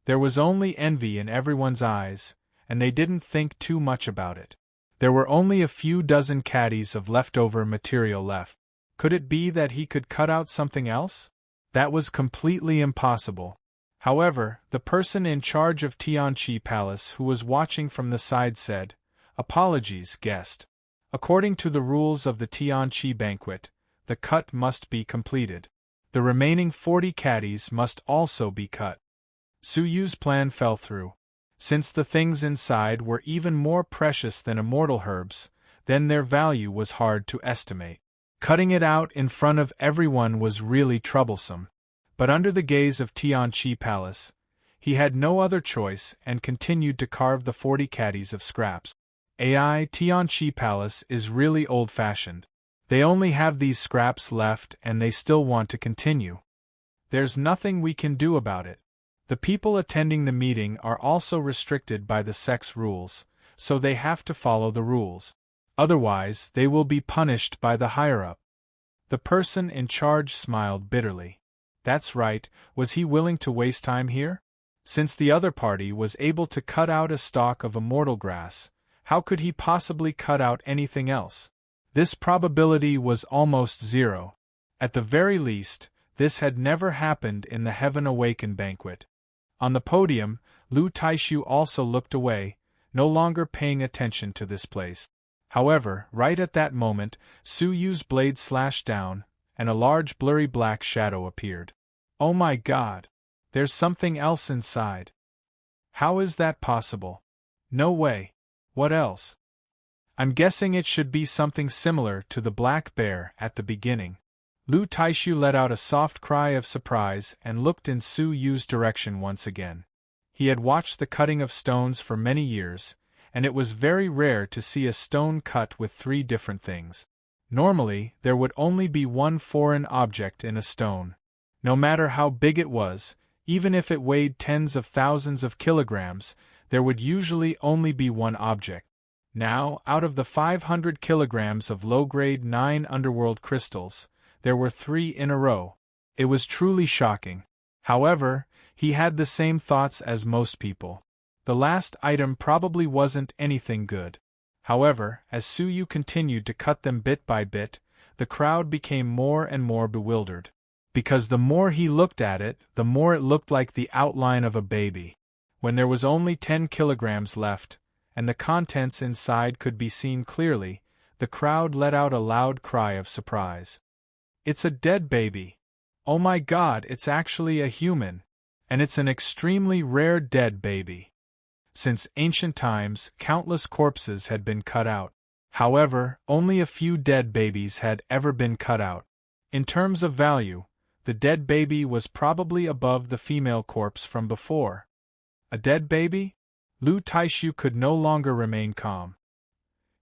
There was only envy in everyone's eyes, and they didn't think too much about it. There were only a few dozen caddies of leftover material left. Could it be that he could cut out something else? That was completely impossible. However, the person in charge of Tianqi Palace who was watching from the side said, "Apologies, guest. According to the rules of the Tianqi banquet, the cut must be completed. The remaining 40 caddies must also be cut." Su Yu's plan fell through. Since the things inside were even more precious than immortal herbs, then their value was hard to estimate. Cutting it out in front of everyone was really troublesome. But under the gaze of Tianqi Palace, he had no other choice and continued to carve the 40 caddies of scraps. Tianqi Palace is really old-fashioned. They only have these scraps left and they still want to continue. There's nothing we can do about it. The people attending the meeting are also restricted by the sex rules, so they have to follow the rules. Otherwise, they will be punished by the higher-up. The person in charge smiled bitterly. That's right, was he willing to waste time here? Since the other party was able to cut out a stalk of immortal grass, how could he possibly cut out anything else? This probability was almost zero. At the very least, this had never happened in the Heaven Awaken banquet. On the podium, Lu Taishu also looked away, no longer paying attention to this place. However, right at that moment, Su Yu's blade slashed down, and a large blurry black shadow appeared. Oh my God! There's something else inside. How is that possible? No way. What else? I'm guessing it should be something similar to the black bear at the beginning. Lu Taishu let out a soft cry of surprise and looked in Su Yu's direction once again. He had watched the cutting of stones for many years, and it was very rare to see a stone cut with 3 different things. Normally, there would only be one foreign object in a stone. No matter how big it was, even if it weighed tens of thousands of kilograms, there would usually only be one object. Now, out of the 500 kilograms of low-grade 9 underworld crystals, there were 3 in a row. It was truly shocking. However, he had the same thoughts as most people. The last item probably wasn't anything good. However, as Su Yu continued to cut them bit by bit, the crowd became more and more bewildered. Because the more he looked at it, the more it looked like the outline of a baby. When there was only 10 kilograms left, and the contents inside could be seen clearly, the crowd let out a loud cry of surprise. It's a dead baby! Oh my God, it's actually a human! And it's an extremely rare dead baby. Since ancient times, countless corpses had been cut out. However, only a few dead babies had ever been cut out. In terms of value, the dead baby was probably above the female corpse from before. A dead baby? Lu Taishu could no longer remain calm.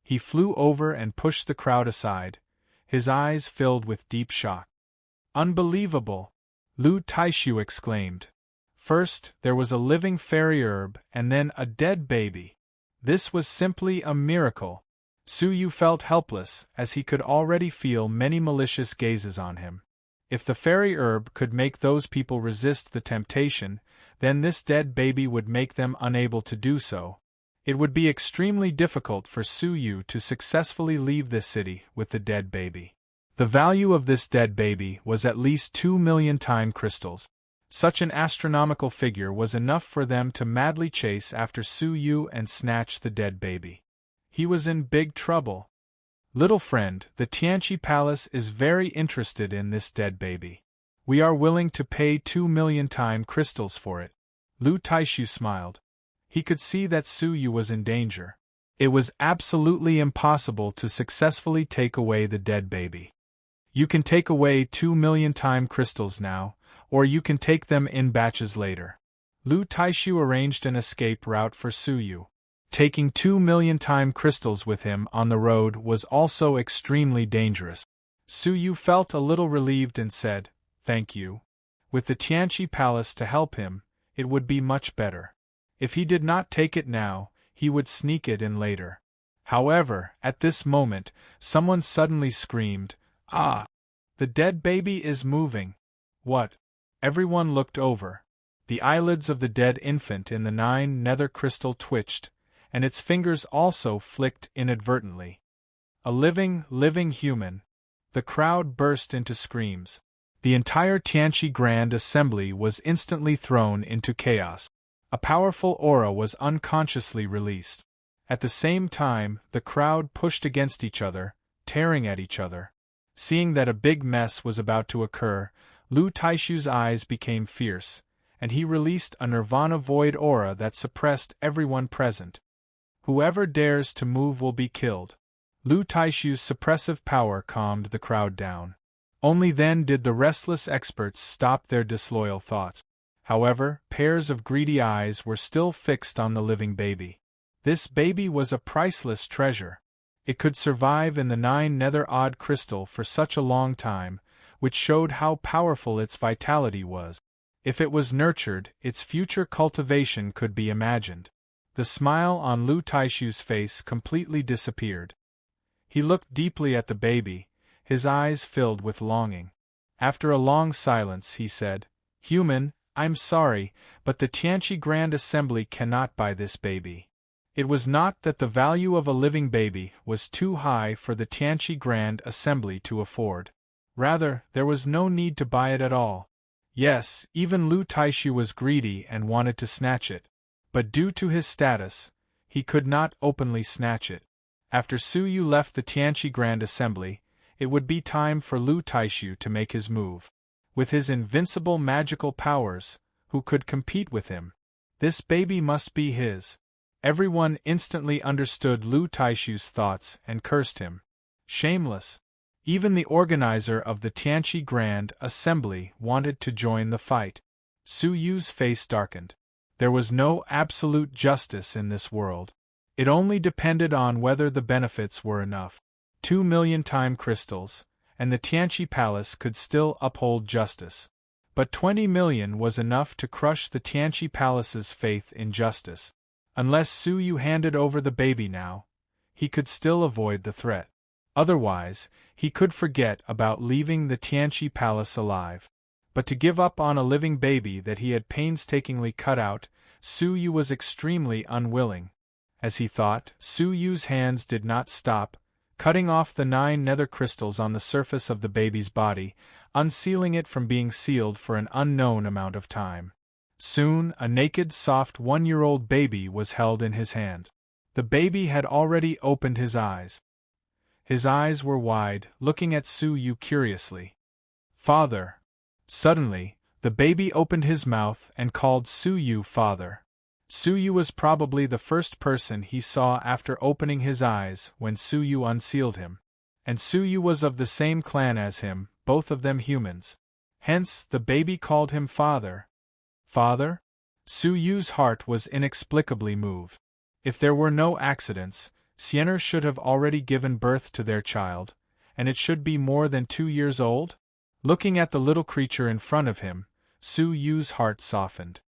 He flew over and pushed the crowd aside, his eyes filled with deep shock. Unbelievable! Lu Taishu exclaimed. First, there was a living fairy herb and then a dead baby. This was simply a miracle. Su Yu felt helpless, as he could already feel many malicious gazes on him. If the fairy herb could make those people resist the temptation, then this dead baby would make them unable to do so. It would be extremely difficult for Su Yu to successfully leave this city with the dead baby. The value of this dead baby was at least 2 million time crystals. Such an astronomical figure was enough for them to madly chase after Su Yu and snatch the dead baby. He was in big trouble. Little friend, the Tianqi Palace is very interested in this dead baby. We are willing to pay 2 million time crystals for it. Lu Taishu smiled. He could see that Su Yu was in danger. It was absolutely impossible to successfully take away the dead baby. You can take away 2 million time crystals now, or you can take them in batches later. Lu Taishu arranged an escape route for Su Yu. Taking 2 million time crystals with him on the road was also extremely dangerous. Su Yu felt a little relieved and said, "Thank you. With the Tianqi Palace to help him, it would be much better. If he did not take it now, he would sneak it in later." However, at this moment, someone suddenly screamed, "Ah! The dead baby is moving." What? Everyone looked over. The eyelids of the dead infant in the 9 nether crystal twitched, and its fingers also flicked inadvertently. A living human. The crowd burst into screams. The entire Tianqi Grand Assembly was instantly thrown into chaos. A powerful aura was unconsciously released. At the same time, the crowd pushed against each other, tearing at each other. Seeing that a big mess was about to occur, Lu Taishu's eyes became fierce, and he released a nirvana void aura that suppressed everyone present. Whoever dares to move will be killed. Lu Taishu's suppressive power calmed the crowd down. Only then did the restless experts stop their disloyal thoughts. However, pairs of greedy eyes were still fixed on the living baby. This baby was a priceless treasure. It could survive in the 9 nether odd crystal for such a long time, which showed how powerful its vitality was. If it was nurtured, its future cultivation could be imagined. The smile on Lu Taishu's face completely disappeared. He looked deeply at the baby, his eyes filled with longing. After a long silence, he said, "Human, I'm sorry, but the Tianqi Grand Assembly cannot buy this baby." It was not that the value of a living baby was too high for the Tianqi Grand Assembly to afford. Rather, there was no need to buy it at all. Yes, even Lu Taishu was greedy and wanted to snatch it. But due to his status, he could not openly snatch it. After Su Yu left the Tianqi Grand Assembly, it would be time for Lu Taishu to make his move. With his invincible magical powers, who could compete with him? This baby must be his. Everyone instantly understood Lu Taishu's thoughts and cursed him. Shameless. Even the organizer of the Tianqi Grand Assembly wanted to join the fight. Su Yu's face darkened. There was no absolute justice in this world. It only depended on whether the benefits were enough. 2 million time crystals, and the Tianqi Palace could still uphold justice. But 20 million was enough to crush the Tianqi Palace's faith in justice. Unless Su Yu handed over the baby now, he could still avoid the threat. Otherwise, he could forget about leaving the Tianqi Palace alive. But to give up on a living baby that he had painstakingly cut out, Su Yu was extremely unwilling. As he thought, Su Yu's hands did not stop, cutting off the 9 nether crystals on the surface of the baby's body, unsealing it from being sealed for an unknown amount of time. Soon, a naked, soft 1-year-old baby was held in his hand. The baby had already opened his eyes. His eyes were wide, looking at Su Yu curiously. "Father." Suddenly, the baby opened his mouth and called Su Yu father. Su Yu was probably the first person he saw after opening his eyes when Su Yu unsealed him. And Su Yu was of the same clan as him, both of them humans. Hence, the baby called him father. Father? Su Yu's heart was inexplicably moved. If there were no accidents, Siener should have already given birth to their child, and it should be more than 2 years old? Looking at the little creature in front of him, Su Yu's heart softened.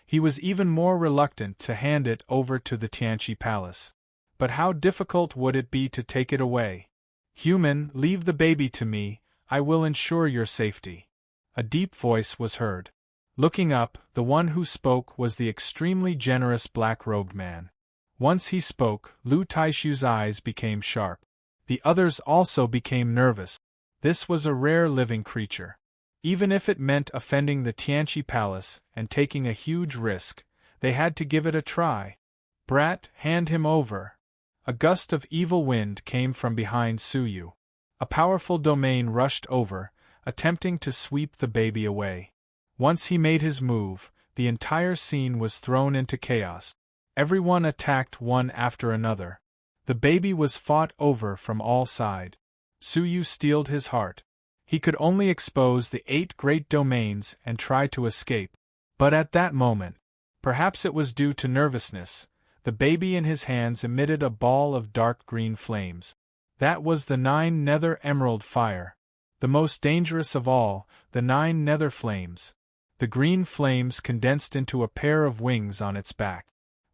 He was even more reluctant to hand it over to the Tianqi Palace. But how difficult would it be to take it away? "Human, leave the baby to me, I will ensure your safety." A deep voice was heard. Looking up, the one who spoke was the extremely generous black-robed man. Once he spoke, Lu Taishu's eyes became sharp. The others also became nervous. This was a rare living creature. Even if it meant offending the Tianqi Palace and taking a huge risk, they had to give it a try. "Brat, hand him over." A gust of evil wind came from behind Su Yu. A powerful domain rushed over, attempting to sweep the baby away. Once he made his move, the entire scene was thrown into chaos. Everyone attacked one after another. The baby was fought over from all sides. Su Yu steeled his heart. He could only expose the 8 great domains and try to escape. But at that moment, perhaps it was due to nervousness, the baby in his hands emitted a ball of dark green flames. That was the 9 nether emerald fire. The most dangerous of all, the 9 nether flames. The green flames condensed into a pair of wings on its back.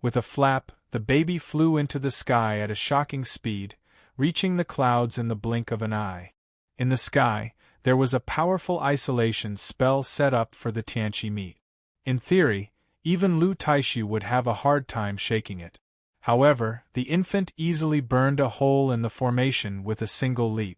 With a flap, the baby flew into the sky at a shocking speed, reaching the clouds in the blink of an eye. In the sky, there was a powerful isolation spell set up for the Tianqi meat. In theory, even Lu Taishu would have a hard time shaking it. However, the infant easily burned a hole in the formation with a single leap.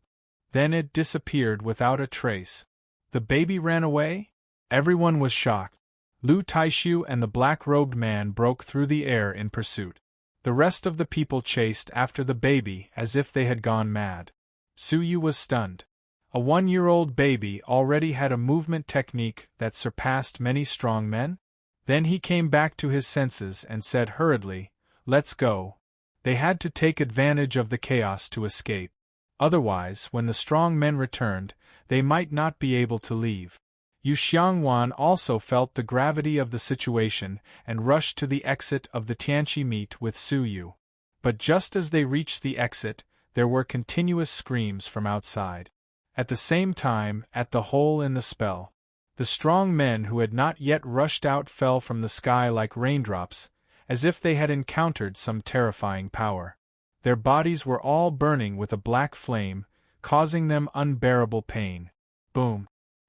Then it disappeared without a trace. The baby ran away? Everyone was shocked. Lu Taishu and the black-robed man broke through the air in pursuit. The rest of the people chased after the baby as if they had gone mad. Su Yu was stunned. A 1-year-old baby already had a movement technique that surpassed many strong men? Then he came back to his senses and said hurriedly, "Let's go." They had to take advantage of the chaos to escape. Otherwise, when the strong men returned, they might not be able to leave. Yu Xiangwan also felt the gravity of the situation and rushed to the exit of the Tianqi meet with Su Yu. But just as they reached the exit, there were continuous screams from outside. At the same time, at the hole in the spell, the strong men who had not yet rushed out fell from the sky like raindrops, as if they had encountered some terrifying power. Their bodies were all burning with a black flame, causing them unbearable pain. Boom.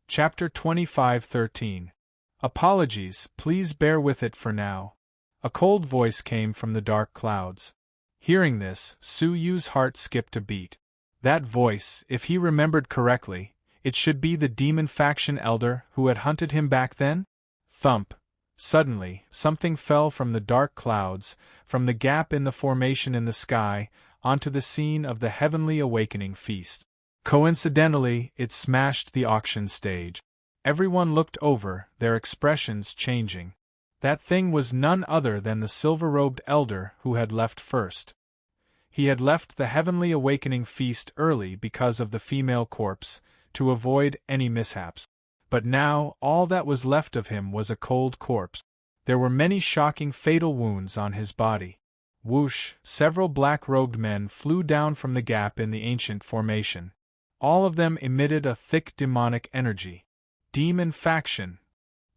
Chapter 25:13. Apologies, please bear with it for now. A cold voice came from the dark clouds. Hearing this, Su Yu's heart skipped a beat. That voice, if he remembered correctly, it should be the demon faction elder who had hunted him back then? Thump. Suddenly, something fell from the dark clouds, from the gap in the formation in the sky, onto the scene of the heavenly awakening feast. Coincidentally, it smashed the auction stage. Everyone looked over, their expressions changing. That thing was none other than the silver-robed elder who had left first. He had left the heavenly awakening feast early because of the female corpse, to avoid any mishaps. But now, all that was left of him was a cold corpse. There were many shocking fatal wounds on his body. Whoosh! Several black-robed men flew down from the gap in the ancient formation. All of them emitted a thick demonic energy. Demon faction!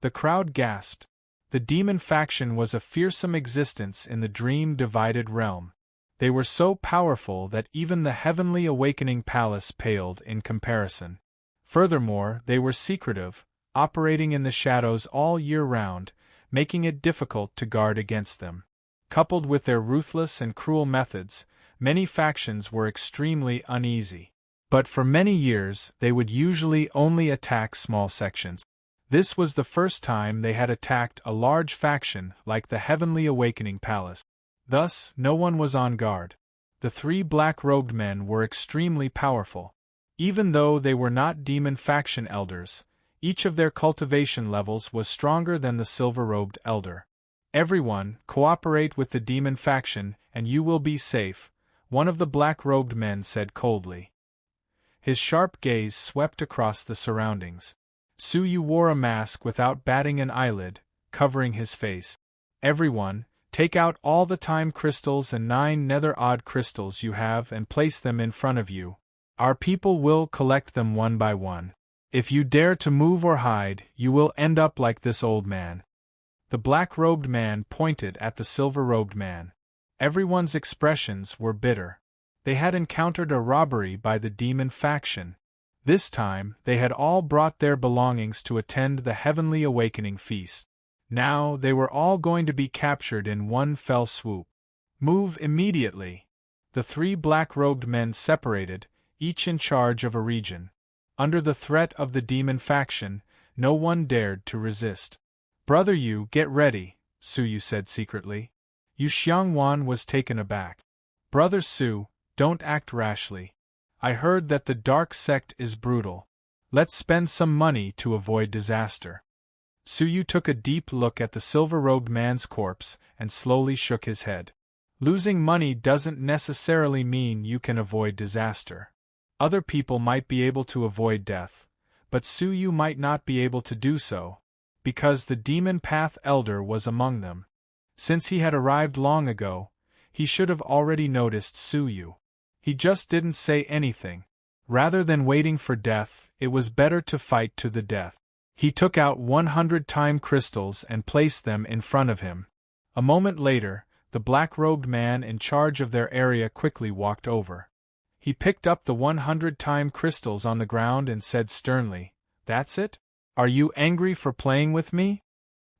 The crowd gasped. The demon faction was a fearsome existence in the dream-divided realm. They were so powerful that even the heavenly awakening palace paled in comparison. Furthermore, they were secretive, operating in the shadows all year round, making it difficult to guard against them. Coupled with their ruthless and cruel methods, many factions were extremely uneasy. But for many years, they would usually only attack small sections. This was the first time they had attacked a large faction like the Heavenly Awakening Palace. Thus, no one was on guard. The 3 black-robed men were extremely powerful. Even though they were not demon faction elders, each of their cultivation levels was stronger than the silver-robed elder. "Everyone, cooperate with the demon faction, and you will be safe," one of the black-robed men said coldly. His sharp gaze swept across the surroundings. Su Yu wore a mask without batting an eyelid, covering his face. "Everyone, take out all the time crystals and 9 nether odd crystals you have and place them in front of you. Our people will collect them one by one. If you dare to move or hide, you will end up like this old man." The black-robed man pointed at the silver-robed man. Everyone's expressions were bitter. They had encountered a robbery by the demon faction. This time, they had all brought their belongings to attend the Heavenly Awakening Feast. Now, they were all going to be captured in one fell swoop. "Move immediately." The 3 black-robed men separated, each in charge of a region. Under the threat of the demon faction, no one dared to resist. "Brother Yu, get ready," Su Yu said secretly. Yu Xiangwan was taken aback. "Brother Su, don't act rashly. I heard that the dark sect is brutal. Let's spend some money to avoid disaster." Su Yu took a deep look at the silver-robed man's corpse and slowly shook his head. Losing money doesn't necessarily mean you can avoid disaster. Other people might be able to avoid death, but Su Yu might not be able to do so, because the Demon Path Elder was among them. Since he had arrived long ago, he should have already noticed Su Yu. He just didn't say anything. Rather than waiting for death, it was better to fight to the death. He took out 100 time crystals and placed them in front of him. A moment later, the black-robed man in charge of their area quickly walked over. He picked up the 100 time crystals on the ground and said sternly, "That's it? Are you angry for playing with me?"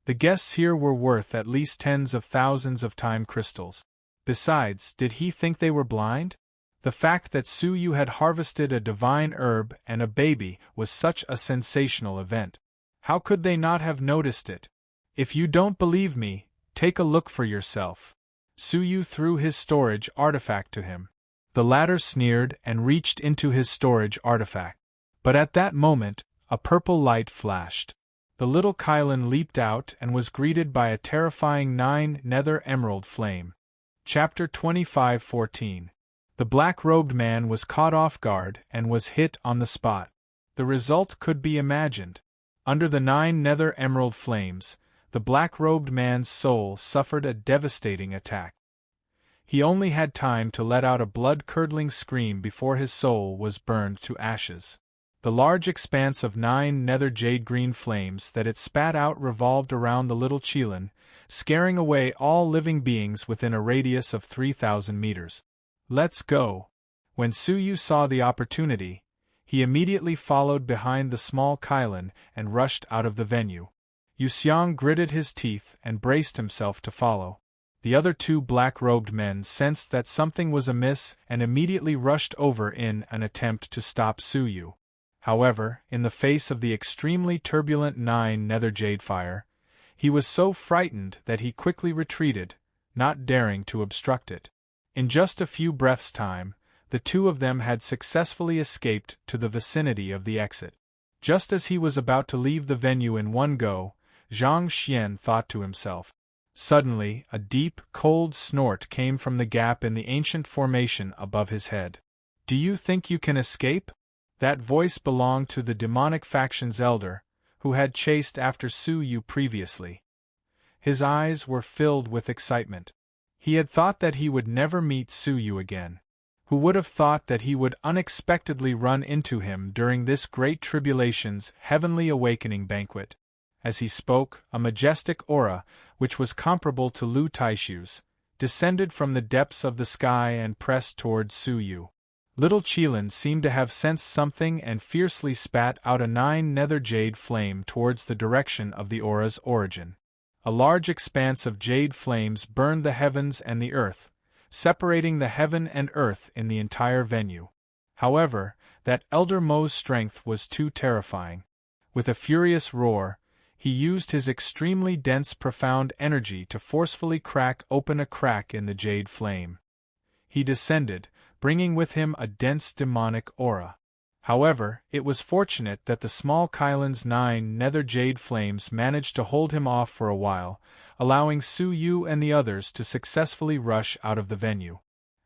The guests here were worth at least tens of thousands of time crystals. Besides, did he think they were blind? The fact that Su Yu had harvested a divine herb and a baby was such a sensational event. How could they not have noticed it? If you don't believe me, take a look for yourself. Su Yu threw his storage artifact to him. The latter sneered and reached into his storage artifact. But at that moment, a purple light flashed. The little Kylan leaped out and was greeted by a terrifying 9 nether emerald flame. Chapter 25:14. The black-robed man was caught off guard and was hit on the spot. The result could be imagined. Under the 9 nether emerald flames, the black-robed man's soul suffered a devastating attack. He only had time to let out a blood-curdling scream before his soul was burned to ashes. The large expanse of 9 nether jade-green flames that it spat out revolved around the little Qilin, scaring away all living beings within a radius of 3,000 meters. Let's go! When Su Yu saw the opportunity, he immediately followed behind the small Kylan and rushed out of the venue. Yu Xiang gritted his teeth and braced himself to follow. The other 2 black-robed men sensed that something was amiss and immediately rushed over in an attempt to stop Su Yu. However, in the face of the extremely turbulent 9 nether jade fire, he was so frightened that he quickly retreated, not daring to obstruct it. In just a few breaths' time, the 2 of them had successfully escaped to the vicinity of the exit. Just as he was about to leave the venue in one go, Zhang Xian thought to himself. Suddenly, a deep, cold snort came from the gap in the ancient formation above his head. "Do you think you can escape?" That voice belonged to the demonic faction's elder, who had chased after Su Yu previously. His eyes were filled with excitement. He had thought that he would never meet Su Yu again. Who would have thought that he would unexpectedly run into him during this great tribulation's heavenly awakening banquet? As he spoke, a majestic aura, which was comparable to Lu Taishu's, descended from the depths of the sky and pressed toward Su Yu. Little Qilin seemed to have sensed something and fiercely spat out a 9 nether jade flame towards the direction of the aura's origin. A large expanse of jade flames burned the heavens and the earth, separating the heaven and earth in the entire venue. However, that Elder Mo's strength was too terrifying. With a furious roar, he used his extremely dense profound energy to forcefully crack open a crack in the jade flame. He descended, bringing with him a dense demonic aura. However, it was fortunate that the small Kylan's 9 nether jade flames managed to hold him off for a while, allowing Su Yu and the others to successfully rush out of the venue.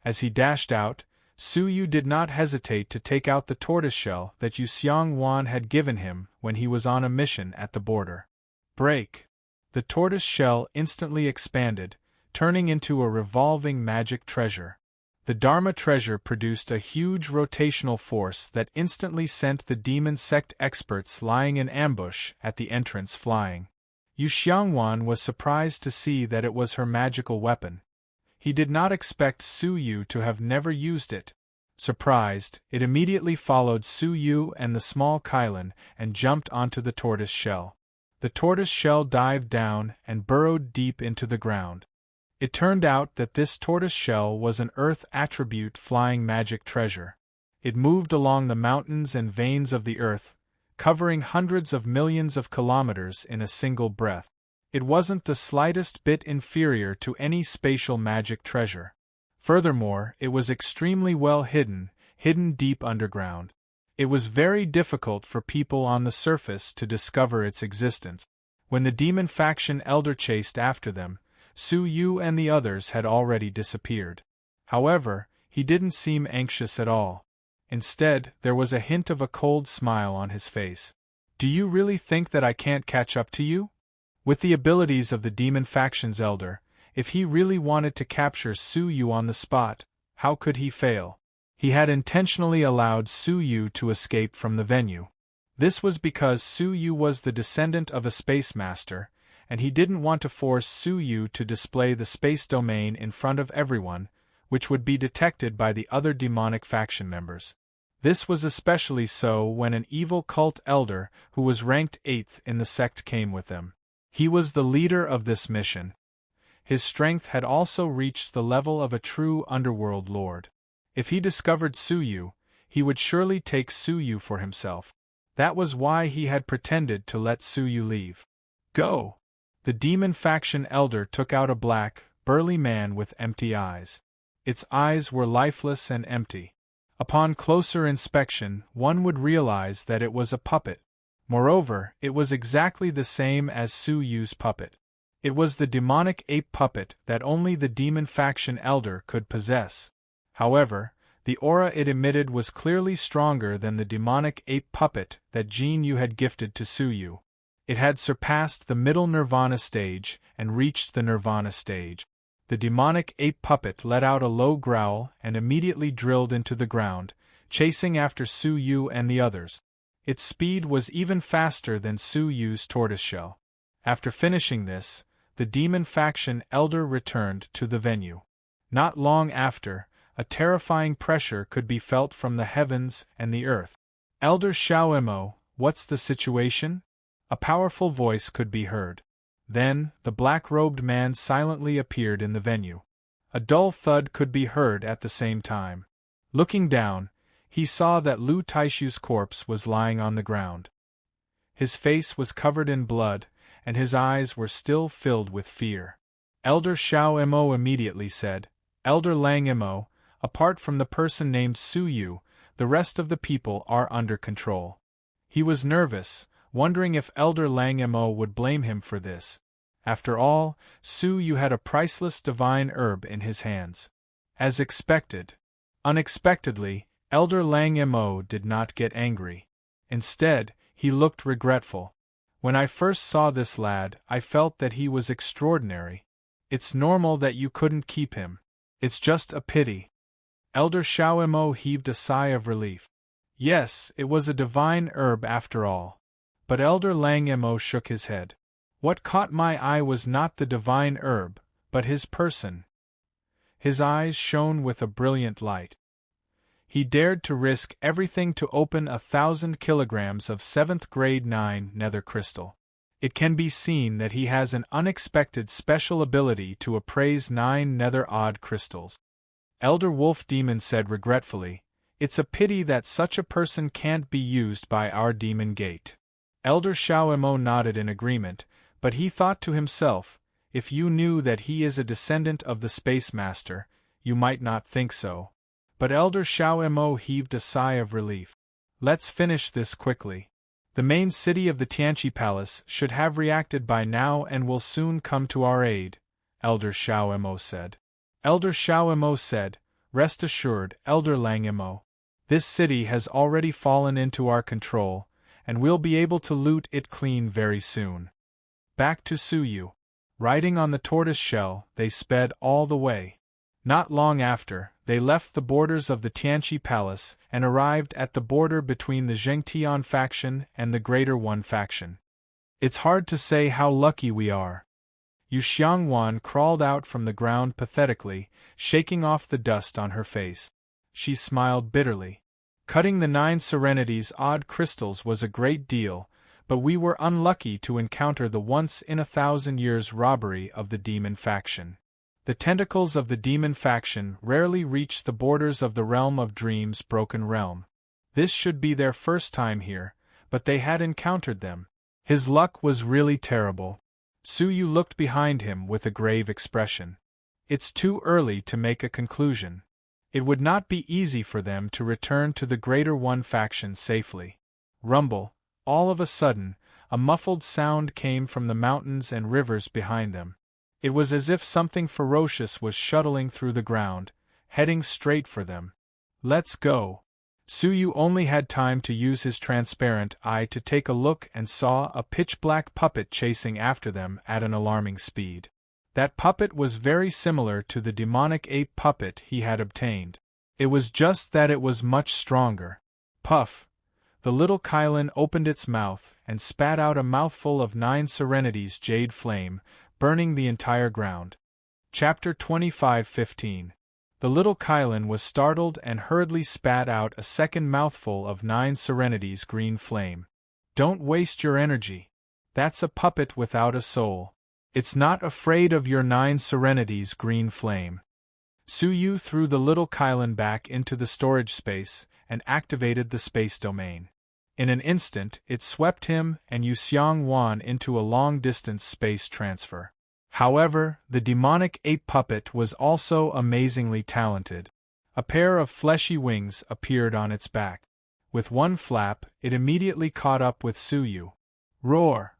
As he dashed out, Su Yu did not hesitate to take out the tortoiseshell that Yu Xiangwan had given him when he was on a mission at the border. Break! The tortoise shell instantly expanded, turning into a revolving magic treasure. The Dharma treasure produced a huge rotational force that instantly sent the demon sect experts lying in ambush at the entrance flying. Yu Xiangwan was surprised to see that it was her magical weapon. He did not expect Su Yu to have never used it. Surprised, it immediately followed Su Yu and the small Kylan and jumped onto the tortoise shell. The tortoise shell dived down and burrowed deep into the ground. It turned out that this tortoise shell was an earth attribute flying magic treasure. It moved along the mountains and veins of the earth, covering hundreds of millions of kilometers in a single breath. It wasn't the slightest bit inferior to any spatial magic treasure. Furthermore, it was extremely well hidden deep underground. It was very difficult for people on the surface to discover its existence. When the demon faction elder chased after them, Su Yu and the others had already disappeared. However, he didn't seem anxious at all. Instead, there was a hint of a cold smile on his face. "Do you really think that I can't catch up to you?" With the abilities of the demon faction's elder, if he really wanted to capture Su Yu on the spot, how could he fail? He had intentionally allowed Su Yu to escape from the venue. This was because Su Yu was the descendant of a space master, and he didn't want to force Su Yu to display the space domain in front of everyone, which would be detected by the other demonic faction members. This was especially so when an evil cult elder who was ranked 8th in the sect came with them. He was the leader of this mission. His strength had also reached the level of a true underworld lord. If he discovered Suyu, he would surely take Suyu for himself. That was why he had pretended to let Suyu leave. Go! The demon faction elder took out a black, burly man with empty eyes. Its eyes were lifeless and empty. Upon closer inspection, one would realize that it was a puppet. Moreover, it was exactly the same as Suyu's puppet. It was the demonic ape puppet that only the demon faction elder could possess. However, the aura it emitted was clearly stronger than the demonic ape puppet that Jin Yu had gifted to Suyu. It had surpassed the middle nirvana stage and reached the nirvana stage. The demonic ape puppet let out a low growl and immediately drilled into the ground, chasing after Suyu and the others. Its speed was even faster than Suyu's tortoiseshell. After finishing this, the demon faction elder returned to the venue. Not long after, a terrifying pressure could be felt from the heavens and the earth. Elder Xiaoemo, what's the situation? A powerful voice could be heard. Then, the black-robed man silently appeared in the venue. A dull thud could be heard at the same time. Looking down, he saw that Lu Taishu's corpse was lying on the ground. His face was covered in blood, and his eyes were still filled with fear. Elder Xiaoemo immediately said, Elder Langemo, apart from the person named Suyu, the rest of the people are under control. He was nervous, wondering if Elder Langemo would blame him for this. After all, Suyu had a priceless divine herb in his hands. As expected. Unexpectedly, Elder Langemo did not get angry. Instead, he looked regretful. When I first saw this lad, I felt that he was extraordinary. It's normal that you couldn't keep him. It's just a pity. Elder Xiaoemo heaved a sigh of relief. Yes, it was a divine herb after all. But Elder Langemo shook his head. What caught my eye was not the divine herb, but his person. His eyes shone with a brilliant light. He dared to risk everything to open 1,000 kilograms of 7th grade 9 nether crystal. It can be seen that he has an unexpected special ability to appraise 9 nether odd crystals. Elder Wolf Demon said regretfully, It's a pity that such a person can't be used by our demon gate. Elder Xiaoemo nodded in agreement, but he thought to himself, if you knew that he is a descendant of the Space Master, you might not think so. But Elder Xiaoemo heaved a sigh of relief. Let's finish this quickly. The main city of the Tianqi Palace should have reacted by now and will soon come to our aid, Elder Xiaoemo said. Elder Xiaoemo said, Rest assured, Elder Langemo. This city has already fallen into our control, and we'll be able to loot it clean very soon. Back to Suyu. Riding on the tortoise shell, they sped all the way. Not long after, they left the borders of the Tianqi Palace and arrived at the border between the Zhengtian faction and the Greater One faction. It's hard to say how lucky we are. Yu Xiangwan crawled out from the ground pathetically, shaking off the dust on her face. She smiled bitterly. Cutting the 9 serenities odd crystals was a great deal, but we were unlucky to encounter the once-in-a-thousand-years robbery of the demon faction. The tentacles of the demon faction rarely reach the borders of the realm of dreams broken realm. This should be their first time here, but they had encountered them. His luck was really terrible. Suyu looked behind him with a grave expression. It's too early to make a conclusion. It would not be easy for them to return to the Greater One faction safely. Rumble, all of a sudden, a muffled sound came from the mountains and rivers behind them. It was as if something ferocious was shuttling through the ground, heading straight for them. Let's go. Suyu only had time to use his transparent eye to take a look and saw a pitch-black puppet chasing after them at an alarming speed. That puppet was very similar to the demonic ape puppet he had obtained. It was just that it was much stronger. Puff! The little Kylin opened its mouth and spat out a mouthful of 9 serenities jade flame, burning the entire ground. Chapter 25:15. The little Kylin was startled and hurriedly spat out a second mouthful of 9 serenities green flame. Don't waste your energy. That's a puppet without a soul. It's not afraid of your 9 serenities green flame. Suyu threw the little Kylan back into the storage space and activated the space domain. In an instant, it swept him and Yuxiang Wan into a long-distance space transfer. However, the demonic ape puppet was also amazingly talented. A pair of fleshy wings appeared on its back. With one flap, it immediately caught up with Suyu. Roar!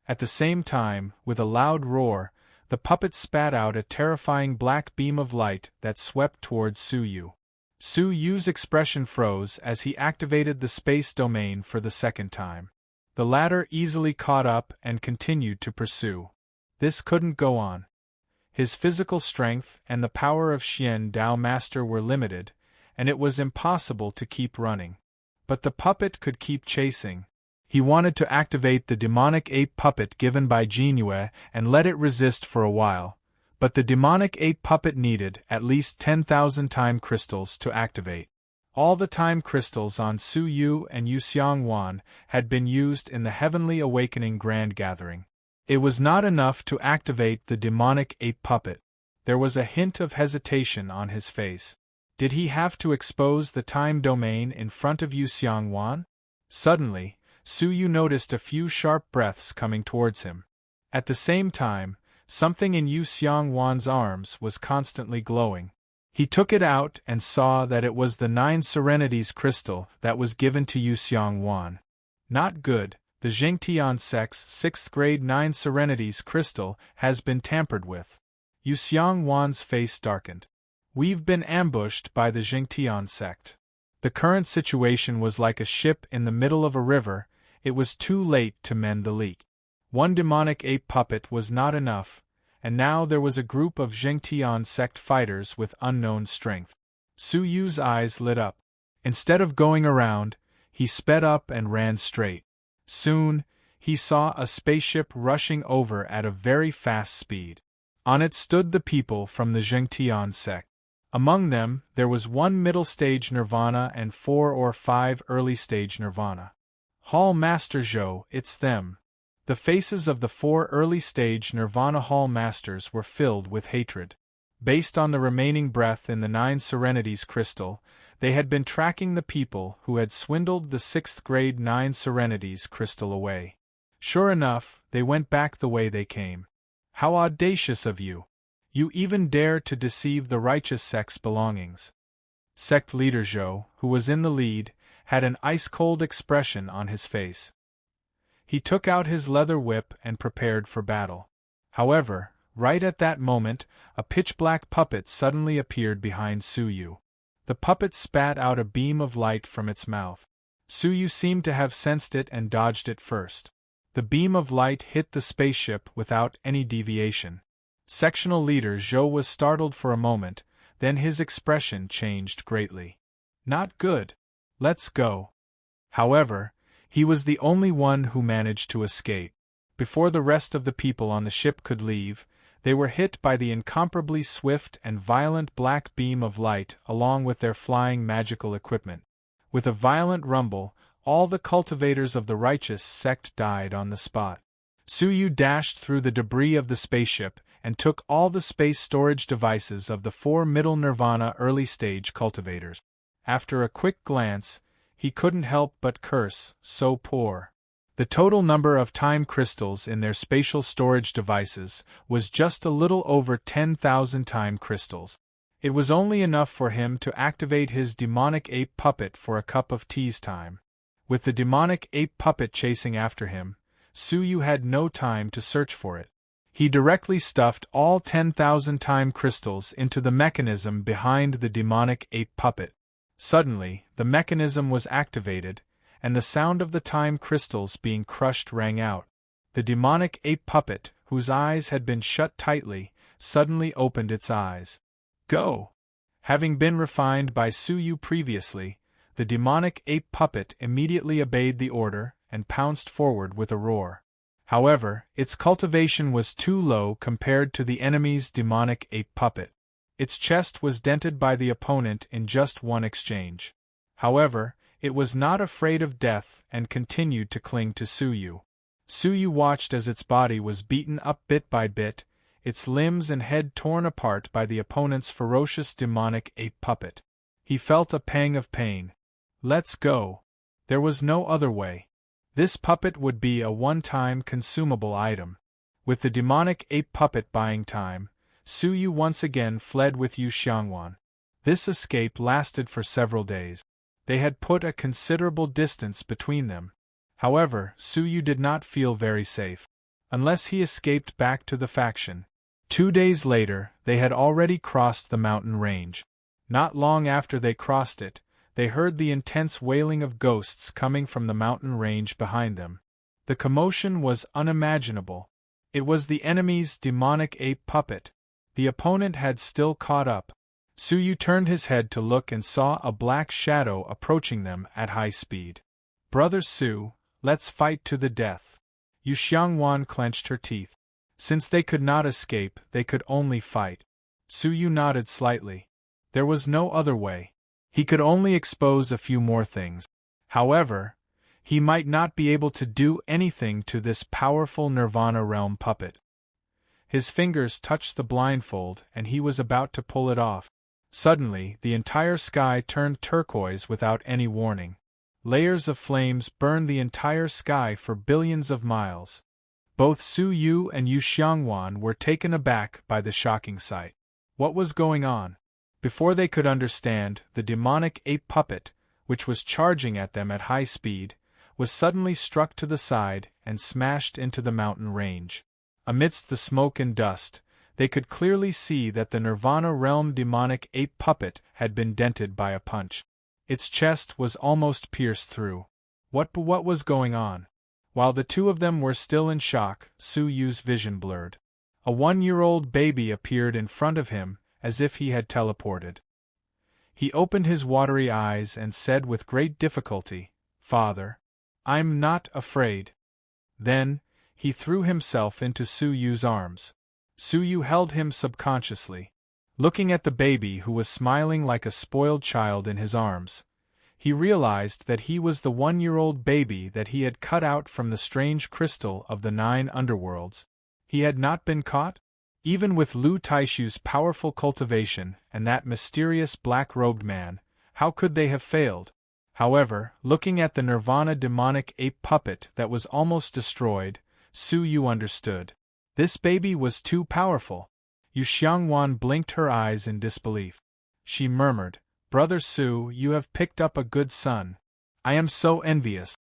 At the same time, with a loud roar, the puppet spat out a terrifying black beam of light that swept towards Suyu. Suyu's expression froze as he activated the space domain for the second time. The latter easily caught up and continued to pursue. This couldn't go on. His physical strength and the power of Xian Dao Master were limited, and it was impossible to keep running. But the puppet could keep chasing. He wanted to activate the demonic ape puppet given by Jinue and let it resist for a while, but the demonic ape puppet needed at least 10,000 time crystals to activate. All the time crystals on Suyu and Yuxiang Wan had been used in the Heavenly Awakening Grand Gathering. It was not enough to activate the demonic ape puppet. There was a hint of hesitation on his face. Did he have to expose the time domain in front of Yuxiang Wan? Suddenly, Suyu noticed a few sharp breaths coming towards him. At the same time, something in Yuxiang Wan's arms was constantly glowing. He took it out and saw that it was the 9 Serenities crystal that was given to Yuxiang Wan. Not good, the Zhengtian sect's 6th grade 9 Serenities crystal has been tampered with. Yuxiang Wan's face darkened. We've been ambushed by the Zhengtian sect. The current situation was like a ship in the middle of a river. It was too late to mend the leak. One demonic ape puppet was not enough, and now there was a group of Zhengtian sect fighters with unknown strength. Suyu's eyes lit up. Instead of going around, he sped up and ran straight. Soon, he saw a spaceship rushing over at a very fast speed. On it stood the people from the Zhengtian sect. Among them, there was 1 middle-stage Nirvana and 4 or 5 early-stage Nirvana. Hall Master Zhou, it's them. The faces of the 4 early-stage Nirvana Hall Masters were filled with hatred. Based on the remaining breath in the 9 Serenities crystal, they had been tracking the people who had swindled the 6th grade 9 Serenities crystal away. Sure enough, they went back the way they came. How audacious of you! You even dare to deceive the righteous sect's belongings. Sect leader Zhou, who was in the lead, had an ice-cold expression on his face. He took out his leather whip and prepared for battle. However, right at that moment, a pitch-black puppet suddenly appeared behind Suyu. The puppet spat out a beam of light from its mouth. Suyu seemed to have sensed it and dodged it first. The beam of light hit the spaceship without any deviation. Sectional leader Zhou was startled for a moment, then his expression changed greatly. Not good. Let's go. However, he was the only one who managed to escape. Before the rest of the people on the ship could leave, they were hit by the incomparably swift and violent black beam of light along with their flying magical equipment. With a violent rumble, all the cultivators of the righteous sect died on the spot. Suyu dashed through the debris of the spaceship and took all the space storage devices of the 4 middle Nirvana early-stage cultivators. After a quick glance, he couldn't help but curse, so poor. The total number of time crystals in their spatial storage devices was just a little over 10,000 time crystals. It was only enough for him to activate his demonic ape puppet for a cup of tea's time. With the demonic ape puppet chasing after him, Suyu had no time to search for it. He directly stuffed all 10,000 time crystals into the mechanism behind the demonic ape puppet. Suddenly, the mechanism was activated, and the sound of the time crystals being crushed rang out. The demonic ape puppet, whose eyes had been shut tightly, suddenly opened its eyes. Go! Having been refined by Suyu previously, the demonic ape puppet immediately obeyed the order and pounced forward with a roar. However, its cultivation was too low compared to the enemy's demonic ape puppet. Its chest was dented by the opponent in just one exchange. However, it was not afraid of death and continued to cling to Suyu. Su Yu watched as its body was beaten up bit by bit, its limbs and head torn apart by the opponent's ferocious demonic ape puppet. He felt a pang of pain. Let's go. There was no other way. This puppet would be a one-time consumable item. With the demonic ape puppet buying time, Su Yu once again fled with Yu Xiangwan. This escape lasted for several days. They had put a considerable distance between them. However, Su Yu did not feel very safe. Unless he escaped back to the faction. 2 days later, they had already crossed the mountain range. Not long after they crossed it, they heard the intense wailing of ghosts coming from the mountain range behind them. The commotion was unimaginable. It was the enemy's demonic ape puppet. The opponent had still caught up. Su Yu turned his head to look and saw a black shadow approaching them at high speed. Brother Su, let's fight to the death. Yu Xiangwan clenched her teeth. Since they could not escape, they could only fight. Su Yu nodded slightly. There was no other way. He could only expose a few more things. However, he might not be able to do anything to this powerful Nirvana realm puppet. His fingers touched the blindfold and he was about to pull it off. Suddenly, the entire sky turned turquoise without any warning. Layers of flames burned the entire sky for billions of miles. Both Su Yu and Yu Xiangwan were taken aback by the shocking sight. What was going on? Before they could understand, the demonic ape puppet, which was charging at them at high speed, was suddenly struck to the side and smashed into the mountain range. Amidst the smoke and dust, they could clearly see that the Nirvana realm demonic ape puppet had been dented by a punch. Its chest was almost pierced through. What was going on? While the two of them were still in shock, Su Yu's vision blurred. A 1-year-old baby appeared in front of him, as if he had teleported. He opened his watery eyes and said with great difficulty, "Father, I'm not afraid." Then, he threw himself into Su Yu's arms. Su Yu held him subconsciously. Looking at the baby who was smiling like a spoiled child in his arms, he realized that he was the 1-year-old baby that he had cut out from the strange crystal of the 9 underworlds. He had not been caught? Even with Lu Taishu's powerful cultivation and that mysterious black-robed man, how could they have failed? However, looking at the Nirvana demonic ape puppet that was almost destroyed, Su Yu understood. This baby was too powerful. Yu Xiangwan blinked her eyes in disbelief. She murmured, "Brother Su, you have picked up a good son. I am so envious."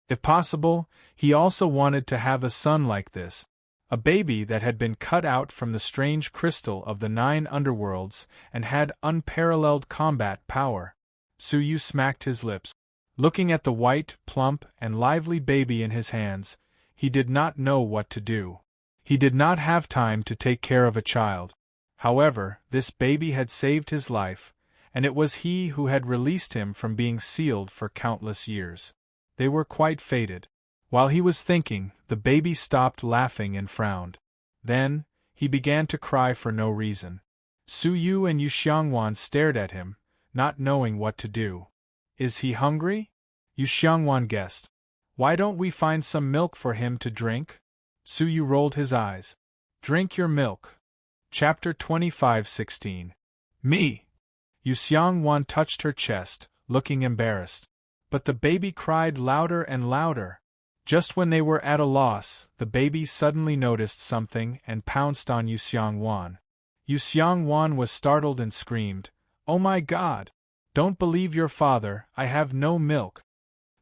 If possible, he also wanted to have a son like this. A baby that had been cut out from the strange crystal of the 9 underworlds and had unparalleled combat power. Su Yu smacked his lips. Looking at the white, plump, and lively baby in his hands, he did not know what to do. He did not have time to take care of a child. However, this baby had saved his life, and it was he who had released him from being sealed for countless years. They were quite fated. While he was thinking, the baby stopped laughing and frowned. Then, he began to cry for no reason. Su Yu and Yu Xiangwan stared at him, not knowing what to do. "Is he hungry?" Yu Xiangwan guessed. "Why don't we find some milk for him to drink?" Su Yu rolled his eyes. "Drink your milk." Chapter 25:16. "Me!" Yu Xiangwan touched her chest, looking embarrassed. But the baby cried louder and louder. Just when they were at a loss, the baby suddenly noticed something and pounced on Yu Xiangwan. Yu Xiangwan was startled and screamed, "Oh my God! Don't believe your father, I have no milk."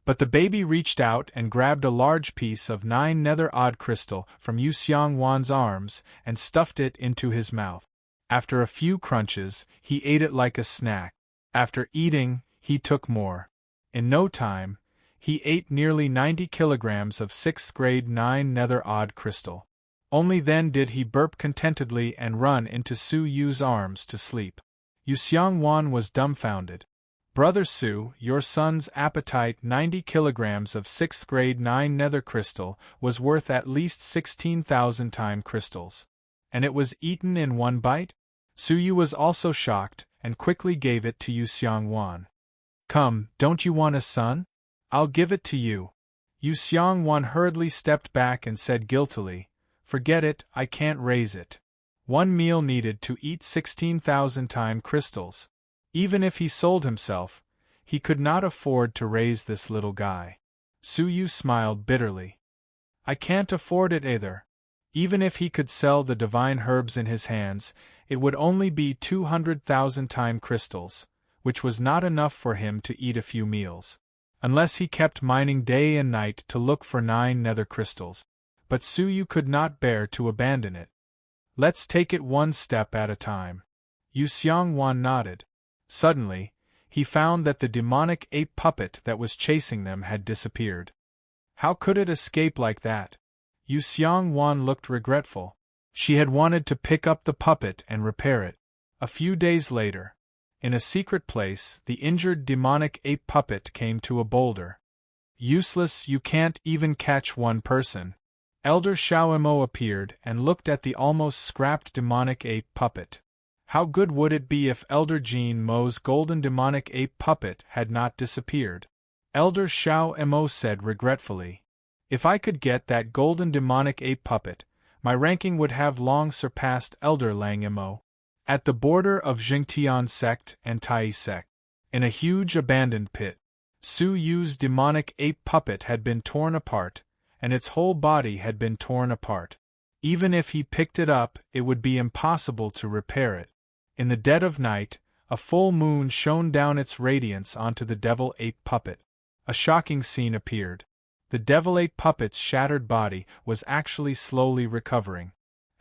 But the baby reached out and grabbed a large piece of 9 nether odd crystal from Yu Xiangwan's arms and stuffed it into his mouth. After a few crunches, he ate it like a snack. After eating, he took more. In no time, he ate nearly 90 kilograms of 6th grade 9 nether odd crystal. Only then did he burp contentedly and run into Su Yu's arms to sleep. Yu Xiangwan was dumbfounded. "Brother Su, your son's appetite 90 kilograms of 6th grade 9 nether crystal was worth at least 16,000 time crystals. And it was eaten in one bite?" Su Yu was also shocked, and quickly gave it to Yu Xiangwan. "Come, don't you want a son? I'll give it to you." Yu Xiangwan hurriedly stepped back and said guiltily, "Forget it, I can't raise it. One meal needed to eat 16,000 time crystals. Even if he sold himself, he could not afford to raise this little guy." Su Yu smiled bitterly. "I can't afford it either. Even if he could sell the divine herbs in his hands, it would only be 200,000 time crystals, which was not enough for him to eat a few meals. Unless he kept mining day and night to look for 9 nether crystals. But Su Yu could not bear to abandon it. "Let's take it one step at a time." Yu Xiangwan nodded. Suddenly, he found that the demonic ape puppet that was chasing them had disappeared. How could it escape like that? Yu Xiangwan looked regretful. She had wanted to pick up the puppet and repair it. A few days later, in a secret place, the injured demonic ape puppet came to a boulder. "Useless, you can't even catch one person." Elder Xiaomo appeared and looked at the almost scrapped demonic ape puppet. How good would it be if Elder Jin Mo's golden demonic ape puppet had not disappeared? Elder Xiaomo said regretfully, "If I could get that golden demonic ape puppet, my ranking would have long surpassed Elder Lang Mo." At the border of Jingtian sect and Tai sect, in a huge abandoned pit, Su Yu's demonic ape puppet had been torn apart, and its whole body had been torn apart. Even if he picked it up, it would be impossible to repair it. In the dead of night, a full moon shone down its radiance onto the devil ape puppet. A shocking scene appeared. The devil ape puppet's shattered body was actually slowly recovering.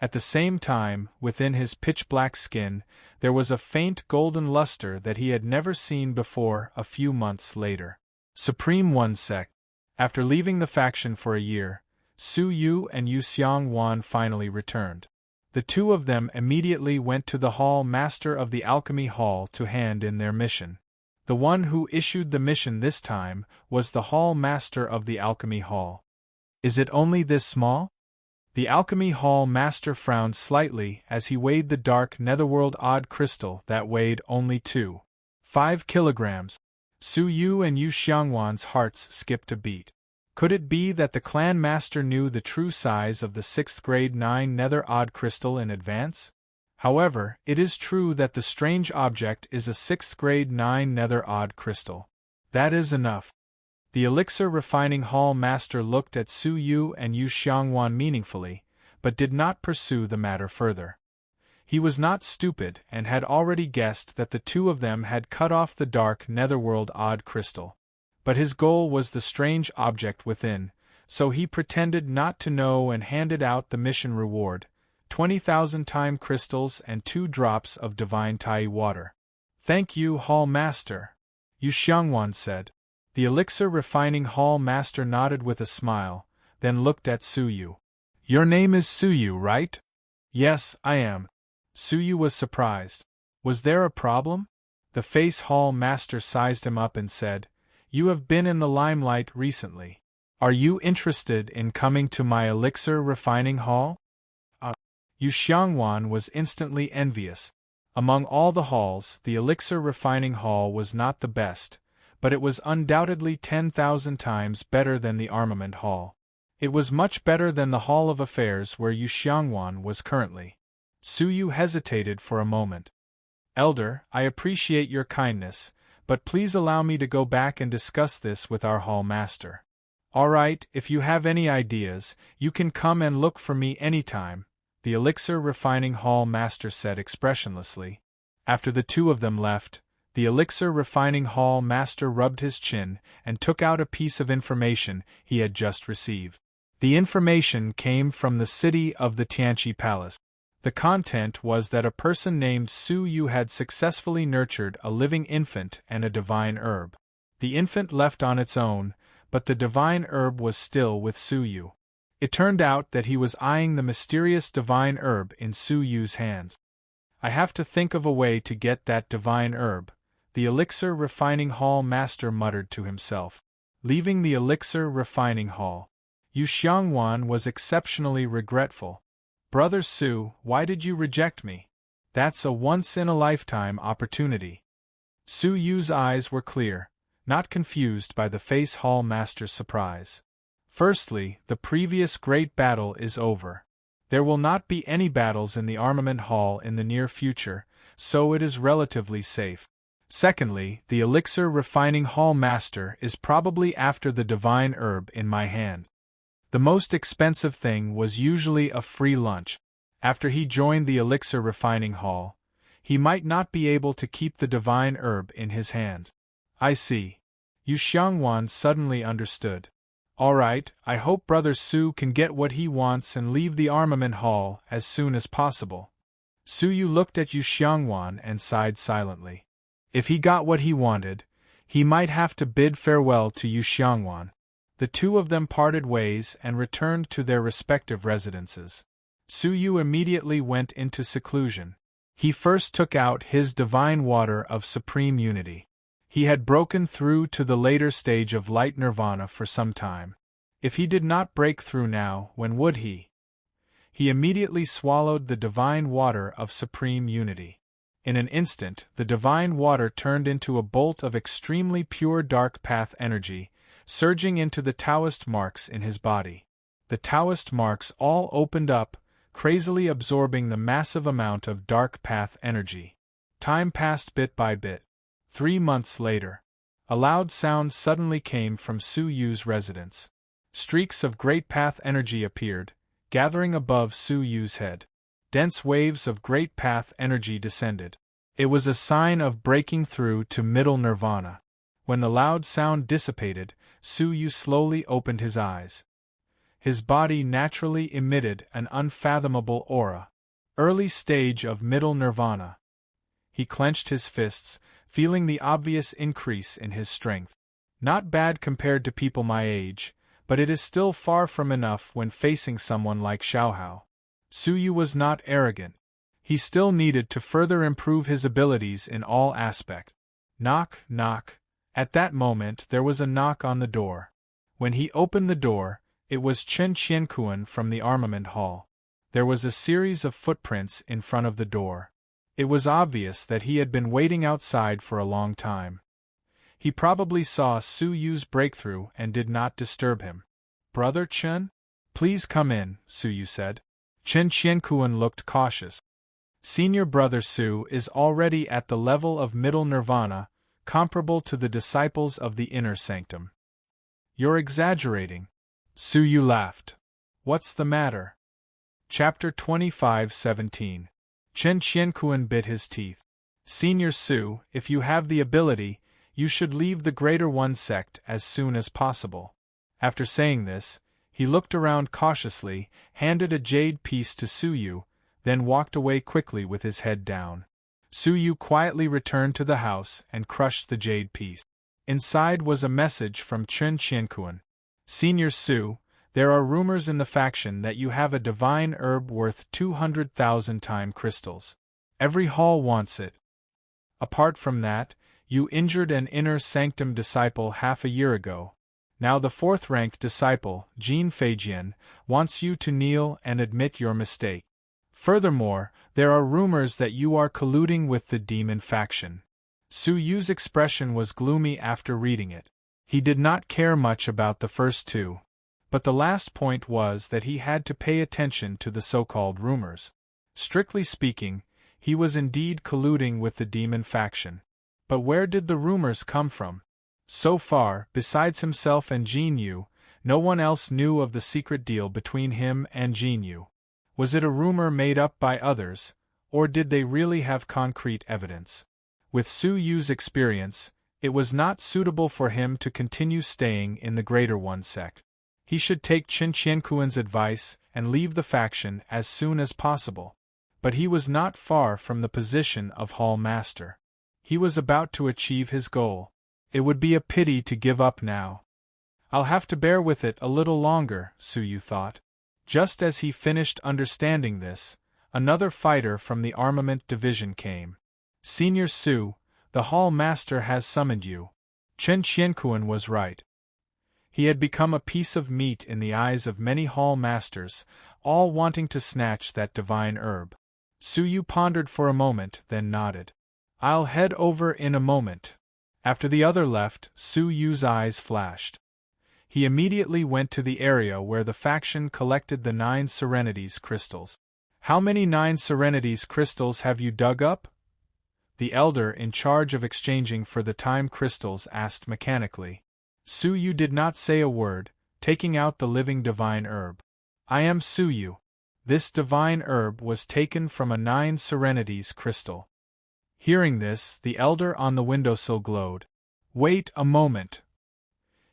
At the same time, within his pitch-black skin, there was a faint golden luster that he had never seen before. A few months later, Supreme One sect. After leaving the faction for a year, Su Yu and Yu Xiangwan finally returned. The two of them immediately went to the Hall Master of the Alchemy Hall to hand in their mission. The one who issued the mission this time was the Hall Master of the Alchemy Hall. "Is it only this small?" The Alchemy Hall Master frowned slightly as he weighed the dark netherworld odd crystal that weighed only 2.5 kilograms. Su Yu and Yu Xiangwan's hearts skipped a beat. Could it be that the clan master knew the true size of the 6th grade 9 nether odd crystal in advance? However, it is true that the strange object is a 6th grade 9 nether odd crystal. That is enough. The Elixir Refining Hall Master looked at Su Yu and Yu Xiangwan meaningfully, but did not pursue the matter further. He was not stupid and had already guessed that the two of them had cut off the dark netherworld odd crystal. But his goal was the strange object within, so he pretended not to know and handed out the mission reward, 20,000 time crystals and 2 drops of divine Tai water. "Thank you, Hall Master," Yu Xiangwan said. The Elixir Refining Hall Master nodded with a smile, then looked at Su Yu. "Your name is Su Yu, right?" "Yes, I am." Su Yu was surprised. Was there a problem? The Face Hall Master sized him up and said, "You have been in the limelight recently. Are you interested in coming to my Elixir Refining Hall?" Yu Xiangwan was instantly envious. Among all the halls, the Elixir Refining Hall was not the best, but it was undoubtedly 10,000 times better than the Armament Hall. It was much better than the Hall of Affairs where Yu Xiangwan was currently. Su Yu hesitated for a moment. "Elder, I appreciate your kindness, but please allow me to go back and discuss this with our Hall Master." "All right, if you have any ideas, you can come and look for me anytime," the Elixir Refining Hall Master said expressionlessly. After the two of them left, the Elixir Refining Hall Master rubbed his chin and took out a piece of information he had just received. The information came from the city of the Tianqi Palace. The content was that a person named Su Yu had successfully nurtured a living infant and a divine herb. The infant left on its own, but the divine herb was still with Su Yu. It turned out that he was eyeing the mysterious divine herb in Su Yu's hands. "I have to think of a way to get that divine herb," the Elixir Refining Hall Master muttered to himself. Leaving the Elixir Refining Hall, Yu Xiangwan was exceptionally regretful. "Brother Su, why did you reject me? That's a once-in-a-lifetime opportunity." Su Yu's eyes were clear, not confused by the Face Hall Master's surprise. Firstly, the previous great battle is over. There will not be any battles in the armament hall in the near future, so it is relatively safe. Secondly, the elixir refining hall master is probably after the divine herb in my hand. The most expensive thing was usually a free lunch. After he joined the elixir refining hall, he might not be able to keep the divine herb in his hand. I see. Yu Xiangwan suddenly understood. All right, I hope Brother Su can get what he wants and leave the armament hall as soon as possible. Su Yu looked at Yu Xiangwan and sighed silently. If he got what he wanted, he might have to bid farewell to Yu Xiangwan. The two of them parted ways and returned to their respective residences. Su Yu immediately went into seclusion. He first took out his divine water of supreme unity. He had broken through to the later stage of light nirvana for some time. If he did not break through now, when would he? He immediately swallowed the divine water of supreme unity. In an instant, the divine water turned into a bolt of extremely pure dark path energy, surging into the Taoist marks in his body. The Taoist marks all opened up, crazily absorbing the massive amount of dark path energy. Time passed bit by bit. 3 months later, a loud sound suddenly came from Su Yu's residence. Streaks of great path energy appeared, gathering above Su Yu's head. Dense waves of great path energy descended. It was a sign of breaking through to middle nirvana. When the loud sound dissipated, Su Yu slowly opened his eyes. His body naturally emitted an unfathomable aura. Early stage of middle nirvana. He clenched his fists, feeling the obvious increase in his strength. Not bad compared to people my age, but it is still far from enough when facing someone like Xiaohao. Su Yu was not arrogant. He still needed to further improve his abilities in all aspects. Knock, knock. At that moment there was a knock on the door. When he opened the door, it was Chen Qiankuan from the armament hall. There was a series of footprints in front of the door. It was obvious that he had been waiting outside for a long time. He probably saw Su Yu's breakthrough and did not disturb him. Brother Chen? Please come in, Su Yu said. Chen Qiankuan looked cautious. Senior brother Su is already at the level of middle nirvana, comparable to the disciples of the inner sanctum. You're exaggerating. Su Yu laughed. What's the matter? Chapter 25:17. Chen Qiankuan bit his teeth. Senior Su, if you have the ability, you should leave the Greater One sect as soon as possible. After saying this, he looked around cautiously, handed a jade piece to Su Yu, then walked away quickly with his head down. Su Yu quietly returned to the house and crushed the jade piece. Inside was a message from Chen Qiankuan. Senior Su, there are rumors in the faction that you have a divine herb worth 200,000 time crystals. Every hall wants it. Apart from that, you injured an inner sanctum disciple half a year ago. Now the 4th-ranked disciple, Jin Feijian, wants you to kneel and admit your mistake. Furthermore, there are rumors that you are colluding with the demon faction. Su Yu's expression was gloomy after reading it. He did not care much about the first two. But the last point was that he had to pay attention to the so-called rumors. Strictly speaking, he was indeed colluding with the demon faction. But where did the rumors come from? So far, besides himself and Jin Yu, no one else knew of the secret deal between him and Jin Yu. Was it a rumor made up by others, or did they really have concrete evidence? With Su Yu's experience, it was not suitable for him to continue staying in the Greater One sect. He should take Chen Qiankuan's advice and leave the faction as soon as possible. But he was not far from the position of Hall Master. He was about to achieve his goal. It would be a pity to give up now. I'll have to bear with it a little longer, Su Yu thought. Just as he finished understanding this, another fighter from the armament division came. Senior Su, the Hall Master has summoned you. Chen Qiankuan was right. He had become a piece of meat in the eyes of many Hall Masters, all wanting to snatch that divine herb. Su Yu pondered for a moment, then nodded. I'll head over in a moment. After the other left, Su Yu's eyes flashed. He immediately went to the area where the faction collected the 9 Serenities crystals. How many 9 Serenities crystals have you dug up? The elder in charge of exchanging for the time crystals asked mechanically. Suyu did not say a word, taking out the living divine herb. I am Suyu. This divine herb was taken from a 9 Serenities crystal. Hearing this, the elder on the windowsill glowed. Wait a moment.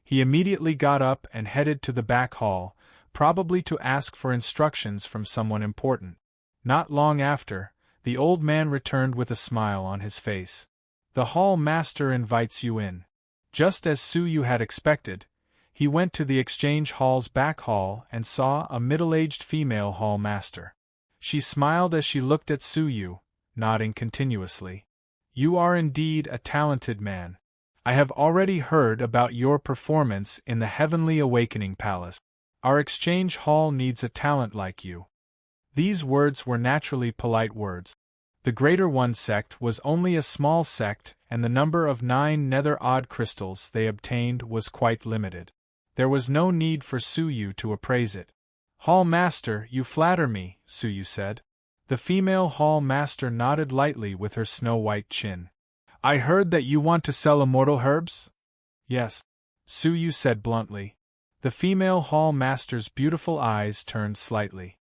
He immediately got up and headed to the back hall, probably to ask for instructions from someone important. Not long after, the old man returned with a smile on his face. The hall master invites you in. Just as Suyu had expected, he went to the exchange hall's back hall and saw a middle-aged female hall master. She smiled as she looked at Suyu, nodding continuously. You are indeed a talented man. I have already heard about your performance in the Heavenly Awakening Palace. Our exchange hall needs a talent like you. These words were naturally polite words. The Greater One sect was only a small sect, and the number of 9 nether odd crystals they obtained was quite limited. There was no need for Suyu to appraise it. Hall Master, you flatter me, Suyu said. The female hall master nodded lightly with her snow-white chin. I heard that you want to sell immortal herbs? Yes, Suyu said bluntly. The female hall master's beautiful eyes turned slightly.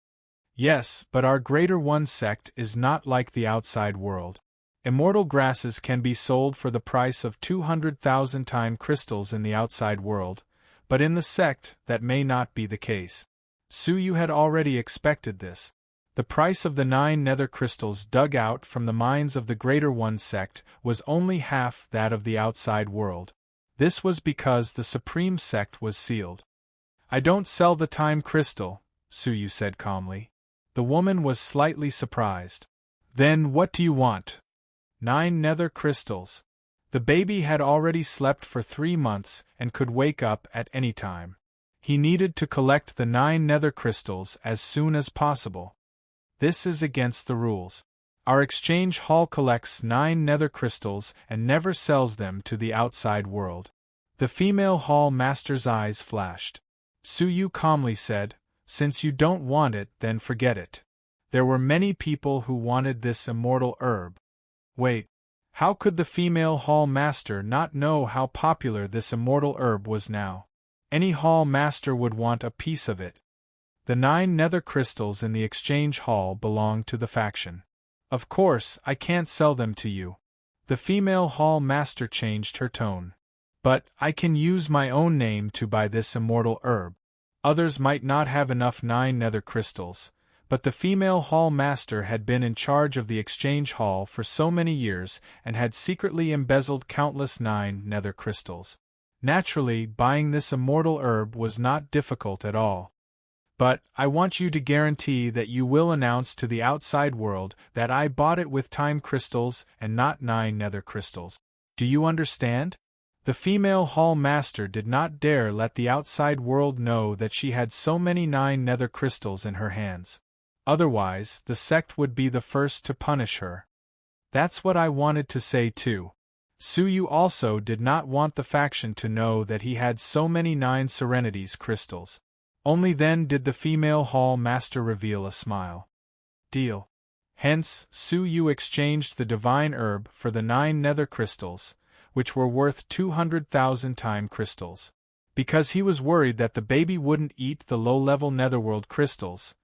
Yes, but our Greater One sect is not like the outside world. Immortal grasses can be sold for the price of 200,000 time crystals in the outside world, but in the sect that may not be the case. Suyu had already expected this. The price of the 9 nether crystals dug out from the mines of the Greater One sect was only half that of the outside world. This was because the Supreme sect was sealed. I don't sell the time crystal, Suyu said calmly. The woman was slightly surprised. Then what do you want? 9 nether crystals. The baby had already slept for 3 months and could wake up at any time. He needed to collect the 9 nether crystals as soon as possible. This is against the rules. Our exchange hall collects 9 nether crystals and never sells them to the outside world. The female hall master's eyes flashed. Suyu calmly said, Since you don't want it, then forget it. There were many people who wanted this immortal herb. Wait, how could the female hall master not know how popular this immortal herb was now? Any hall master would want a piece of it. The 9 nether crystals in the exchange hall belong to the faction. Of course, I can't sell them to you. The female hall master changed her tone. But I can use my own name to buy this immortal herb. Others might not have enough 9 nether crystals, but the female hall master had been in charge of the exchange hall for so many years and had secretly embezzled countless 9 nether crystals. Naturally, buying this immortal herb was not difficult at all. But I want you to guarantee that you will announce to the outside world that I bought it with time crystals and not 9 nether crystals. Do you understand? The female hall master did not dare let the outside world know that she had so many 9 nether crystals in her hands. Otherwise, the sect would be the first to punish her. That's what I wanted to say too. Suyu also did not want the faction to know that he had so many 9 Serenities crystals. Only then did the female hall master reveal a smile. Deal. Hence, Suyu exchanged the divine herb for the 9 nether crystals, which were worth 200,000 time crystals. Because he was worried that the baby wouldn't eat the low-level netherworld crystals,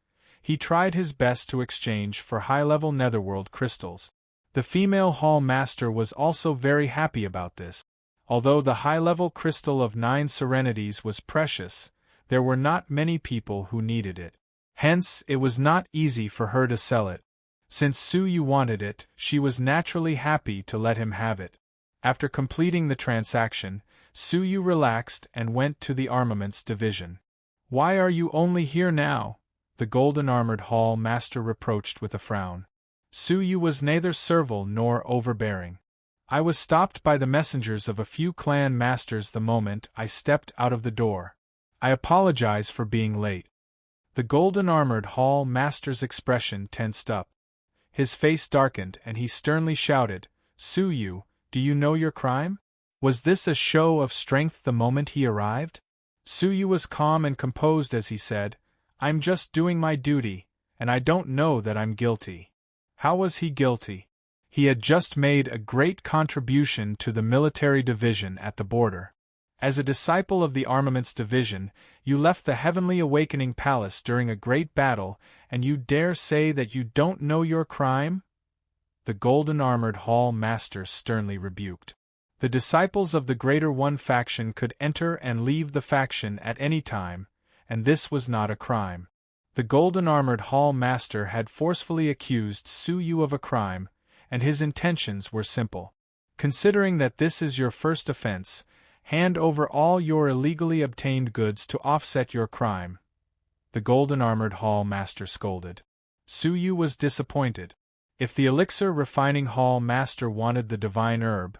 he tried his best to exchange for high-level netherworld crystals. The female hall master was also very happy about this. Although the high-level crystal of 9 Serenities was precious, there were not many people who needed it. Hence, it was not easy for her to sell it. Since Suyu wanted it, she was naturally happy to let him have it. After completing the transaction, Suyu relaxed and went to the armaments division. Why are you only here now? The golden-armored hall master reproached with a frown. Suyu was neither servile nor overbearing. I was stopped by the messengers of a few clan masters the moment I stepped out of the door. I apologize for being late. The golden-armored hall master's expression tensed up. His face darkened and he sternly shouted, Suyu, do you know your crime? Was this a show of strength the moment he arrived? Suyu was calm and composed as he said, "I'm just doing my duty, and I don't know that I'm guilty." How was he guilty? He had just made a great contribution to the military division at the border. As a disciple of the Armaments Division, you left the Heavenly Awakening Palace during a great battle, and you dare say that you don't know your crime? The golden-armored Hall Master sternly rebuked. The disciples of the Greater One faction could enter and leave the faction at any time, and this was not a crime. The golden-armored Hall Master had forcefully accused Suyu of a crime, and his intentions were simple. Considering that this is your first offense, hand over all your illegally obtained goods to offset your crime. The golden-armored Hall Master scolded. Suyu was disappointed. If the elixir refining Hall Master wanted the divine herb,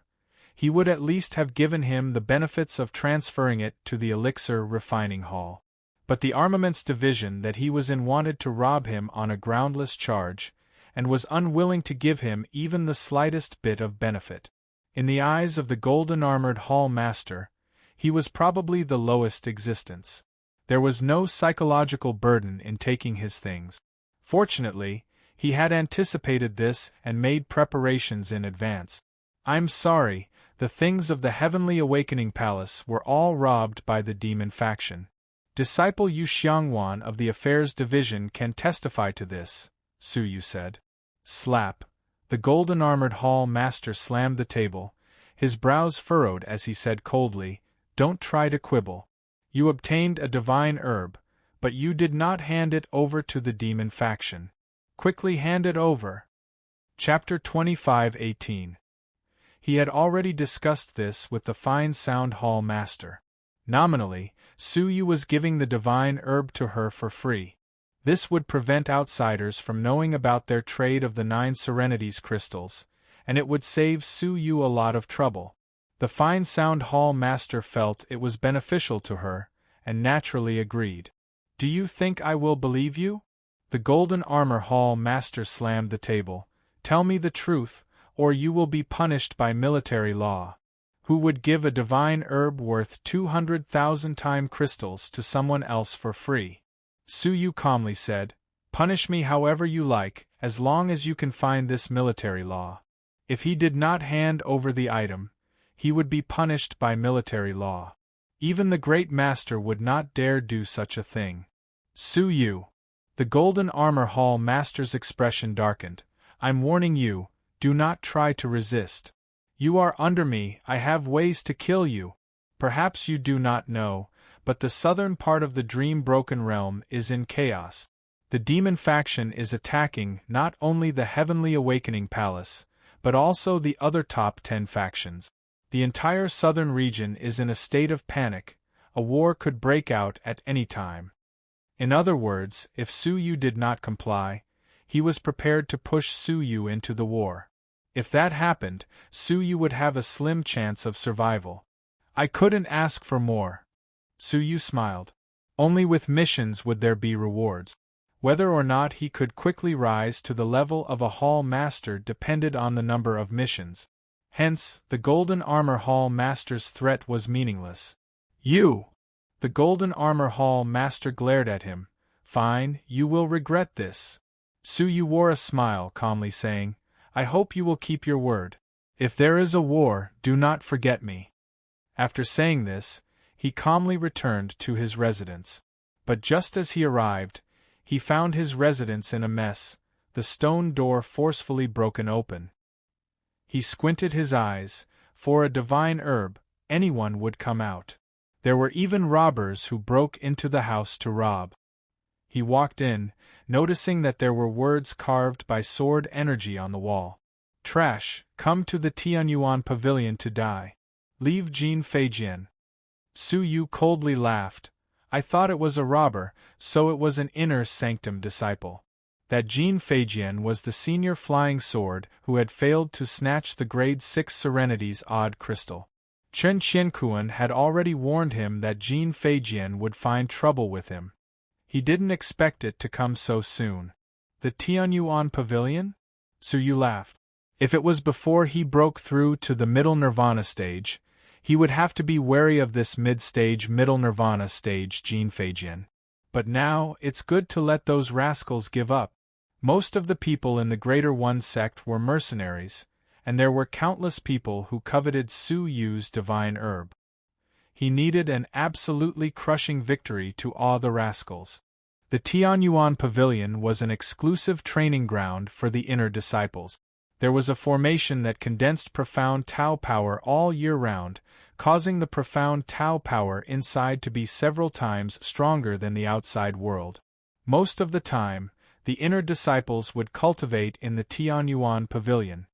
he would at least have given him the benefits of transferring it to the elixir refining hall. But the Armaments Division that he was in wanted to rob him on a groundless charge, and was unwilling to give him even the slightest bit of benefit. In the eyes of the golden-armored Hall Master, he was probably the lowest existence. There was no psychological burden in taking his things. Fortunately, he had anticipated this and made preparations in advance. "I'm sorry, the things of the Heavenly Awakening Palace were all robbed by the demon faction. Disciple Yu Xiangwan of the Affairs Division can testify to this," Suyu said. Slap! The golden-armored Hall Master slammed the table, his brows furrowed as he said coldly, "Don't try to quibble. You obtained a divine herb, but you did not hand it over to the demon faction. Quickly hand it over." Chapter 25:18. He had already discussed this with the Fine Sound Hall Master. Nominally, Suyu was giving the divine herb to her for free. This would prevent outsiders from knowing about their trade of the 9 Serenities crystals, and it would save Suyu a lot of trouble. The Fine Sound Hall Master felt it was beneficial to her, and naturally agreed. "Do you think I will believe you?" The Golden Armor Hall Master slammed the table. "Tell me the truth, or you will be punished by military law. Who would give a divine herb worth 200,000 time crystals to someone else for free?" Suyu calmly said, "Punish me however you like, as long as you can find this military law." If he did not hand over the item, he would be punished by military law. Even the Great Master would not dare do such a thing. "Suyu!" The Golden Armor Hall Master's expression darkened. "I'm warning you, do not try to resist. You are under me, I have ways to kill you. Perhaps you do not know, but the southern part of the Dream-Broken Realm is in chaos. The demon faction is attacking not only the Heavenly Awakening Palace, but also the other top 10 factions. The entire southern region is in a state of panic. A war could break out at any time." In other words, if Suyu did not comply, he was prepared to push Suyu into the war. If that happened, Suyu would have a slim chance of survival. "I couldn't ask for more." Suyu smiled. Only with missions would there be rewards. Whether or not he could quickly rise to the level of a Hall Master depended on the number of missions. Hence, the Golden Armor Hall Master's threat was meaningless. "You!" The Golden Armor Hall Master glared at him. "Fine, you will regret this." Suyu wore a smile, calmly saying, "I hope you will keep your word. If there is a war, do not forget me." After saying this, he calmly returned to his residence. But just as he arrived, he found his residence in a mess, the stone door forcefully broken open. He squinted his eyes. For a divine herb, anyone would come out. There were even robbers who broke into the house to rob. He walked in, noticing that there were words carved by sword energy on the wall. "Trash, come to the Tianyuan Pavilion to die. Leave Jin Feijian." Suyu coldly laughed. "I thought it was a robber, so it was an inner sanctum disciple." That Jin Feijian was the senior flying sword who had failed to snatch the grade 6 Serenity's odd crystal. Chen Qiankuan had already warned him that Jin Feijian would find trouble with him. He didn't expect it to come so soon. The Tianyuan Pavilion? Suyu laughed. If it was before he broke through to the middle Nirvana stage, He would have to be wary of this mid-stage middle nirvana stage Jin Feijian. But now, it's good to let those rascals give up. Most of the people in the Greater One sect were mercenaries, and there were countless people who coveted Su Yu's divine herb. He needed an absolutely crushing victory to awe the rascals. The Tianyuan Pavilion was an exclusive training ground for the inner disciples. There was a formation that condensed profound Tao power all year round, causing the profound Tao power inside to be several times stronger than the outside world. Most of the time, the inner disciples would cultivate in the Tianyuan Pavilion.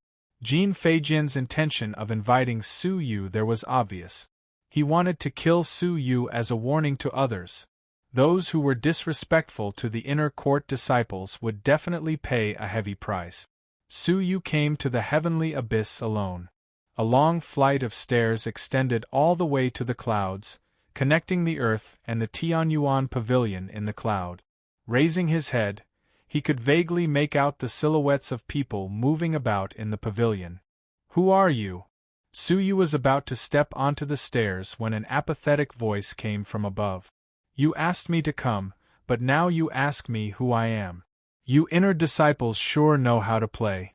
Jin Feijian's intention of inviting Su Yu there was obvious. He wanted to kill Su Yu as a warning to others. Those who were disrespectful to the inner court disciples would definitely pay a heavy price. Su Yu came to the heavenly abyss alone. A long flight of stairs extended all the way to the clouds, connecting the earth and the Tianyuan Pavilion in the cloud. Raising his head, he could vaguely make out the silhouettes of people moving about in the pavilion. "Who are you?" Su Yu was about to step onto the stairs when an apathetic voice came from above. "You asked me to come, but now you ask me who I am. You inner disciples sure know how to play."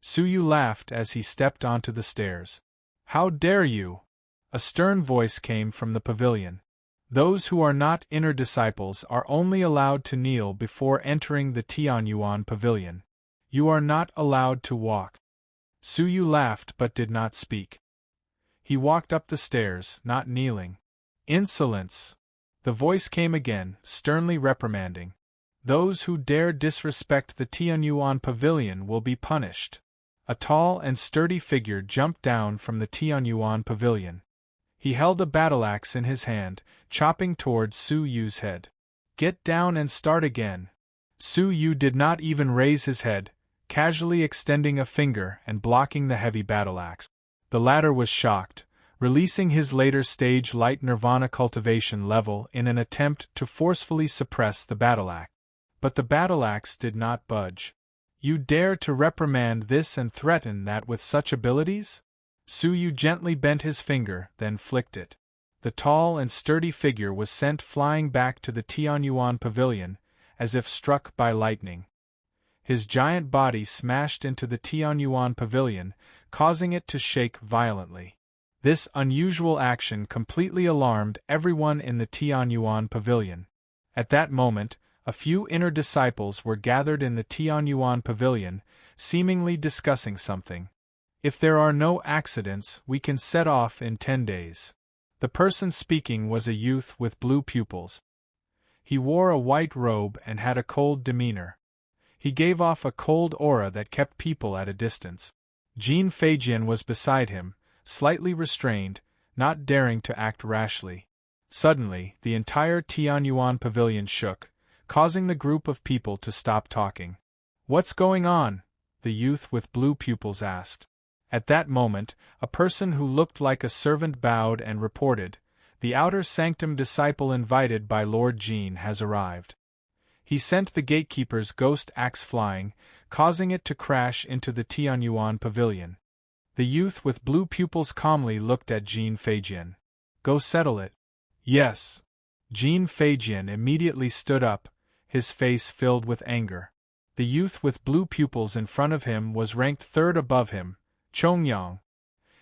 Su Yu laughed as he stepped onto the stairs. "How dare you?" A stern voice came from the pavilion. "Those who are not inner disciples are only allowed to kneel before entering the Tianyuan Pavilion. You are not allowed to walk." Su Yu laughed but did not speak. He walked up the stairs, not kneeling. "Insolence!" The voice came again, sternly reprimanding. "Those who dare disrespect the Tianyuan Pavilion will be punished." A tall and sturdy figure jumped down from the Tianyuan Pavilion. He held a battle-axe in his hand, chopping toward Su Yu's head. "Get down and start again." Su Yu did not even raise his head, casually extending a finger and blocking the heavy battle-axe. The latter was shocked, releasing his later stage light nirvana cultivation level in an attempt to forcefully suppress the battle-axe. But the battle-axe did not budge. "You dare to reprimand this and threaten that with such abilities?" Su Yu gently bent his finger, then flicked it. The tall and sturdy figure was sent flying back to the Tianyuan Pavilion, as if struck by lightning. His giant body smashed into the Tianyuan Pavilion, causing it to shake violently. This unusual action completely alarmed everyone in the Tianyuan Pavilion. At that moment, a few inner disciples were gathered in the Tianyuan Pavilion, seemingly discussing something. "If there are no accidents, we can set off in 10 days. The person speaking was a youth with blue pupils. He wore a white robe and had a cold demeanor. He gave off a cold aura that kept people at a distance. Jin Feijian was beside him, slightly restrained, not daring to act rashly. Suddenly, the entire Tianyuan Pavilion shook, causing the group of people to stop talking. "What's going on?" the youth with blue pupils asked. At that moment, a person who looked like a servant bowed and reported, "The outer sanctum disciple invited by Lord Jin has arrived." He sent the gatekeeper's ghost axe flying, causing it to crash into the Tianyuan Pavilion. The youth with blue pupils calmly looked at Jin Feijian. "Go settle it." "Yes." Jin Feijian immediately stood up, his face filled with anger. The youth with blue pupils in front of him was ranked third above him, Chongyang.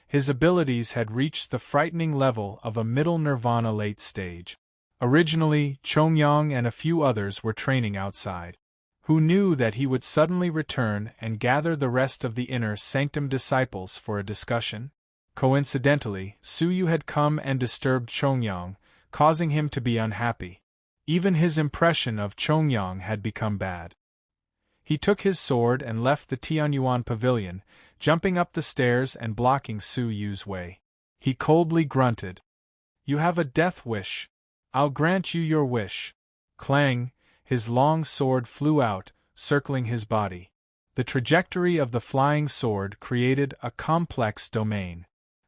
His abilities had reached the frightening level of a middle nirvana late stage. Originally, Chongyang and a few others were training outside. Who knew that he would suddenly return and gather the rest of the inner sanctum disciples for a discussion? Coincidentally, Su Yu had come and disturbed Chongyang, causing him to be unhappy. Even his impression of Chongyang had become bad. He took his sword and left the Tianyuan Pavilion, jumping up the stairs and blocking Su Yu's way. He coldly grunted. "You have a death wish. I'll grant you your wish." Clang, his long sword flew out, circling his body. The trajectory of the flying sword created a complex domain.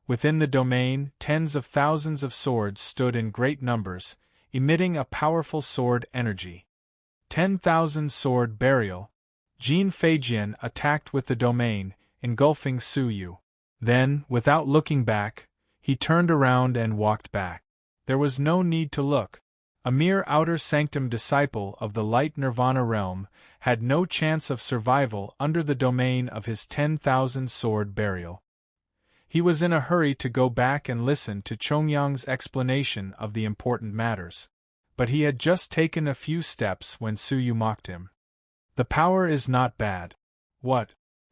Within the domain, tens of thousands of swords stood in great numbers, emitting a powerful sword energy. 10,000 sword burial. Jin Feijian attacked with the domain, engulfing Su Yu. Then, without looking back, He turned around and walked back. There was no need to look. A mere outer sanctum disciple of the light nirvana realm had no chance of survival under the domain of his 10,000 sword burial. He was in a hurry to go back and listen to Chongyang's explanation of the important matters. But he had just taken a few steps when Suyu mocked him. The power is not bad. What?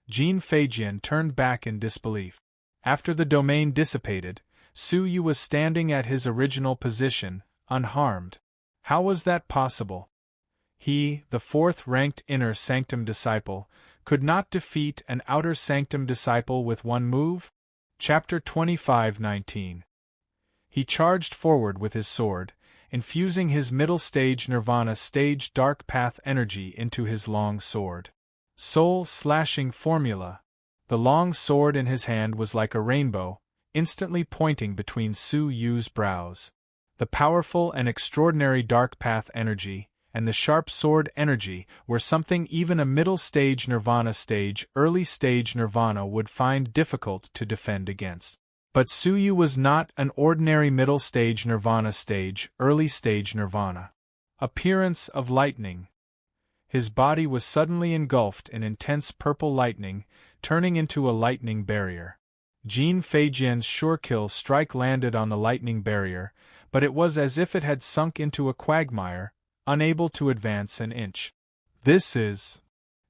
Jin Feijian turned back in disbelief. After the domain dissipated, Suyu was standing at his original position, unharmed. How was that possible? He, the fourth-ranked inner sanctum disciple, could not defeat an outer sanctum disciple with one move? Chapter 25:19. He charged forward with his sword, infusing his middle stage nirvana stage dark path energy into his long sword. Soul-slashing formula. The long sword in his hand was like a rainbow, instantly pointing between Su Yu's brows. The powerful and extraordinary dark path energy and the sharp sword energy were something even a middle stage nirvana stage, early stage nirvana would find difficult to defend against. But Suyu was not an ordinary middle stage nirvana stage, early stage nirvana. Appearance of lightning. His body was suddenly engulfed in intense purple lightning, turning into a lightning barrier. Jin Feijian's sure-kill strike landed on the lightning barrier, but it was as if it had sunk into a quagmire, unable to advance an inch. This is...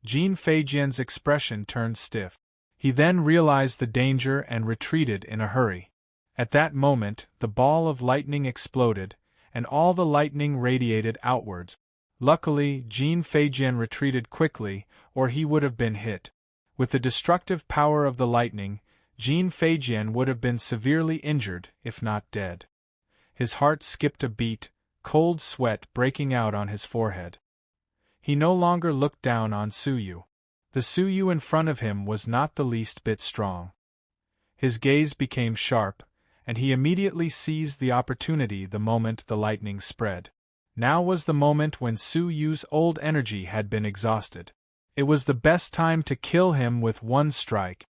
Jin Feijian's expression turned stiff. He then realized the danger and retreated in a hurry. At that moment, the ball of lightning exploded, and all the lightning radiated outwards. Luckily, Jin Feijian retreated quickly, or he would have been hit. With the destructive power of the lightning, Jin Feijian would have been severely injured, if not dead. His heart skipped a beat, cold sweat breaking out on his forehead. He no longer looked down on Suyu. The Suyu in front of him was not the least bit strong. His gaze became sharp, and he immediately seized the opportunity the moment the lightning spread. Now was the moment when Suyu's old energy had been exhausted. It was the best time to kill him with one strike.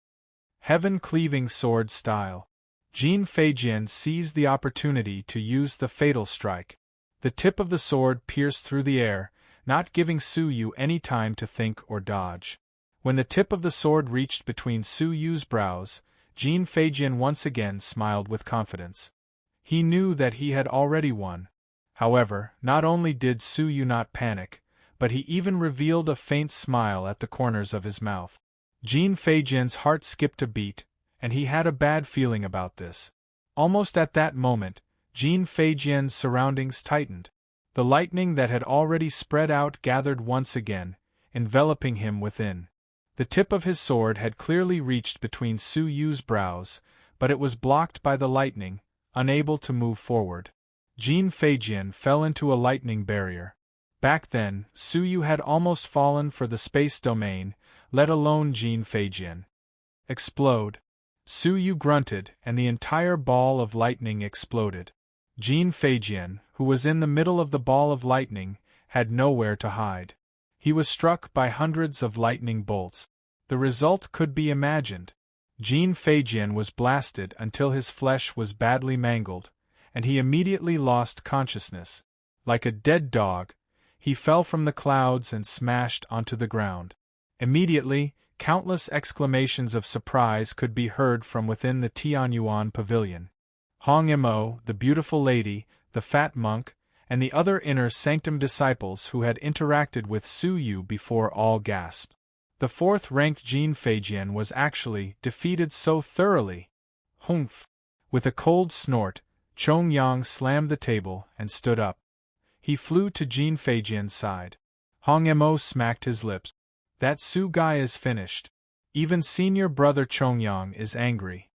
Heaven-cleaving sword style. Jin Feijian seized the opportunity to use the fatal strike. The tip of the sword pierced through the air, not giving Suyu any time to think or dodge. When the tip of the sword reached between Suyu's brows, Jin Feijian once again smiled with confidence. He knew that he had already won. However, not only did Suyu not panic, but he even revealed a faint smile at the corners of his mouth. Jin Feijian's heart skipped a beat, and he had a bad feeling about this. Almost at that moment, Jin Feijian's surroundings tightened. The lightning that had already spread out gathered once again, enveloping him within. The tip of his sword had clearly reached between Suyu's brows, but it was blocked by the lightning, unable to move forward. Jin Feijian fell into a lightning barrier. Back then, Suyu had almost fallen for the space domain, let alone Jin Feijian. Explode. Suyu grunted, and the entire ball of lightning exploded. Jin Feijian, who was in the middle of the ball of lightning, had nowhere to hide. He was struck by hundreds of lightning bolts. The result could be imagined. Jin Feijian was blasted until his flesh was badly mangled, and he immediately lost consciousness. Like a dead dog, he fell from the clouds and smashed onto the ground. Immediately, countless exclamations of surprise could be heard from within the Tianyuan pavilion. Hong Mo, the beautiful lady, the fat monk, and the other inner sanctum disciples who had interacted with Suyu before all gasped. The fourth-ranked Jin Feijian was actually defeated so thoroughly. Humph! With a cold snort, Chongyang slammed the table and stood up. He flew to Jin Feijian's side. Hong Mo smacked his lips. That Su guy is finished. Even senior brother Chongyang is angry.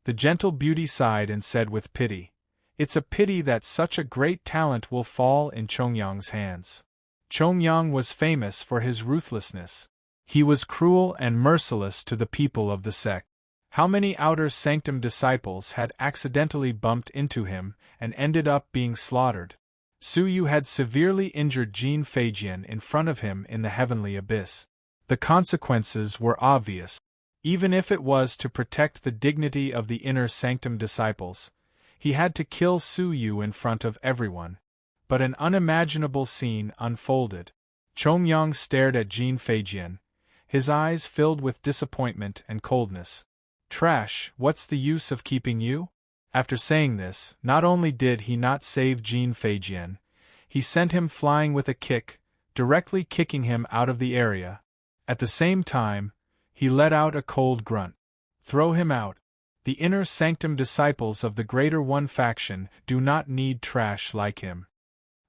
The gentle beauty sighed and said with pity, "It's a pity that such a great talent will fall in Chongyang's hands." Chongyang was famous for his ruthlessness. He was cruel and merciless to the people of the sect. How many outer sanctum disciples had accidentally bumped into him and ended up being slaughtered? Suyu had severely injured Jin Feijian in front of him in the heavenly abyss. The consequences were obvious. Even if it was to protect the dignity of the inner sanctum disciples, he had to kill Su Yu in front of everyone. But an unimaginable scene unfolded. Chongyang stared at Jin Feijian, his eyes filled with disappointment and coldness. Trash, what's the use of keeping you? After saying this, not only did he not save Jin Feijian, he sent him flying with a kick, directly kicking him out of the area. At the same time, he let out a cold grunt. Throw him out. The inner sanctum disciples of the Greater One faction do not need trash like him.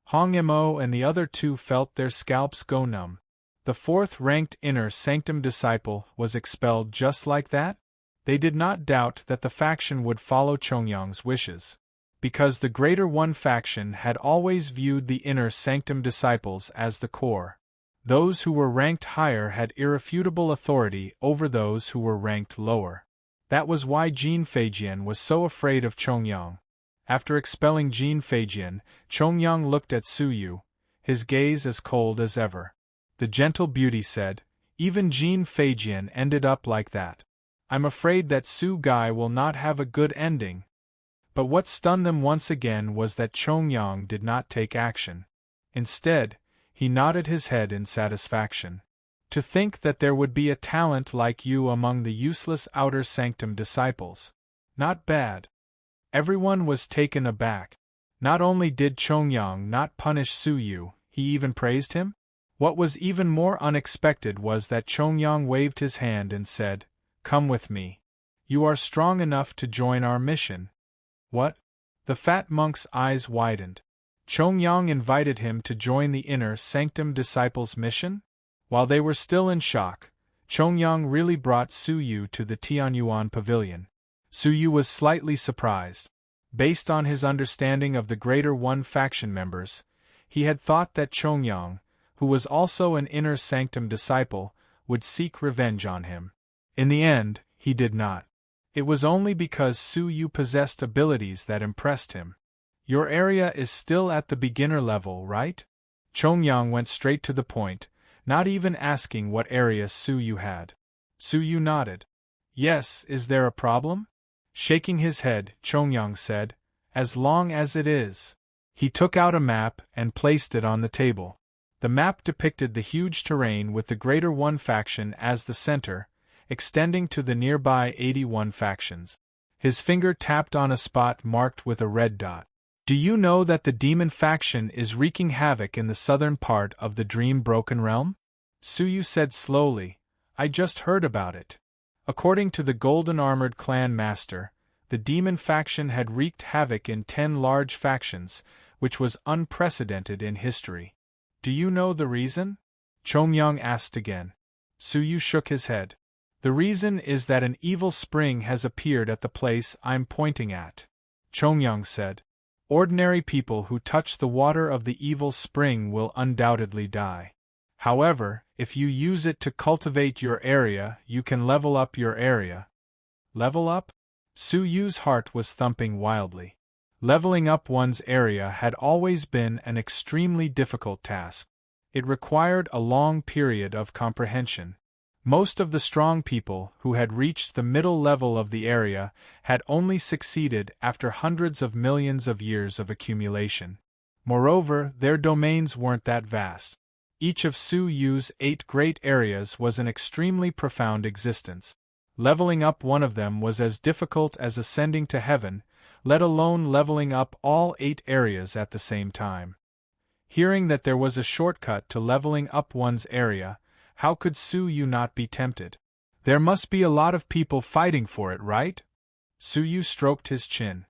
Hong Mo and the other two felt their scalps go numb. The fourth-ranked inner sanctum disciple was expelled just like that? They did not doubt that the faction would follow Chongyang's wishes, because the Greater One faction had always viewed the inner sanctum disciples as the core. Those who were ranked higher had irrefutable authority over those who were ranked lower. That was why Jin Feijian was so afraid of Chongyang. After expelling Jin Feijian, Chongyang looked at Su Yu, his gaze as cold as ever. The gentle beauty said, "Even Jin Feijian ended up like that. I'm afraid that Su Gai will not have a good ending." But what stunned them once again was that Chongyang did not take action. Instead, he nodded his head in satisfaction. To think that there would be a talent like you among the useless outer sanctum disciples. Not bad. Everyone was taken aback. Not only did Chongyang not punish Su Yu, he even praised him? What was even more unexpected was that Chongyang waved his hand and said, "Come with me. You are strong enough to join our mission." What? The fat monk's eyes widened. Chongyang invited him to join the inner sanctum disciples' mission? While they were still in shock, Chongyang really brought Su Yu to the Tianyuan pavilion. Su Yu was slightly surprised. Based on his understanding of the Greater One faction members, he had thought that Chongyang, who was also an inner sanctum disciple, would seek revenge on him. In the end, he did not. It was only because Su Yu possessed abilities that impressed him. "Your area is still at the beginner level, right?" Chongyang went straight to the point, not even asking what area Su Yu had. Su Yu nodded. "Yes, is there a problem?" Shaking his head, Chongyang said, "As long as it is." He took out a map and placed it on the table. The map depicted the huge terrain with the Greater One faction as the center, extending to the nearby 81 factions. His finger tapped on a spot marked with a red dot. "Do you know that the demon faction is wreaking havoc in the southern part of the Dream-Broken Realm?" Su Yu said slowly, "I just heard about it." According to the golden-armored clan master, the demon faction had wreaked havoc in 10 large factions, which was unprecedented in history. "Do you know the reason?" Chongyang asked again. Su Yu shook his head. "The reason is that an evil spring has appeared at the place I'm pointing at," Chongyang said. "Ordinary people who touch the water of the evil spring will undoubtedly die. However, if you use it to cultivate your area, you can level up your area." Level up? Su Yu's heart was thumping wildly. Leveling up one's area had always been an extremely difficult task. It required a long period of comprehension. Most of the strong people who had reached the middle level of the area had only succeeded after hundreds of millions of years of accumulation. Moreover, their domains weren't that vast. Each of Su Yu's 8 great areas was an extremely profound existence. Leveling up one of them was as difficult as ascending to heaven, let alone leveling up all 8 areas at the same time. Hearing that there was a shortcut to leveling up one's area, how could Su Yu not be tempted? There must be a lot of people fighting for it, right? Su Yu stroked his chin.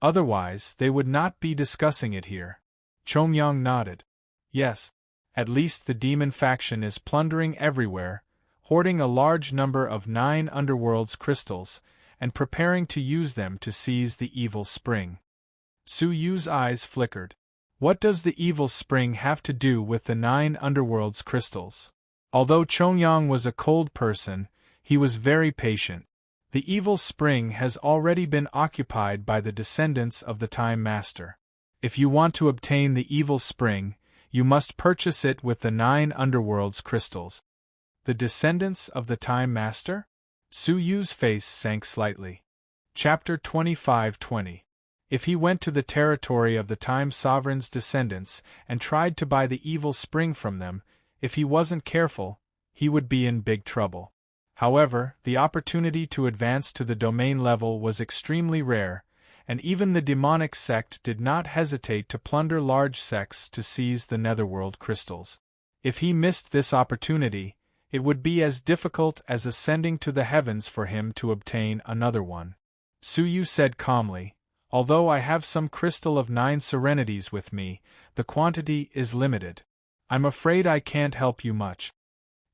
Otherwise, they would not be discussing it here. Chongyang nodded. Yes. At least the demon faction is plundering everywhere, hoarding a large number of 9 underworld's crystals, and preparing to use them to seize the evil spring. Su Yu's eyes flickered. What does the evil spring have to do with the 9 underworld's crystals? Although Chongyang was a cold person, he was very patient. The evil spring has already been occupied by the descendants of the Time Master. If you want to obtain the evil spring, you must purchase it with the 9 underworld's crystals. The descendants of the Time Master? Su Yu's face sank slightly. Chapter 25:20. If he went to the territory of the Time Sovereign's descendants and tried to buy the evil spring from them, if he wasn't careful, he would be in big trouble. However, the opportunity to advance to the domain level was extremely rare, and even the demonic sect did not hesitate to plunder large sects to seize the netherworld crystals. If he missed this opportunity, it would be as difficult as ascending to the heavens for him to obtain another one. Su Yu said calmly, "Although I have some crystal of 9 serenities with me, the quantity is limited. I'm afraid I can't help you much."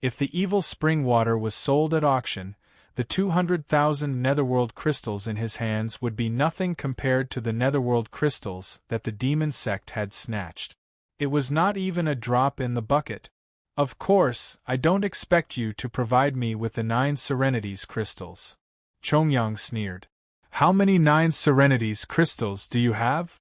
If the evil spring water was sold at auction, the 200,000 netherworld crystals in his hands would be nothing compared to the netherworld crystals that the demon sect had snatched. It was not even a drop in the bucket. "Of course, I don't expect you to provide me with the 9 serenities crystals." Chongyang sneered. "How many 9 serenities crystals do you have?"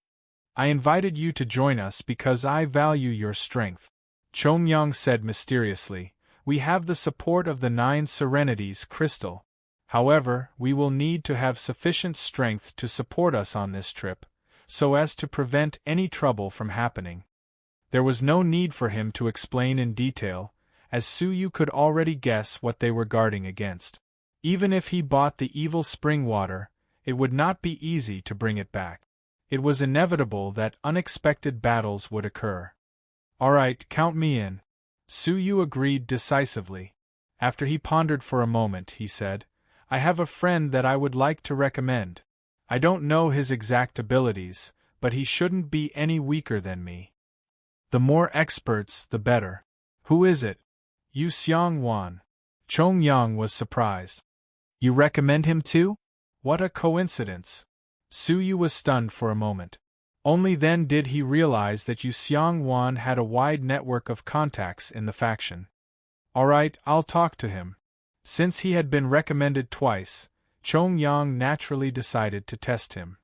"I invited you to join us because I value your strength," Chongyang said mysteriously. "We have the support of the 9 serenities crystal. However, we will need to have sufficient strength to support us on this trip, so as to prevent any trouble from happening." There was no need for him to explain in detail, as Su Yu could already guess what they were guarding against. Even if he bought the evil spring water, it would not be easy to bring it back. It was inevitable that unexpected battles would occur. "All right, count me in." Su Yu agreed decisively. After he pondered for a moment, he said, "I have a friend that I would like to recommend. I don't know his exact abilities, but he shouldn't be any weaker than me. The more experts, the better." "Who is it?" "Yu Xiangwan." Chongyang was surprised. "You recommend him too? What a coincidence." Su Yu was stunned for a moment. Only then did he realize that Yu Xiangwan had a wide network of contacts in the faction. "All right, I'll talk to him." Since he had been recommended twice, Chongyang naturally decided to test him.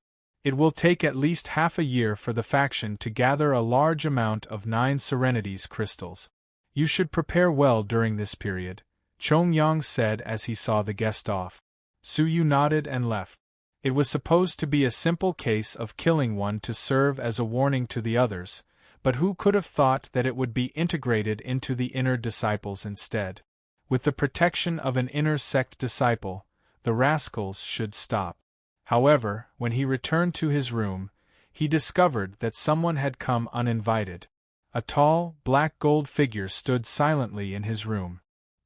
It will take at least half a year for the faction to gather a large amount of 9 serenities crystals. "You should prepare well during this period," Chongyang said as he saw the guest off. Su Yu nodded and left. It was supposed to be a simple case of killing one to serve as a warning to the others, but who could have thought that it would be integrated into the inner disciples instead? With the protection of an inner sect disciple, the rascals should stop. However, when he returned to his room, he discovered that someone had come uninvited. A tall, black-gold figure stood silently in his room.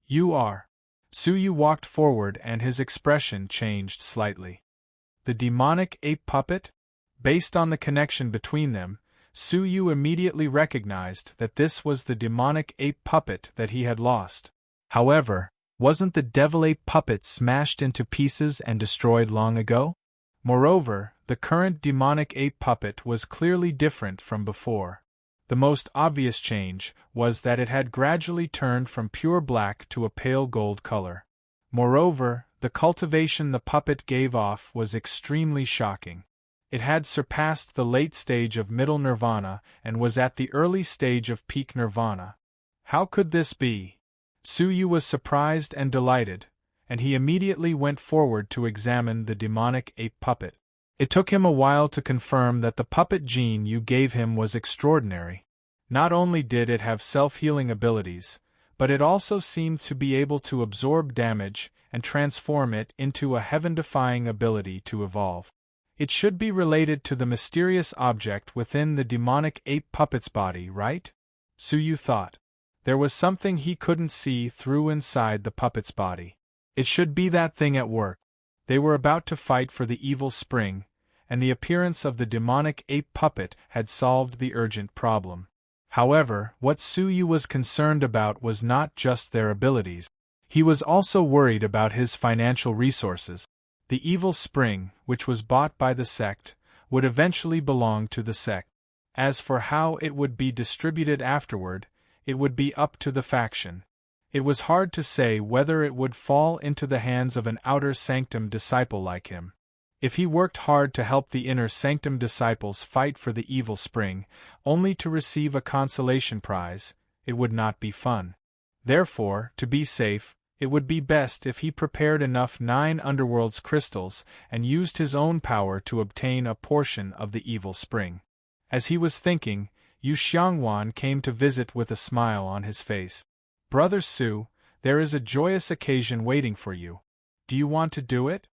"You are..." Su Yu walked forward and his expression changed slightly. "The demonic ape puppet?" Based on the connection between them, Su Yu immediately recognized that this was the demonic ape puppet that he had lost. However, wasn't the devil ape puppet smashed into pieces and destroyed long ago? Moreover, the current demonic ape puppet was clearly different from before. The most obvious change was that it had gradually turned from pure black to a pale gold color. Moreover, the cultivation the puppet gave off was extremely shocking. It had surpassed the late stage of middle nirvana and was at the early stage of peak nirvana. How could this be? Su Yu was surprised and delighted, and he immediately went forward to examine the demonic ape puppet. It took him a while to confirm that the puppet gene you gave him was extraordinary. Not only did it have self-healing abilities, but it also seemed to be able to absorb damage and transform it into a heaven-defying ability to evolve. It should be related to the mysterious object within the demonic ape puppet's body, right? Su Yu thought. There was something he couldn't see through inside the puppet's body. It should be that thing at work. They were about to fight for the evil spring, and the appearance of the demonic ape puppet had solved the urgent problem. However, what Su Yu was concerned about was not just their abilities. He was also worried about his financial resources. The evil spring, which was bought by the sect, would eventually belong to the sect. As for how it would be distributed afterward, it would be up to the faction. It was hard to say whether it would fall into the hands of an outer sanctum disciple like him. If he worked hard to help the inner sanctum disciples fight for the evil spring, only to receive a consolation prize, it would not be fun. Therefore, to be safe, It would be best if he prepared enough 9 underworld's crystals and used his own power to obtain a portion of the evil spring. As he was thinking, Yu Xiangwan came to visit with a smile on his face. Brother Su, there is a joyous occasion waiting for you. Do you want to do it?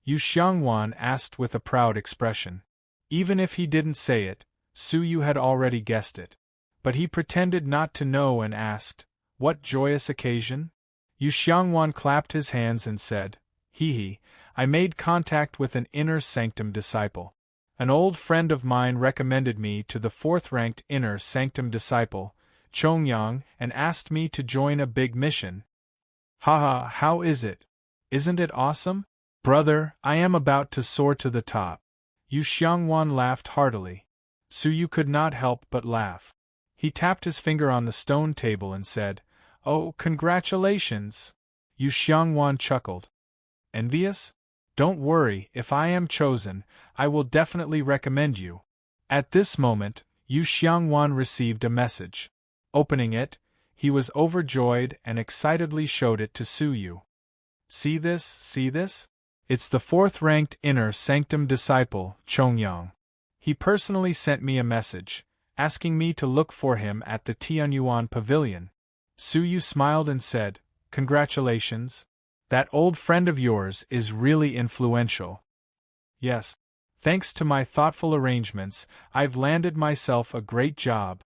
Yu Xiangwan asked with a proud expression. Even if he didn't say it, Su Yu had already guessed it. But he pretended not to know and asked, "What joyous occasion?" Yu Xiangwan clapped his hands and said, "He, I made contact with an inner sanctum disciple. An old friend of mine recommended me to the 4th-ranked inner sanctum disciple, Chongyang, and asked me to join a big mission. Haha, how is it? Isn't it awesome? Brother, I am about to soar to the top." Yu Xiangwan laughed heartily. Su Yu could not help but laugh. He tapped his finger on the stone table and said, "Oh, congratulations!" Yu Xiangwan chuckled. "Envious? Don't worry, if I am chosen, I will definitely recommend you." At this moment, Yu Xiangwan received a message. Opening it, he was overjoyed and excitedly showed it to Su Yu. See this, see this? It's the 4th-ranked inner sanctum disciple, Chongyang. He personally sent me a message, asking me to look for him at the Tianyuan Pavilion. Su Yu smiled and said, "Congratulations. That old friend of yours is really influential." "Yes. Thanks to my thoughtful arrangements, I've landed myself a great job."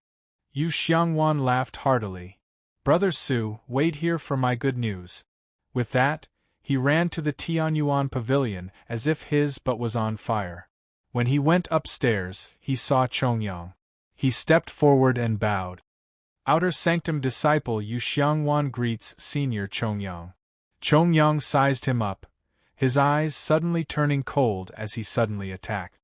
Yu Xiangwan laughed heartily. "Brother Su, wait here for my good news." With that, he ran to the Tianyuan Pavilion as if his butt was on fire. When he went upstairs, he saw Chongyang. He stepped forward and bowed. "Outer Sanctum Disciple Yu Xiangwan greets Senior Chongyang." Chongyang sized him up, his eyes suddenly turning cold as he suddenly attacked.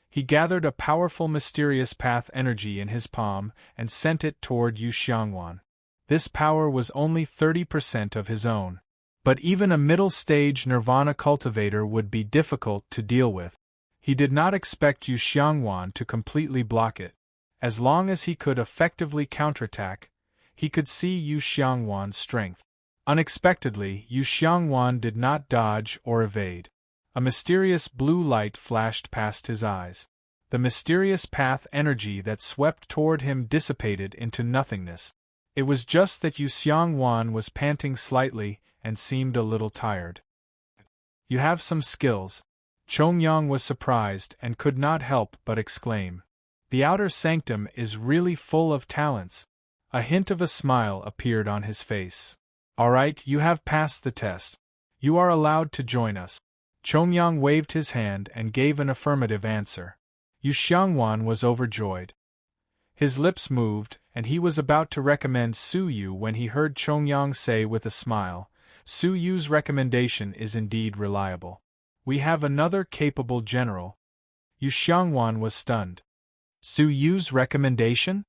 He gathered a powerful mysterious path energy in his palm and sent it toward Yu Xiangwan. This power was only 30% of his own. But even a middle-stage nirvana cultivator would be difficult to deal with. He did not expect Yu Xiangwan to completely block it. As long as he could effectively counterattack, he could see Yu Xiangwan's strength. Unexpectedly, Yu Xiangwan did not dodge or evade. A mysterious blue light flashed past his eyes. The mysterious path energy that swept toward him dissipated into nothingness. It was just that Yu Xiangwan was panting slightly and seemed a little tired. "You have some skills." Chongyang was surprised and could not help but exclaim. "The outer sanctum is really full of talents." A hint of a smile appeared on his face. "All right, you have passed the test. You are allowed to join us." Chongyang waved his hand and gave an affirmative answer. Yu Xiangwan was overjoyed. His lips moved, and he was about to recommend Su Yu when he heard Chongyang say with a smile, "Su Yu's recommendation is indeed reliable. We have another capable general." Yu Xiangwan was stunned. "Su Yu's recommendation?"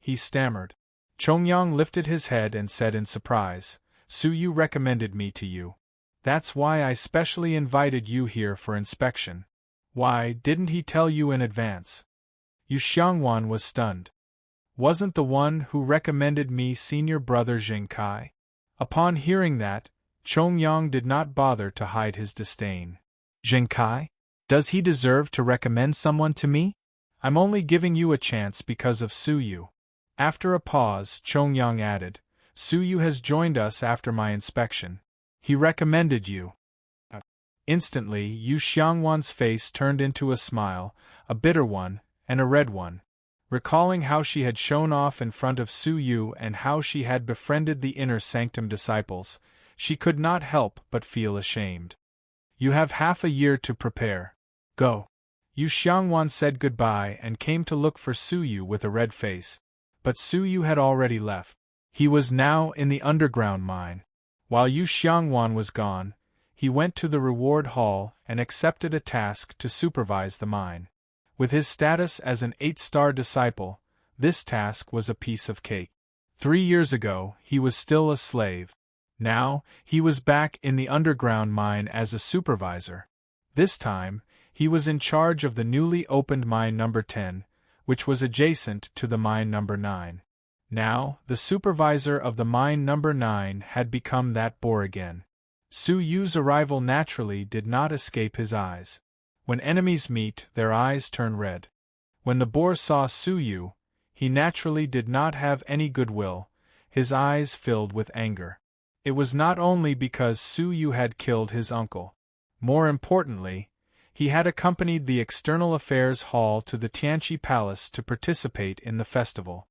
he stammered. Chongyang lifted his head and said in surprise, "Su Yu recommended me to you. That's why I specially invited you here for inspection." "Why, didn't he tell you in advance?" Yu Xiangwan was stunned. "Wasn't the one who recommended me senior brother Zhengkai?" Upon hearing that, Chongyang did not bother to hide his disdain. "Zhengkai? Does he deserve to recommend someone to me? I'm only giving you a chance because of Su Yu." After a pause, Chongyang added, "Su Yu has joined us after my inspection. He recommended you." Instantly, Yu Xiangwan's face turned into a smile, a bitter one, and a red one. Recalling how she had shown off in front of Su Yu and how she had befriended the inner sanctum disciples, she could not help but feel ashamed. "You have half a year to prepare. Go." Yu Xiangwan said goodbye and came to look for Su Yu with a red face. But Su Yu had already left. He was now in the underground mine. While Yu Xiangwan was gone, he went to the reward hall and accepted a task to supervise the mine. With his status as an 8-star disciple, this task was a piece of cake. 3 years ago, he was still a slave. Now, he was back in the underground mine as a supervisor. This time, he was in charge of the newly opened mine number 10, which was adjacent to the mine number 9. Now, the supervisor of the mine number 9 had become that boar again. Su Yu's arrival naturally did not escape his eyes. When enemies meet, their eyes turn red. When the boar saw Su Yu, he naturally did not have any goodwill, his eyes filled with anger. It was not only because Su Yu had killed his uncle. More importantly, he had accompanied the External Affairs Hall to the Tianqi Palace to participate in the festival.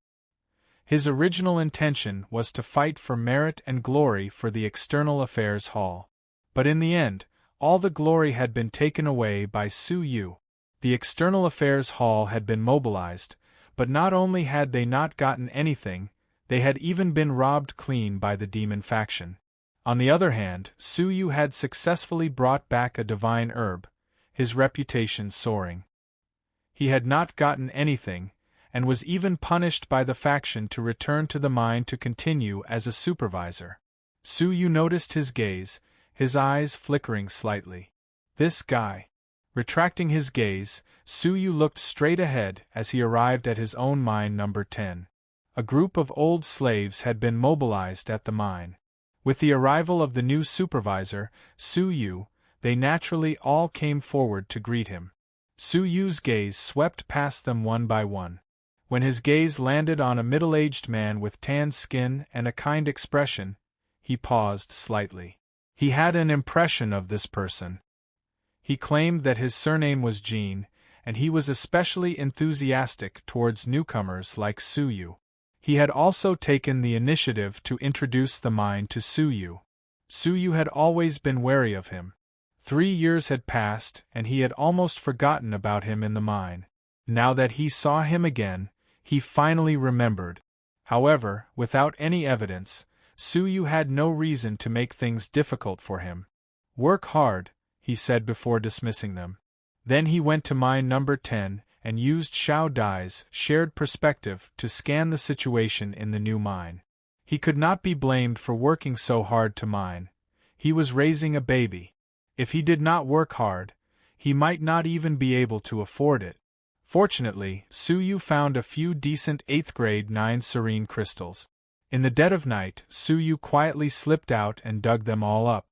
His original intention was to fight for merit and glory for the External Affairs Hall. But in the end, all the glory had been taken away by Su Yu. The External Affairs Hall had been mobilized, but not only had they not gotten anything, they had even been robbed clean by the demon faction. On the other hand, Su Yu had successfully brought back a divine herb, his reputation soaring. He had not gotten anything, and was even punished by the faction to return to the mine to continue as a supervisor. Su Yu noticed his gaze, his eyes flickering slightly. This guy. Retracting his gaze, Su Yu looked straight ahead as he arrived at his own mine number 10. A group of old slaves had been mobilized at the mine. With the arrival of the new supervisor, Su Yu, they naturally all came forward to greet him. Su Yu's gaze swept past them one by one. When his gaze landed on a middle-aged man with tanned skin and a kind expression, he paused slightly. He had an impression of this person. He claimed that his surname was Jean, and he was especially enthusiastic towards newcomers like Su Yu. He had also taken the initiative to introduce the mine to Su Yu. Su Yu had always been wary of him. 3 years had passed, and he had almost forgotten about him in the mine. Now that he saw him again, he finally remembered. However, without any evidence, Su Yu had no reason to make things difficult for him. "Work hard," he said before dismissing them. Then he went to mine number 10 and used Xiao Dai's shared perspective to scan the situation in the new mine. He could not be blamed for working so hard to mine. He was raising a baby. If he did not work hard, he might not even be able to afford it. Fortunately, Su Yu found a few decent 8th grade 9 serene crystals. In the dead of night, Su Yu quietly slipped out and dug them all up.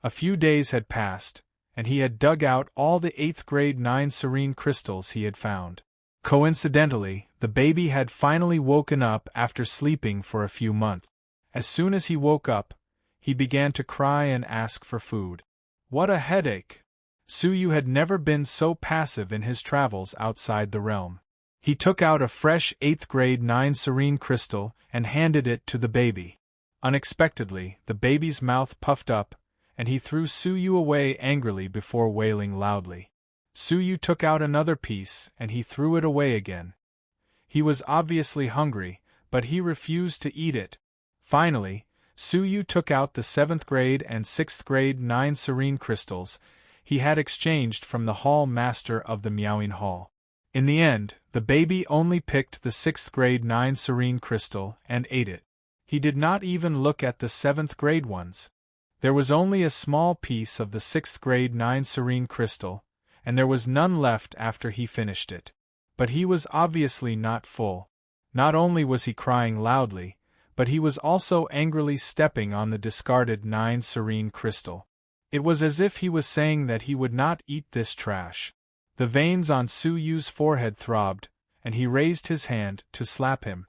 A few days had passed, and he had dug out all the 8th grade 9 serene crystals he had found. Coincidentally, the baby had finally woken up after sleeping for a few months. As soon as he woke up, he began to cry and ask for food. What a headache! Su Yu had never been so passive in his travels outside the realm. He took out a fresh 8th grade 9 serene crystal and handed it to the baby. Unexpectedly, the baby's mouth puffed up, and he threw Su Yu away angrily before wailing loudly. Su Yu took out another piece and he threw it away again. He was obviously hungry, but he refused to eat it. Finally, Su Yu took out the 7th grade and 6th grade 9 serene crystals he had exchanged from the hall master of the Miaoying Hall. In the end, the baby only picked the 6th grade 9 serene crystal and ate it. He did not even look at the 7th grade ones. There was only a small piece of the 6th grade 9 serene crystal, and there was none left after he finished it. But he was obviously not full. Not only was he crying loudly, but he was also angrily stepping on the discarded 9 serene crystal. It was as if he was saying that he would not eat this trash. The veins on Su Yu's forehead throbbed, and he raised his hand to slap him.